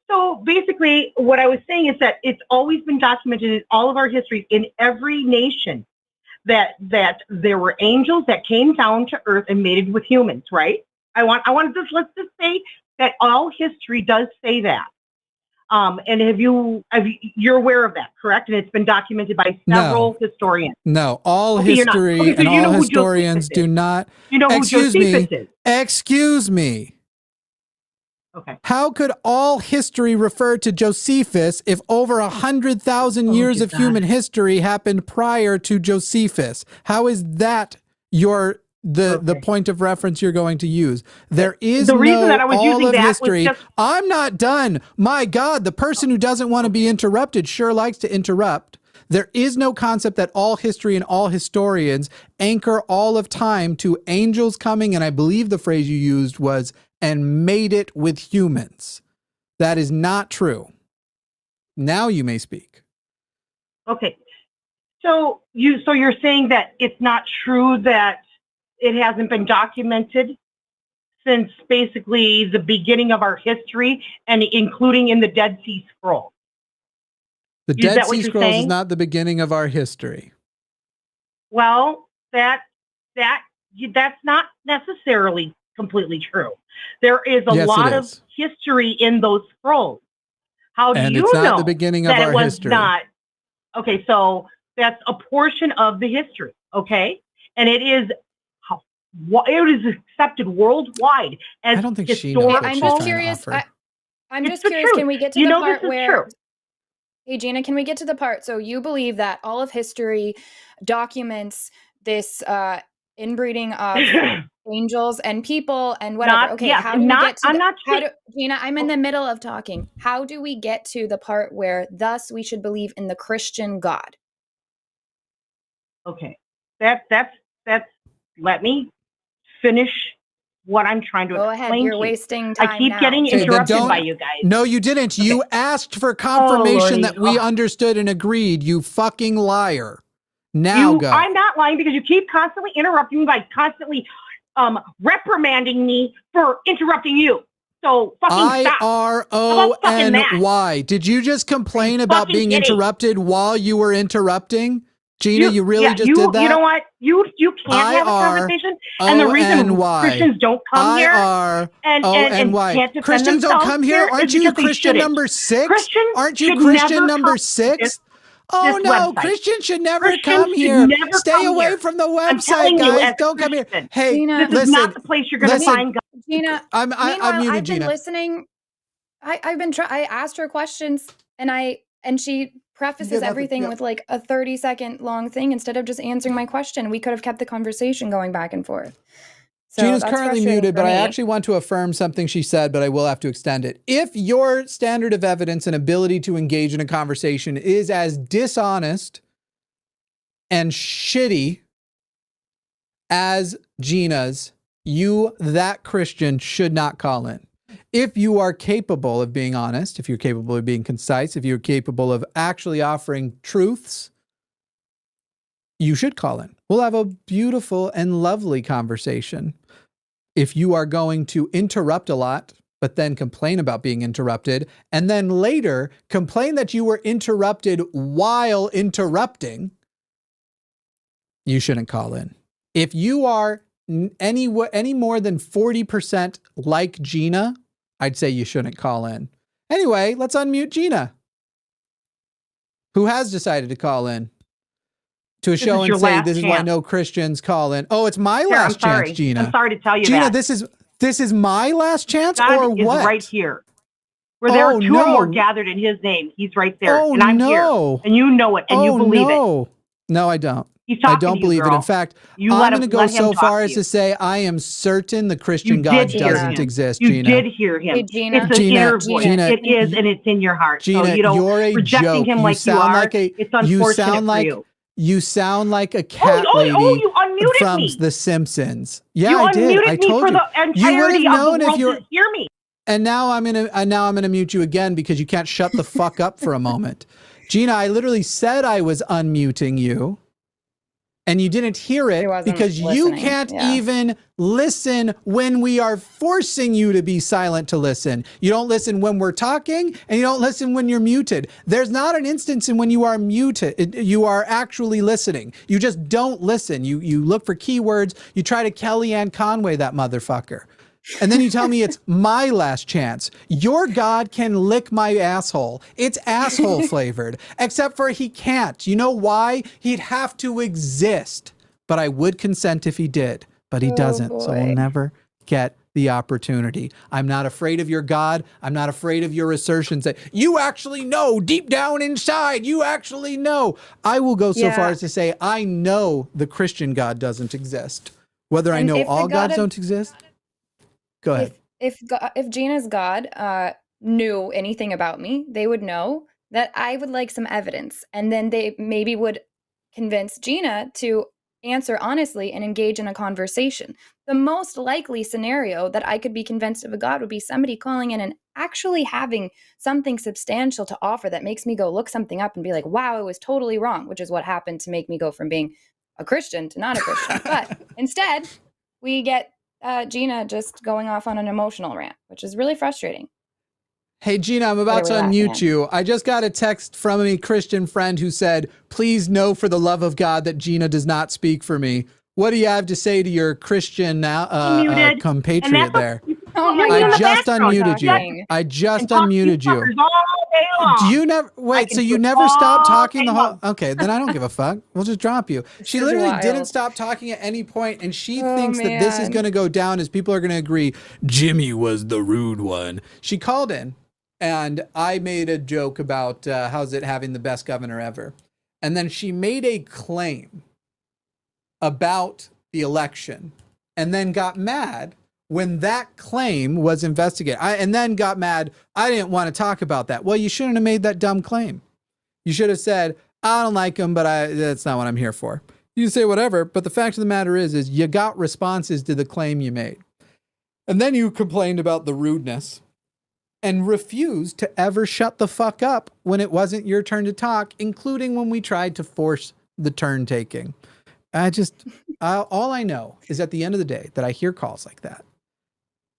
So basically, what I was saying is that it's always been documented in all of our history in every nation that there were angels that came down to earth and mated with humans, right? Let's just say that all history does say that. And you're aware of that, correct? And it's been documented by several historians. No, all Okay, you're not. history Okay, so and you know all who historians Josephus do is. not. You know who Excuse me. Josephus is. Excuse me. Okay. How could all history refer to Josephus if over 100,000 years of human history happened prior to Josephus? How is that the point of reference you're going to use? There is The reason no that I was all using of that was history. just- I'm not done. My God, the person who doesn't want to be interrupted sure likes to interrupt. There is no concept that all history and all historians anchor all of time to angels coming, and I believe the phrase you used was, and made it with humans. That is not true. Now you may speak. Okay. So you're saying that it's not true that it hasn't been documented since basically the beginning of our history and including in the Dead Sea Scrolls. The Is Dead that what Sea you're Scrolls is saying? not the beginning of our history. Well, that's not necessarily completely true. There is a Yes, it lot of is. history in those scrolls. How do And you it's not know the beginning of that our it was history. not? Okay, so that's a portion of the history, okay? And it is accepted worldwide as I don't think she knows historical. what I'm she's just trying to curious. offer. I'm It's just the curious. truth. Can we get to You the know part this is where? true. Hey, Gina, can we get to the part? So you believe that all of history documents this inbreeding of angels and people and whatever. Not- Okay, yes, how do we not- get to I'm not how saying- do, Gina, I'm in the middle of talking. How do we get to the part where thus we should believe in the Christian God? Okay, that's. Let me finish what I'm trying to Go explain. ahead. You're to you. wasting time. I keep now. getting Okay, then interrupted don't- by you guys. No, you didn't. You asked for confirmation Lordy. that we Oh. understood and agreed, you fucking liar. Now go. I'm not lying because you keep constantly interrupting me by constantly reprimanding me for interrupting you. So fucking stop. How about fucking that? IRONY. Did you just complain about fucking being idiot. interrupted while you were interrupting? Gina, you really just did that? You know what? You can't have a conversation. And the reason IRONY. Christians don't come here and can't defend Christians don't themselves come here? here Aren't is you because they Christian shouldn't. number 6? Christians Aren't you should Christian never number come 6? Oh this no, website. Christians should never Christians come should here. never Stay come away here. from the I'm telling website, you, guys. as a Don't come here. Christian, Hey, Gina, this is listen. not the place you're going to Listen. find God. Gina, I've meanwhile, muted I've been Gina. listening. I've been I asked her questions, and she prefaces everything with like a 30-second long thing instead of just answering my question. We could have kept the conversation going back and forth. So Gina's that's currently frustrating muted, for but I me. actually want to affirm something she said, but I will have to extend it. If your standard of evidence and ability to engage in a conversation is as dishonest and shitty as Gina's, you, that Christian, should not call in. If you are capable of being honest, if you're capable of being concise, if you're capable of actually offering truths, you should call in. We'll have a beautiful and lovely conversation. If you are going to interrupt a lot, but then complain about being interrupted, and then later complain that you were interrupted while interrupting, you shouldn't call in. If you are any more than 40% like Gina, I'd say you shouldn't call in. Anyway, let's unmute Gina, who has decided to call in to a show and say, this is why no Christians call in. Oh, it's my last chance, Gina. I'm sorry to tell you Gina, that. this is my last chance, God or what? is right here. Where there are two or more gathered in his name, he's right there. Oh, and I'm no. here. And you know it, and you believe it. No, I don't. He's I talking don't to you, believe it. girl. In fact, You I'm let going to him- go let him so talk far to as you. to say I am certain the Christian You God did hear doesn't him. exist, You Gina. did hear him. Hey, Gina. It's an Gina, inner voice. Gina, It is, and it's in your heart. Gina, so, you know, you're a rejecting joke. him You like you sound are, like a, it's unfortunate you sound for like, you. you sound like a cat lady you unmuted from me. The Simpsons. Yeah, You I did. unmuted I me told for you. the You would have entirety of the known if world you to hear me. And now I'm gonna mute you again because you can't shut the fuck up for a moment. Gina, I literally said I was unmuting you, and you didn't hear it because you listening. can't Yeah. even listen when we are forcing you to be silent to listen. You don't listen when we're talking, and you don't listen when you're muted. There's not an instance in when you are muted, you are actually listening. You just don't listen. You look for keywords. You try to Kellyanne Conway that motherfucker. And then you tell me it's my last chance. Your God can lick my asshole. It's asshole flavored, except for he can't. You know why? He'd have to exist. But I would consent if he did, but he doesn't. So we'll never get the opportunity. I'm not afraid of your God. I'm not afraid of your assertions that you actually know deep down inside. You actually know. I will go so far as to say, I know the Christian God doesn't exist. Whether I know all gods don't exist. Go ahead. If Gina's God knew anything about me, they would know that I would like some evidence, and then they maybe would convince Gina to answer honestly and engage in a conversation. The most likely scenario that I could be convinced of a God would be somebody calling in and actually having something substantial to offer that makes me go look something up and be like, wow, it was totally wrong, which is what happened to make me go from being a Christian to not a Christian. But instead, we get Gina just going off on an emotional rant, which is really frustrating. Hey, Gina, I'm about to unmute you. I just got a text from a Christian friend who said, please know for the love of God that Gina does not speak for me. What do you have to say to your Christian compatriot there? I just unmuted you. I just unmuted you. Do you never wait? So you never stop talking the whole? Okay, then I don't give a fuck. We'll just drop you. She literally didn't stop talking at any point, and she thinks that this is going to go down as people are going to agree. Jimmy was the rude one. She called in, and I made a joke about how's it having the best governor ever, and then she made a claim about the election, and then got mad when that claim was investigated, and then got mad. I didn't want to talk about that. Well, you shouldn't have made that dumb claim. You should have said, I don't like him, but that's not what I'm here for. You can say whatever, but the fact of the matter is you got responses to the claim you made. And then you complained about the rudeness and refused to ever shut the fuck up when it wasn't your turn to talk, including when we tried to force the turn taking. All I know is at the end of the day that I hear calls like that.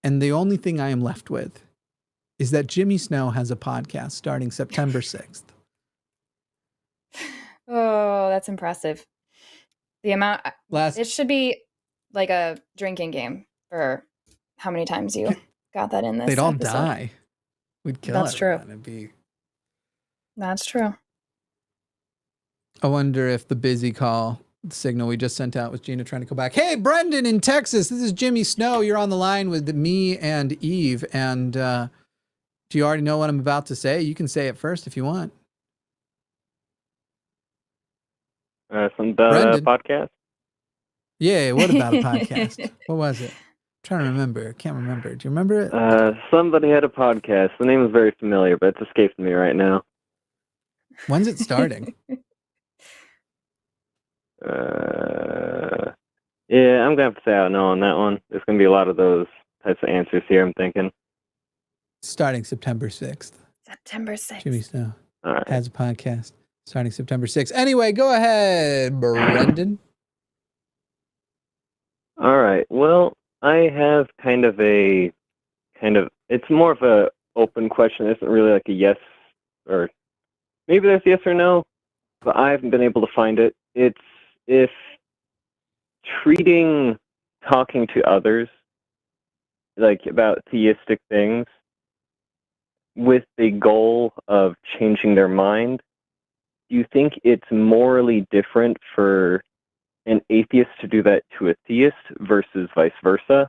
And the only thing I am left with is that Jimmy Snow has a podcast starting September 6th. Oh, that's impressive. The amount, it should be like a drinking game for how many times you got that in this They'd all episode. die. We'd kill That's everyone. true. It'd be... That's true. I wonder if the busy call signal we just sent out was Gina trying to go back. Hey, Brendan in Texas. This is Jimmy Snow. You're on the line with me and Eve. And do you already know what I'm about to say? You can say it first if you want. Something about a podcast? Yeah, what about a podcast? What was it? I'm trying to remember. I can't remember. Do you remember it? Somebody had a podcast. The name is very familiar, but it's escaped me right now. When's it starting? Yeah, I'm going to have to say I don't know on that one. There's going to be a lot of those types of answers here, I'm thinking. Starting September 6th. September 6th. Jimmy Snow All right. has a podcast starting September 6th. Anyway, go ahead, Brendan. All right. Well, I have it's more of a open question. It isn't really like a yes or maybe there's yes or no, but I haven't been able to find it. It's if talking to others, like about theistic things, with the goal of changing their mind, do you think it's morally different for an atheist to do that to a theist versus vice versa?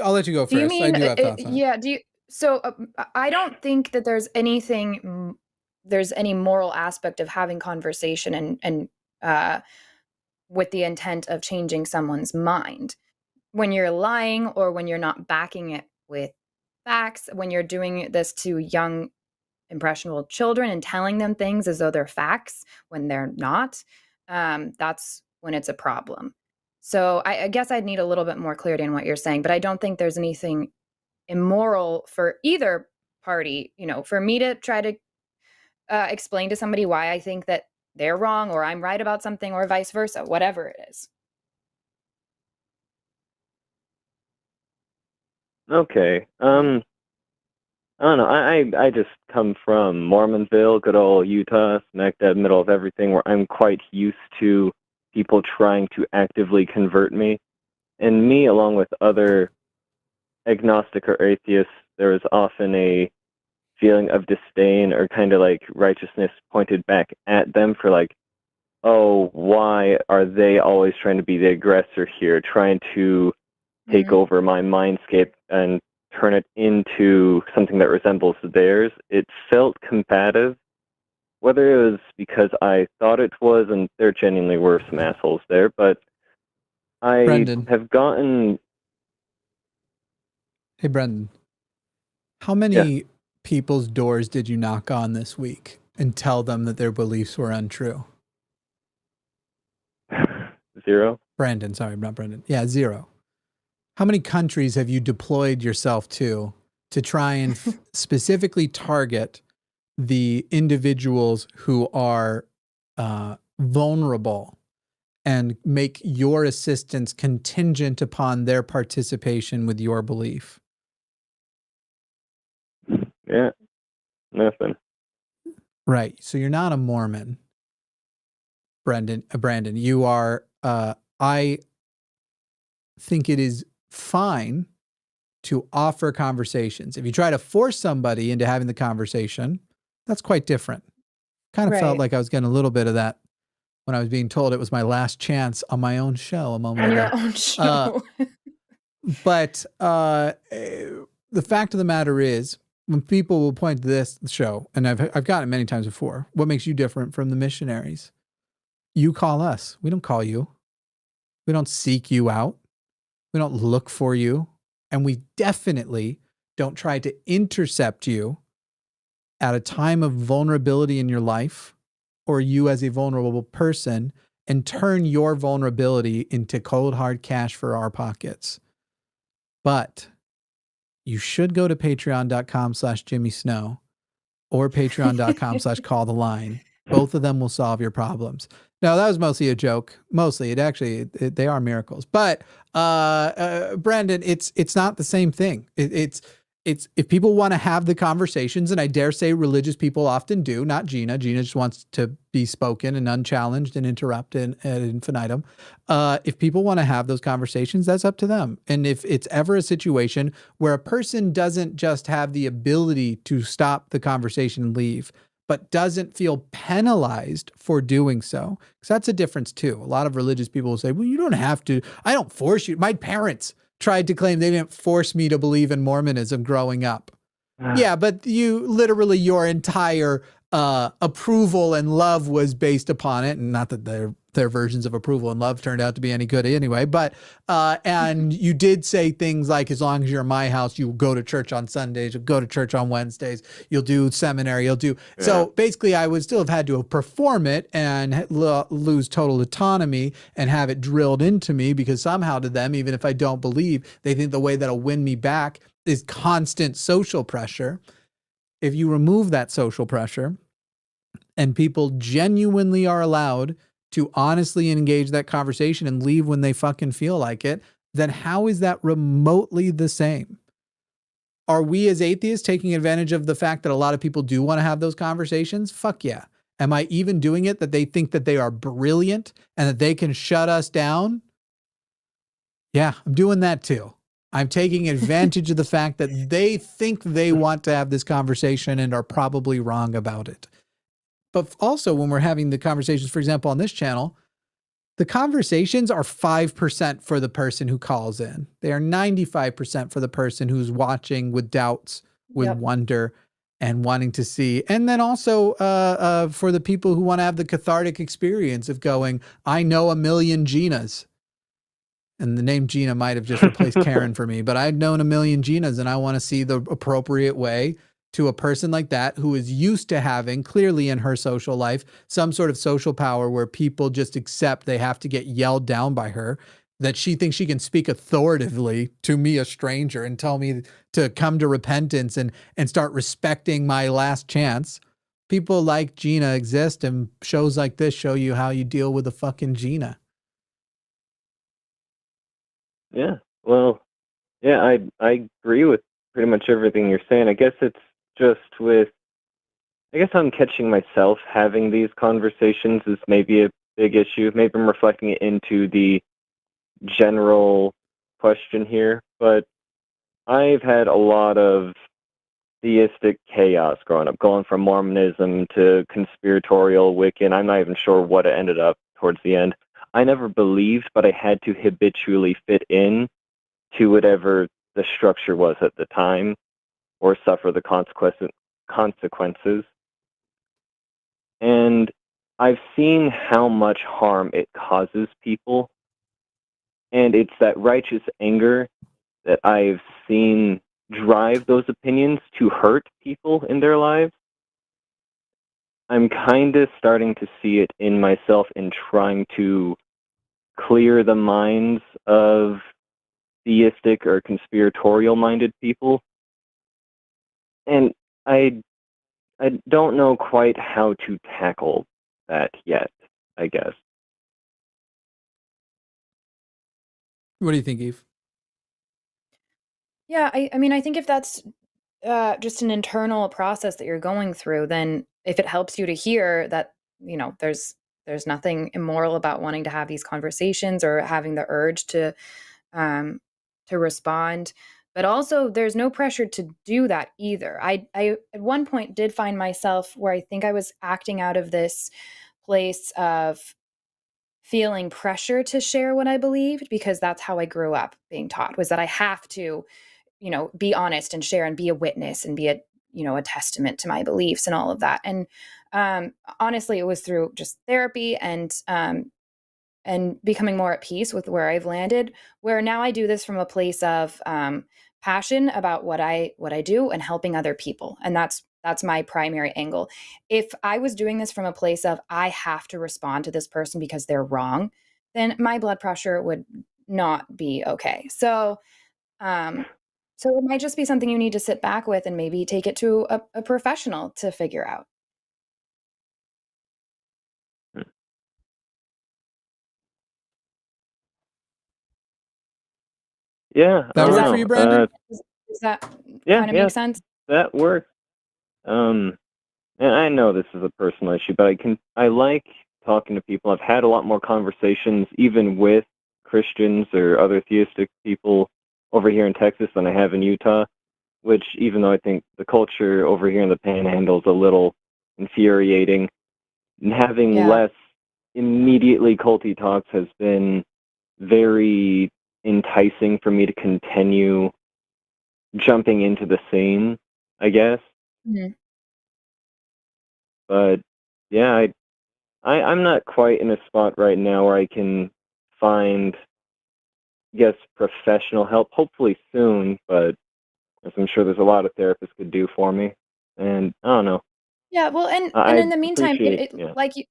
I'll let you go first. Do you mean, I do have thoughts on it. yeah, I don't think that there's any moral aspect of having conversation and with the intent of changing someone's mind. When you're lying or when you're not backing it with facts, when you're doing this to young, impressionable children and telling them things as though they're facts when they're not, that's when it's a problem. So I guess I'd need a little bit more clarity on what you're saying, but I don't think there's anything immoral for either party, for me to try to explain to somebody why I think that they're wrong or I'm right about something or vice versa, whatever it is. Okay. I don't know. I just come from Mormonville, good old Utah, smack dab middle of everything, where I'm quite used to people trying to actively convert me. And me, along with other agnostic or atheists, there is often a feeling of disdain or kind of like righteousness pointed back at them for like, oh, why are they always trying to be the aggressor here, trying to take over my mindscape and turn it into something that resembles theirs? It felt combative. Whether it was because I thought it was, and there genuinely were some assholes there, but I Brendan. have gotten... Hey, Brendan. How many people's doors did you knock on this week and tell them that their beliefs were untrue? 0. Brandon, sorry, not Brendan. Yeah, 0. How many countries have you deployed yourself to try and specifically target the individuals who are vulnerable and make your assistance contingent upon their participation with your belief? Yeah, nothing. Right. So you're not a Mormon, Brandon. You are. I think it is fine to offer conversations. If you try to force somebody into having the conversation, that's quite different. Kind of felt like I was getting a little bit of that when I was being told it was my last chance on my own show a moment ago. On your own show. But the fact of the matter is, when people will point to this show, and I've gotten it many times before, what makes you different from the missionaries? You call us. We don't call you. We don't seek you out. We don't look for you. And we definitely don't try to intercept you at a time of vulnerability in your life or you as a vulnerable person and turn your vulnerability into cold, hard cash for our pockets. But you should go to patreon.com/Jimmy Snow or patreon.com/call the line. Both of them will solve your problems. No, that was mostly a joke. Mostly, they are miracles. But Brandon, it's not the same thing. it's if people want to have the conversations, and I dare say religious people often do, not Gina. Gina just wants to be spoken and unchallenged and interrupted ad infinitum. If people want to have those conversations, that's up to them. And if it's ever a situation where a person doesn't just have the ability to stop the conversation and leave, but doesn't feel penalized for doing so, because that's a difference too. A lot of religious people will say, well, you don't have to. I don't force you. My parents tried to claim they didn't force me to believe in Mormonism growing up. Yeah, but you literally your entire approval and love was based upon it, and not that their versions of approval and love turned out to be any good anyway. But and you did say things like, as long as you're in my house, you'll go to church on Sundays, you'll go to church on Wednesdays, you'll do seminary, you'll do. Yeah. So basically, I would still have had to perform it and lose total autonomy and have it drilled into me, because somehow to them, even if I don't believe, they think the way that'll win me back is constant social pressure. If you remove that social pressure and people genuinely are allowed to honestly engage that conversation and leave when they fucking feel like it, then how is that remotely the same? Are we as atheists taking advantage of the fact that a lot of people do want to have those conversations? Fuck yeah. Am I even doing it that they think that they are brilliant and that they can shut us down? Yeah, I'm doing that too. I'm taking advantage of the fact that they think they want to have this conversation and are probably wrong about it. But also when we're having the conversations, for example, on this channel, the conversations are 5% for the person who calls in. They are 95% for the person who's watching with doubts, with wonder, and wanting to see. And then also for the people who want to have the cathartic experience of going, I know a million Ginas. And the name Gina might have just replaced Karen for me, but I've known a million Ginas, and I want to see the appropriate way to a person like that who is used to having, clearly in her social life, some sort of social power where people just accept they have to get yelled down by her, that she thinks she can speak authoritatively to me, a stranger, and tell me to come to repentance and start respecting my last chance. People like Gina exist, and shows like this show you how you deal with a fucking Gina. Yeah, well, yeah, I agree with pretty much everything you're saying. I guess it's just I guess I'm catching myself having these conversations is maybe a big issue. Maybe I'm reflecting it into the general question here, but I've had a lot of theistic chaos growing up, going from Mormonism to conspiratorial Wiccan. I'm not even sure what it ended up towards the end. I never believed, but I had to habitually fit in to whatever the structure was at the time, or suffer the consequences. And I've seen how much harm it causes people. And it's that righteous anger that I've seen drive those opinions to hurt people in their lives. I'm kind of starting to see it in myself in trying to clear the minds of theistic or conspiratorial-minded people. And I don't know quite how to tackle that yet, I guess. What do you think, Eve? Yeah, I mean, I think if that's just an internal process that you're going through, then if it helps you to hear that, you know, there's nothing immoral about wanting to have these conversations or having the urge to respond, but also there's no pressure to do that either. I at one point did find myself where I think I was acting out of this place of feeling pressure to share what I believed, because that's how I grew up being taught, was that I have to, you know, be honest and share and be a witness and be a, you know, a testament to my beliefs and all of that. And honestly, it was through just therapy and becoming more at peace with where I've landed, where now I do this from a place of passion about what I do and helping other people. And that's my primary angle. If I was doing this from a place of I have to respond to this person because they're wrong, then my blood pressure would not be okay. So it might just be something you need to sit back with and maybe take it to a professional to figure out. Yeah. That work for you, Brandon? Does that Yeah, kind of yeah, make sense? that works. And I know this is a personal issue, but I like talking to people. I've had a lot more conversations, even with Christians or other theistic people over here in Texas than I have in Utah. Which, even though I think the culture over here in the Panhandle is a little infuriating, and having Yeah. less immediately culty talks has been very enticing for me to continue jumping into the scene, I guess. Mhm. But yeah, I'm not quite in a spot right now where I can find, I guess, professional help. Hopefully soon, but as I'm sure there's a lot of therapists could do for me. And I don't know. Yeah, well, and I in the meantime, appreciate, yeah. like you,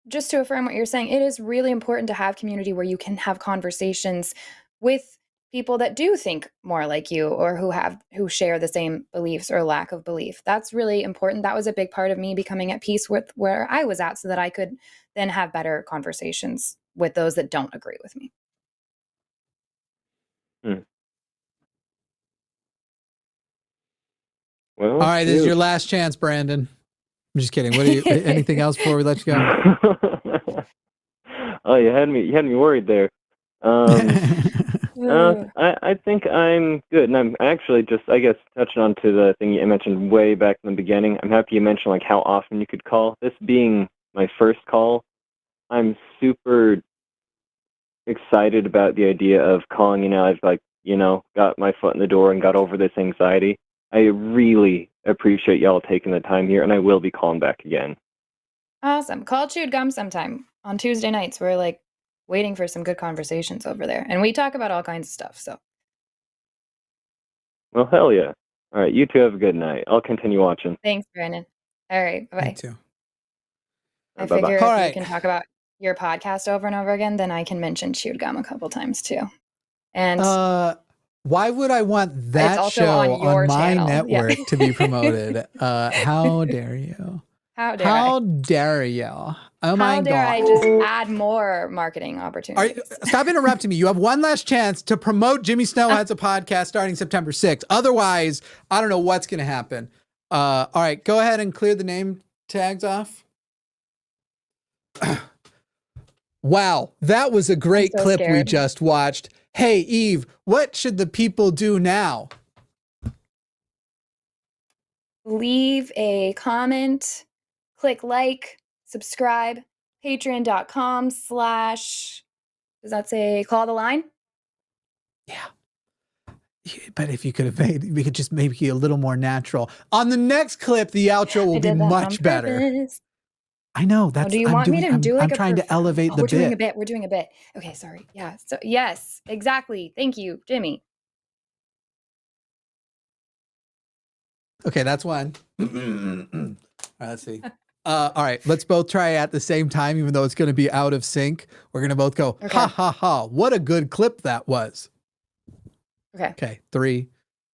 just to affirm what you're saying, it is really important to have community where you can have conversations with people that do think more like you or who share the same beliefs or lack of belief. That's really important. That was a big part of me becoming at peace with where I was at so that I could then have better conversations with those that don't agree with me. Well, All right, this is shoot. your last chance, Brandon. I'm just kidding. What do you? Anything else before we let you go? Oh, you had me worried there. I think I'm good, and I'm actually just, I guess, touching on to the thing you mentioned way back in the beginning. I'm happy you mentioned like how often you could call. This being my first call, I'm super excited about the idea of calling. I've got my foot in the door and got over this anxiety. I really appreciate y'all taking the time here, and I will be calling back again. Awesome. Call Chewed Gum sometime on Tuesday nights. We're like waiting for some good conversations over there. And we talk about all kinds of stuff. So Well, hell yeah. All right, you two have a good night. I'll continue watching. thanks, Brandon. All right. Bye-bye. Me too. I Bye-bye. figure All if right. you can talk about your podcast over and over again, then I can mention Chewed Gum a couple times too. And Why would I want that also show on your on my channel. Yeah. network to be promoted? How dare you? how dare How I? dare you? Oh my How dare God. I just add more marketing opportunities? Stop interrupting me. You have one last chance to promote Jimmy Snow Has a Podcast starting September 6th. Otherwise, I don't know what's going to happen. All right, go ahead and clear the name tags off. Wow, that was a great I'm so clip we scared. just watched. Hey, Eve, what should the people do now? Leave a comment, click like, subscribe, patreon.com/ does that say call the line? But if you could have we could just make it a little more natural. On the next clip, the outro will I be did that much on better. purpose. I know. Oh, do you want me to do like I'm trying to elevate the we're doing a bit. bit. We're doing a bit. Okay, sorry. Yeah. So yes, exactly. Thank you, Jimmy. Okay, that's one. All right, let's see. All right, let's both try at the same time, even though it's going to be out of sync. We're going to both go, Okay. ha, ha, ha. What a good clip that was. Okay. Okay, 3,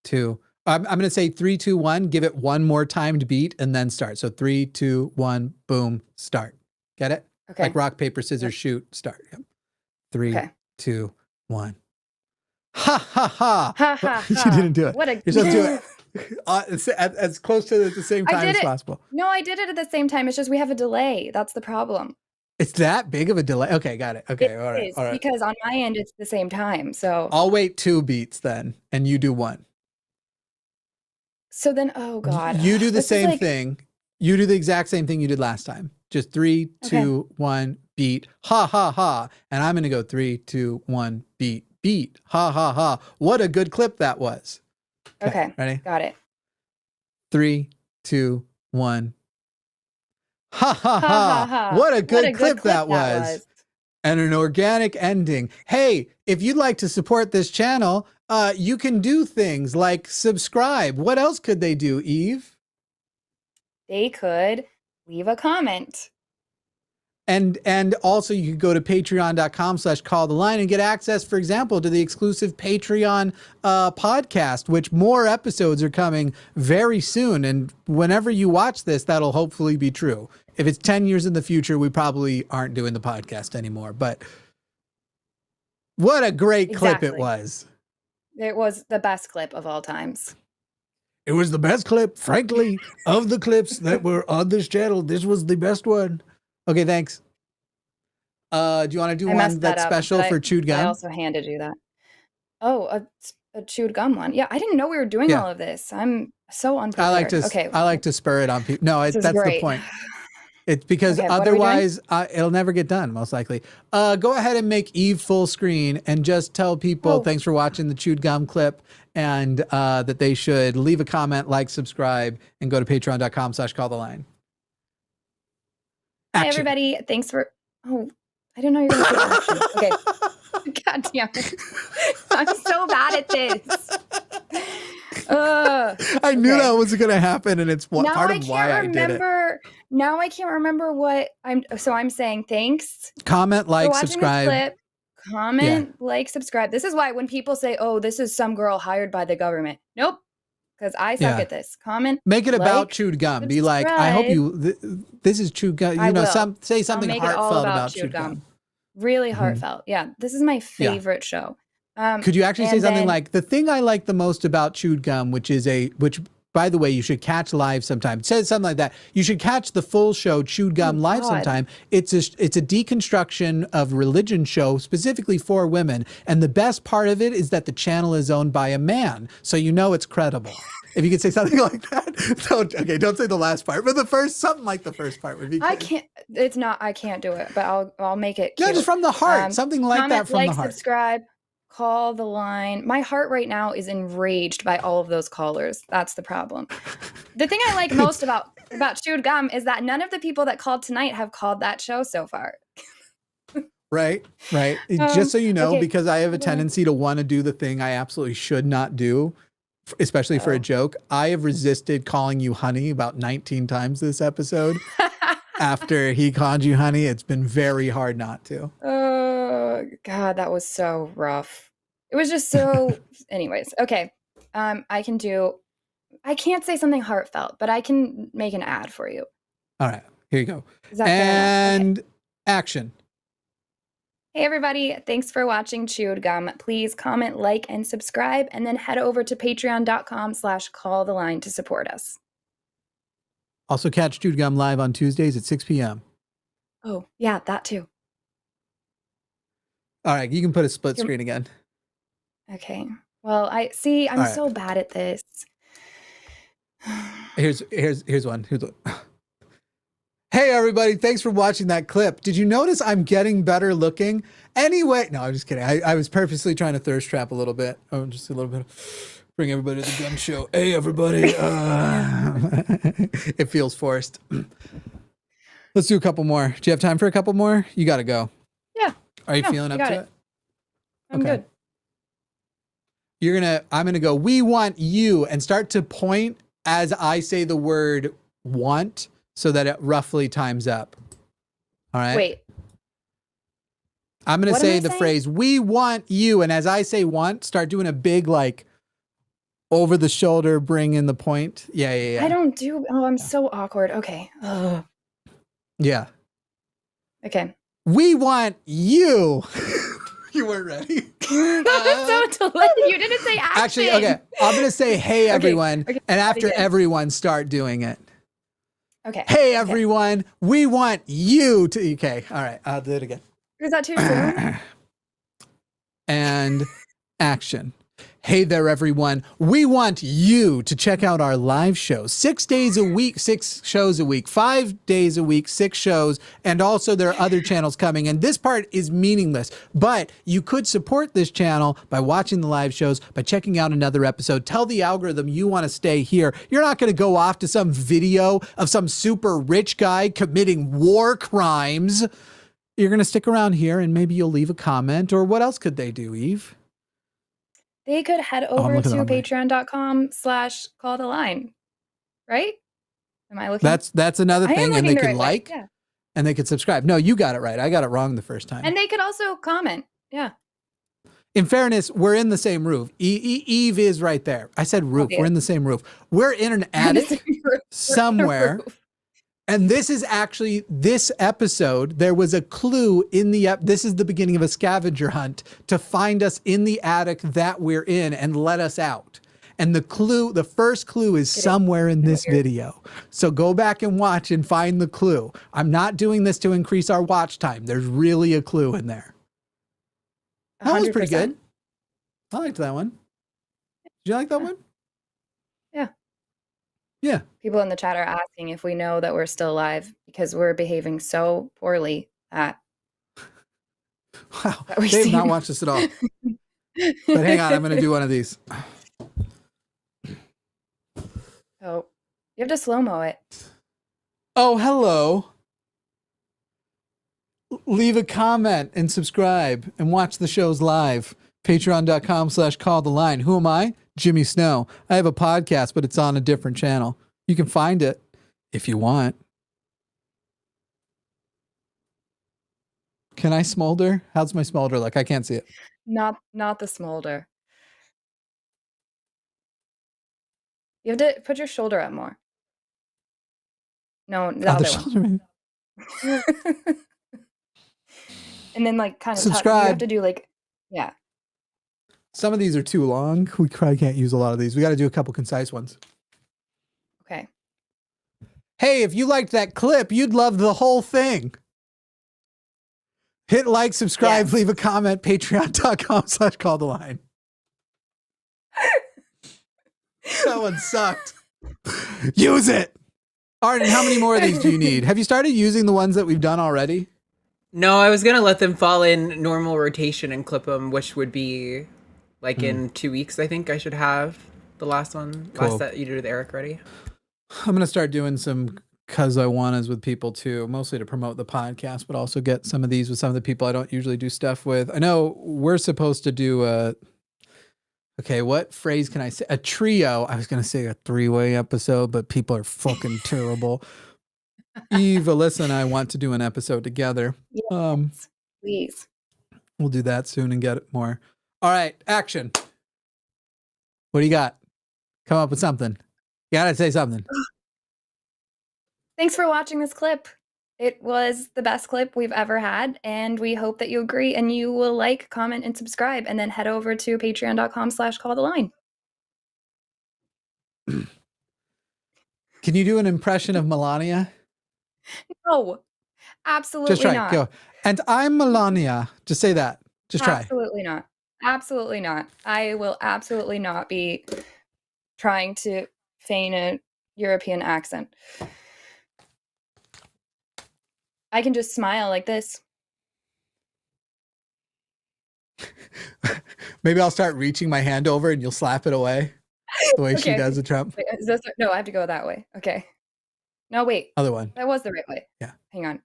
2. I'm going to say 3, 2, 1. Give it one more timed beat and then start. So 3, 2, 1, boom, start. Get it? Okay. Like rock, paper, scissors, shoot, start. Yep. 3, Okay. 2, 1. Ha, ha, ha. Ha ha You ha. didn't do it. What a You're supposed to do it as close to at the same I time did as it. possible. No, I did it at the same time. It's just we have a delay. That's the problem. It's that big of a delay. Okay, got it. Okay, It all right, is, all right. because on my end it's the same time. So I'll wait 2 beats then, and you do 1. so then, oh God. You do the This is same like- thing. You do the exact same thing you did last time. Just 3, 2, 1, beat. Ha ha ha. And I'm gonna go 3, 2, 1, beat. Beat. Ha ha ha. What a good clip that was. Okay. Ready? Got it. 3, 2, 1. Ha ha Ha, ha. ha. What a good clip that was. And an organic ending. Hey, if you'd like to support this channel, you can do things like subscribe. What else could they do, Eve? They could leave a comment. And also you could go to patreon.com/calltheline and get access, for example, to the exclusive Patreon podcast, which more episodes are coming very soon. And whenever you watch this, that'll hopefully be true. If it's 10 years in the future, we probably aren't doing the podcast anymore. But what a great clip it was. It was the best clip of all times. It was the best clip, frankly, of the clips that were on this channel. This was the best one. Okay, thanks. Do you want to do I one messed that that's up, special but for chewed I gum? also handed you that. Oh, a chewed gum one. Yeah, I didn't know we were doing Yeah. all of this. I'm so unprepared. I like to spur it on people. No, This is that's the great. point. It's because Okay, what are we doing? otherwise it'll never get done, most likely. Go ahead and make Eve full screen and just tell people thanks for watching the chewed gum clip and that they should leave a comment, like, subscribe, and go to patreon.com/calltheline. Hi, Action. everybody. Thanks for. Oh, I didn't know you were going to say action. Okay. God damn it. I'm so bad at this. I knew that was going to happen, and it's part of why I did it. Now I can't remember what I'm. So I'm saying thanks. Comment, for like, watching subscribe. This clip. Comment, like, subscribe. This is why when people say, "Oh, this is some girl hired by the government," nope, because I suck Yeah. at this. Comment, Make it about like, chewed gum. Be like, I hope this is chewed gum. I will. Say something I'll make it all heartfelt about chewed gum. Really heartfelt. Yeah, this is my favorite show. Could you actually say and something then- like, the thing I like the most about chewed gum, which by the way, you should catch live sometime. Say something like that. You should catch the full show, Chewed Gum, live God. sometime. It's a deconstruction of religion show specifically for women. And the best part of it is that the channel is owned by a man. So you know it's credible. If you could say something like that. Don't say the last part, but something like the first part would be I good. can't. It's not. I can't do it. But I'll make it. No, Cute. just from the heart. Something like comment, that from like, the heart. Subscribe. Call the line. My heart right now is enraged by all of those callers. That's the problem. The thing I like most about Chewed Gum is that none of the people that called tonight have called that show so far. Right. Just so you know, okay. because I have a tendency to want to do the thing I absolutely should not do, especially for a joke. I have resisted calling you honey about 19 times this episode. After he called you honey, it's been very hard not to. Oh God, that was so rough. It was just so. Anyways, okay. I can't say something heartfelt, but I can make an ad for you. All right, here you go. Is that fair enough? And action. Hey everybody, thanks for watching Chewed Gum. Please comment, like, and subscribe, and then head over to patreon.com/calltheline to support us. Also catch Chewed Gum live on Tuesdays at 6 p.m. Oh, yeah, that too. All right, you can put a split screen again. Okay. Well, I'm All right. so bad at this. Here's one. Hey everybody, thanks for watching that clip. Did you notice I'm getting better looking? Anyway, no, I'm just kidding. I was purposely trying to thirst trap a little bit. Oh, just a little bit. Bring everybody to the gun show. Hey everybody. It feels forced. Let's do a couple more. Do you have time for a couple more? You got to go. Yeah. Are you No, feeling you up got to it. it? I'm good. I'm going to go, we want you, and start to point as I say the word want so that it roughly times up. All right. Wait. I'm going to What am say I the saying? phrase, we want you. And as I say want, start doing a big, like, over the shoulder, bring in the point. Yeah. I don't do. Oh, I'm so awkward. Okay. Ugh. Yeah. Okay. We want you. You weren't ready. That was so delayed. You didn't say action. Actually, okay. I'm going to say, hey, everyone. okay, And after again. everyone, start doing it. Okay. Hey, everyone. We want you to. Okay. All right. I'll do it again. Is that too soon? And action. Hey there, everyone. We want you to check out our live shows 6 days a week, 6 shows a week, 5 days a week, 6 shows. And also there are other channels coming. And this part is meaningless, but you could support this channel by watching the live shows, by checking out another episode. Tell the algorithm you want to stay here. You're not going to go off to some video of some super rich guy committing war crimes. You're going to stick around here and maybe you'll leave a comment, or what else could they do, Eve? They could head I'm over looking to on my- patreon.com/calltheline. Right? Am I looking? That's another I am thing, and looking they the can right way, like, yeah. and they can subscribe. No, you got it right. I got it wrong the first time. And they could also comment. Yeah. In fairness, we're in the same roof. Eve is right there. I said roof. Obvious. We're in the same roof. We're in an attic somewhere, And this is actually, this episode, there was a clue in the, this is the beginning of a scavenger hunt to find us in the attic that we're in and let us out. And the clue, the first clue is somewhere in this video. So go back and watch and find the clue. I'm not doing this to increase our watch time. There's really a clue in there. That was pretty 100%. good. I liked that one. Did you like that one? Yeah. Yeah. People in the chat are asking if we know that we're still alive because we're behaving so poorly that. Wow. They have not watched this at all. But hang on, I'm going to do one of these. Oh, you have to slow-mo it. Oh, hello. Leave a comment and subscribe and watch the shows live. Patreon.com/calltheline. Who am I? Jimmy Snow. I have a podcast, but it's on a different channel. You can find it if you want. Can I smolder? How's my smolder look? I can't see it. Not the smolder. You have to put your shoulder up more. No, the other one. And then like kind of subscribe. You have to do like, yeah. Some of these are too long. We probably can't use a lot of these. We got to do a couple concise ones. Okay. Hey, if you liked that clip, you'd love the whole thing. Hit like, subscribe, yes. Leave a comment, patreon.com/calltheline. That one sucked. Use it. Arden, how many more of these do you need? Have you started using the ones that we've done already? No, I was going to let them fall in normal rotation and clip them, which would be like in 2 weeks, I think I should have the last one, cool. Last set you did with Eric ready. I'm going to start doing some cause I wannas with people too, mostly to promote the podcast, but also get some of these with some of the people I don't usually do stuff with. I know we're supposed to do okay, what phrase can I say? A trio. I was going to say a 3-way episode, but people are fucking terrible. Eve, Alyssa, and I want to do an episode together. Yes, please. We'll do that soon and get it more. All right, action. What do you got? Come up with something. You got to say something. Thanks for watching this clip. It was the best clip we've ever had, and we hope that you agree and you will like, comment, and subscribe, and then head over to patreon.com/calltheline. Can you do an impression of Melania? No, absolutely Just try. not. Go. And I'm Melania. Just say that. Just try. Absolutely not. Absolutely not. I will absolutely not be trying to feign a European accent. I can just smile like this. Maybe I'll start reaching my hand over and you'll slap it away the way she does a Trump. Wait, no, I have to go that way. Okay. No, wait. Other one. That was the right way. Yeah. Hang on.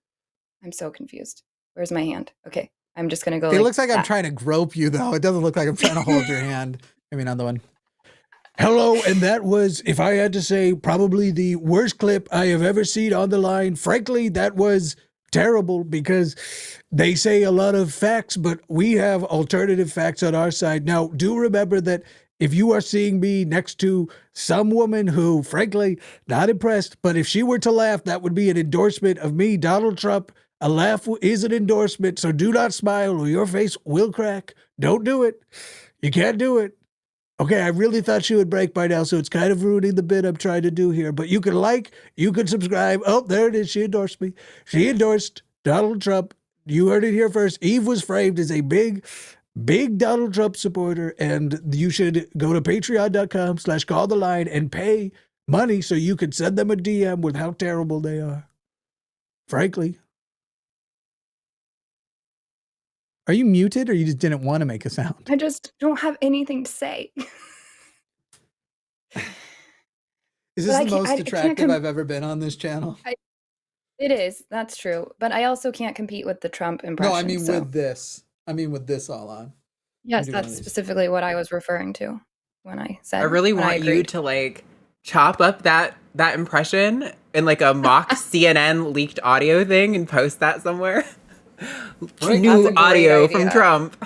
I'm so confused. Where's my hand? Okay. I'm just going to go. It looks like I'm trying to grope you, though. It doesn't look like I'm trying to hold your hand. Maybe another one. Hello, and that was, if I had to say, probably the worst clip I have ever seen on the line. Frankly, that was terrible because they say a lot of facts, but we have alternative facts on our side. Now, do remember that if you are seeing me next to some woman who, frankly, not impressed, but if she were to laugh, that would be an endorsement of me, Donald Trump. A laugh is an endorsement, so do not smile or your face will crack. Don't do it. You can't do it. Okay, I really thought she would break by now, so it's kind of ruining the bit I'm trying to do here. But you can like, you can subscribe. Oh, there it is. She endorsed me. She endorsed Donald Trump. You heard it here first. Eve was framed as a big Donald Trump supporter, and you should go to patreon.com/calltheline and pay money so you can send them a DM with how terrible they are. Frankly. Are you muted or you just didn't want to make a sound? I just don't have anything to say. Is this the most attractive I've ever been on this channel? It is. That's true. But I also can't compete with the Trump impression. No, I mean with this. I mean with this all on. Yes, that's specifically what I was referring to when I said. I really want you to like chop up that impression in like a mock CNN leaked audio thing and post that somewhere. Right. New audio from Trump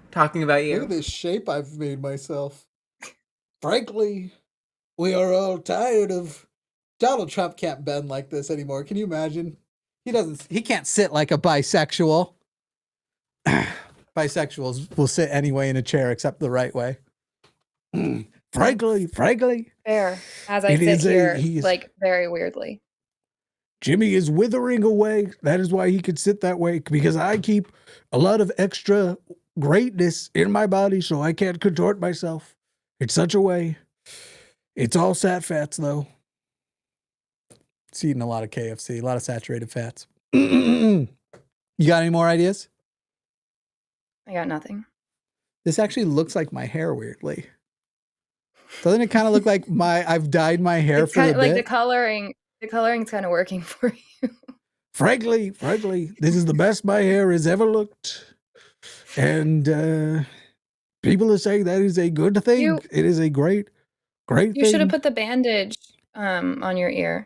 talking about you. Look at this shape I've made myself. Frankly, we are all tired of Donald Trump can't bend like this anymore. Can you imagine? He can't sit like a bisexual. Bisexuals will sit anyway in a chair except the right way. Frankly, Fair. As I sit here, like very weirdly. Jimmy is withering away. That is why he could sit that way, because I keep a lot of extra greatness in my body, so I can't contort myself in such a way. It's all sat fats, though. It's eating a lot of KFC, a lot of saturated fats. You got any more ideas? I got nothing. This actually looks like my hair weirdly. Doesn't it kind of look like I've dyed my hair It's for kind a of like bit? the coloring's kind of working for you. Frankly, this is the best my hair has ever looked. And people are saying that is a good thing. It is a great thing. You should have put the bandage on your ear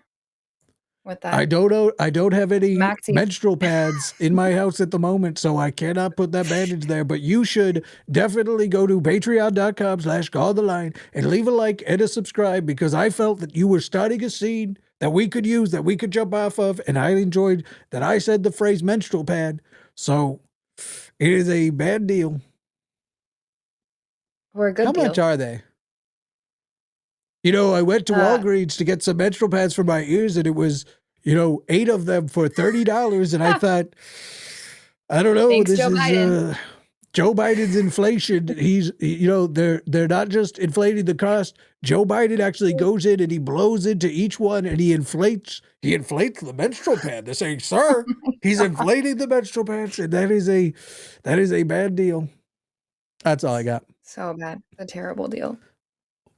with that. I don't have any menstrual pads in my house at the moment, so I cannot put that bandage there. But you should definitely go to patreon.com/calltheline and leave a like and a subscribe, because I felt that you were starting a scene that we could use, that we could jump off of, and I enjoyed that I said the phrase menstrual pad. So it is a bad deal. Or a good How deal. much are they? You know, I went to Walgreens to get some menstrual pads for my ears, and it was, 8 of them for $30. And I thought, I don't know, Thanks, this Joe is Biden. Joe Biden's inflation. He's, they're not just inflating the cost. Joe Biden actually goes in and he blows into each one and he inflates the menstrual pad. They're saying, sir, he's inflating the menstrual pads, and that is a bad deal. That's all I got. So bad. A terrible deal.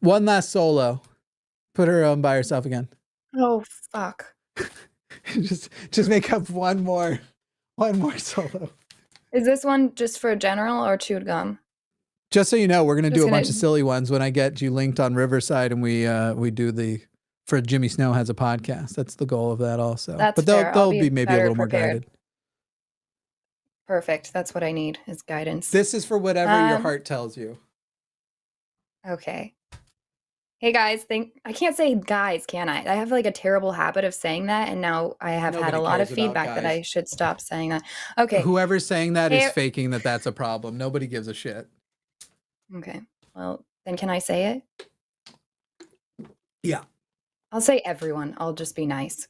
One last solo. Put her on by herself again. Oh, fuck. just make up one more solo. Is this one just for general or chewed gum? Just so you know, we're gonna do a bunch of silly ones when I get you linked on Riverside, and we do for Jimmy Snow has a podcast. That's the goal of that also. That's but fair. they'll I'll be maybe a little more prepared. guided. Perfect. That's what I need, is guidance. This is for whatever your heart tells you. Okay. Hey guys, I can't say guys, can I? I have like a terrible habit of saying that, and now I have had a lot of feedback that I should stop saying that. Okay. Whoever's saying that is faking that's a problem. Nobody gives a shit. Okay. Well, then can I say it? Yeah. I'll say everyone. I'll just be nice.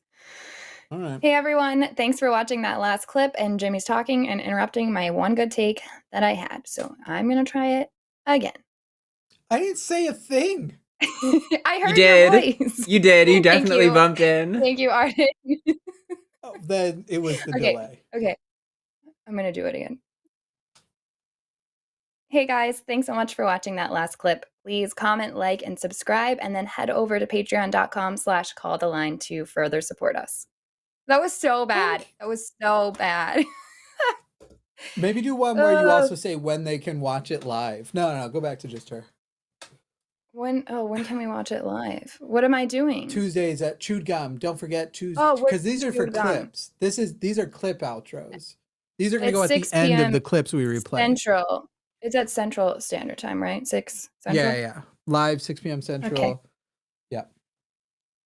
All right. Hey everyone, thanks for watching that last clip, and Jimmy's talking and interrupting my one good take that I had. So I'm going to try it again. I didn't say a thing. I heard You did. your voice. You did. You definitely you. bumped in. Thank you, Arden. Then it was the delay. Okay. I'm going to do it again. Hey guys, thanks so much for watching that last clip. Please comment, like, and subscribe, and then head over to patreon.com/calltheline to further support us. That was so bad. That was so bad. Maybe do one where you also say when they can watch it live. No, go back to just her. When can we watch it live? What am I doing? Tuesdays at Chewed Gum. Don't forget Tuesday, Oh, because these are for clips. These are clip outros. These are going to go at the end of the clips we replay. Central. It's at Central Standard Time, right? 6 Central? Yeah. Live 6 p.m. Central. Okay. Yeah.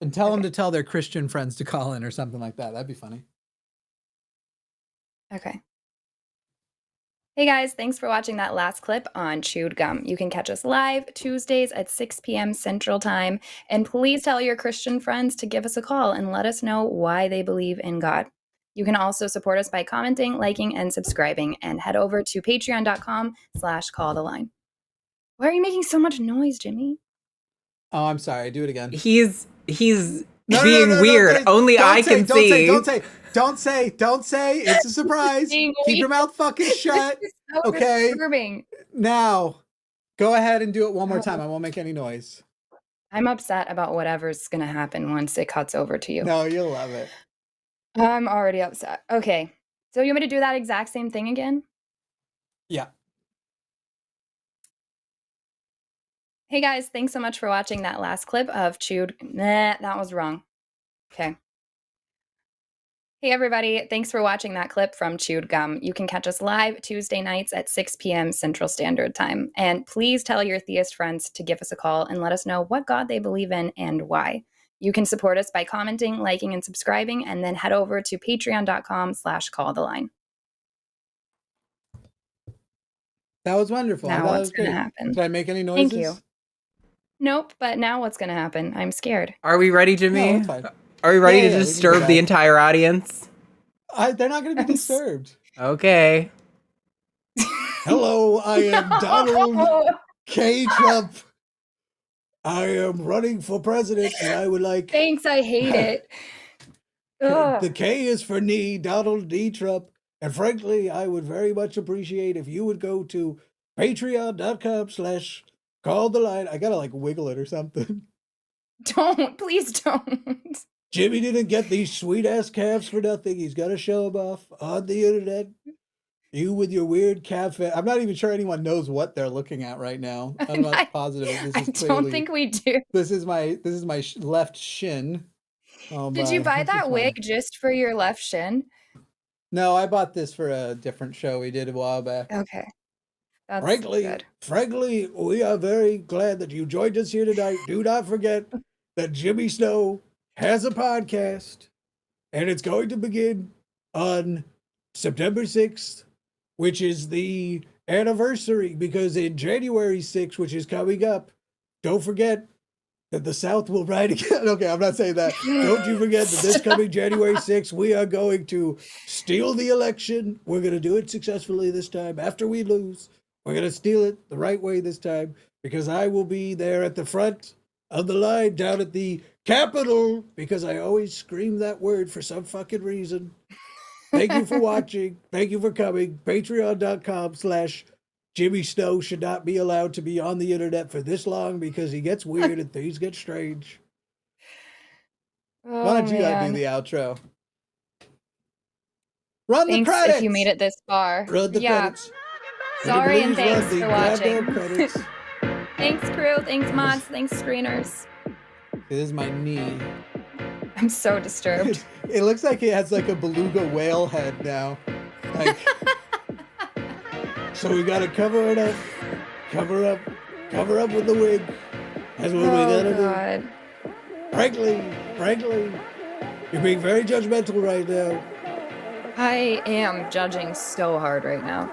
And tell them to tell their Christian friends to call in or something like that. That'd be funny. Okay. Hey guys, thanks for watching that last clip on Chewed Gum. You can catch us live Tuesdays at 6 p.m. Central Time. And please tell your Christian friends to give us a call and let us know why they believe in God. You can also support us by commenting, liking, and subscribing, and head over to patreon.com/calltheline. Why are you making so much noise, Jimmy? Oh, I'm sorry. Do it again. He's being weird. Only I can see. Don't say. It's a surprise. Keep your mouth fucking shut. So okay. disturbing. Now, go ahead and do it one more time. I won't make any noise. I'm upset about whatever's going to happen once it cuts over to you. No, you'll love it. I'm already upset. Okay. So you want me to do that exact same thing again? Yeah. Hey guys, thanks so much for watching that last clip of Chewed. Nah, that was wrong. Okay. Hey everybody, thanks for watching that clip from Chewed Gum. You can catch us live Tuesday nights at 6 p.m. Central Standard Time. And please tell your theist friends to give us a call and let us know what God they believe in and why. You can support us by commenting, liking, and subscribing, and then head over to patreon.com/calltheline. That was wonderful. I Now thought it what's was going to great. happen? Did I make any noises? Thank you. Nope, but now what's going to happen? I'm scared. Are we ready, Jimmy? No, it's fine. Are we ready Yeah, to we can disturb go the back. entire audience? They're not going to be disturbed. Okay. Hello, I am Donald K. Trump. I am running for president, and I would like. Thanks, I hate it. Ugh. The K is for knee, Donald D. Trump. And frankly, I would very much appreciate if you would go to patreon.com/calltheline. I gotta like wiggle it or something. Don't, please don't. Jimmy didn't get these sweet ass calves for nothing. He's got to show them off on the internet. You with your weird cafe. I'm not even sure anyone knows what they're looking at right now. I'm not positive. This I is don't clearly, think we do. This is my left shin. Oh, Did you buy that wig just for your left shin? No, I bought this for a different show we did a while back. Okay. That's Frankly, we are very glad that you joined us here tonight. Do not forget that Jimmy Snow has a podcast, and it's going to begin on September 6th, which is the anniversary, because in January 6th, which is coming up, don't forget that the South will ride again. Okay, I'm not saying that. Don't you forget that this coming January 6th, we are going to steal the election. We're going to do it successfully this time. After we lose, we're going to steal it the right way this time, because I will be there at the front of the line down at the Capitol, because I always scream that word for some fucking reason. Thank you for watching. Thank you for coming. Patreon.com/Jimmy Snow should not be allowed to be on the internet for this long, because he gets weird and things get strange. Oh, Why don't you guys do man. the outro? Run Thanks the credits. if you made it this far. Run the Yeah. credits. Sorry and Please run thanks the for goddamn watching. credits. Thanks, crew. Thanks, mods. Thanks, screeners. This is my knee. I'm so disturbed. It looks like it has like a beluga whale head now. Like, So we gotta cover it up. Cover up with the wig. That's what we gotta God. do. Frankly, you're being very judgmental right now. I am judging so hard right now.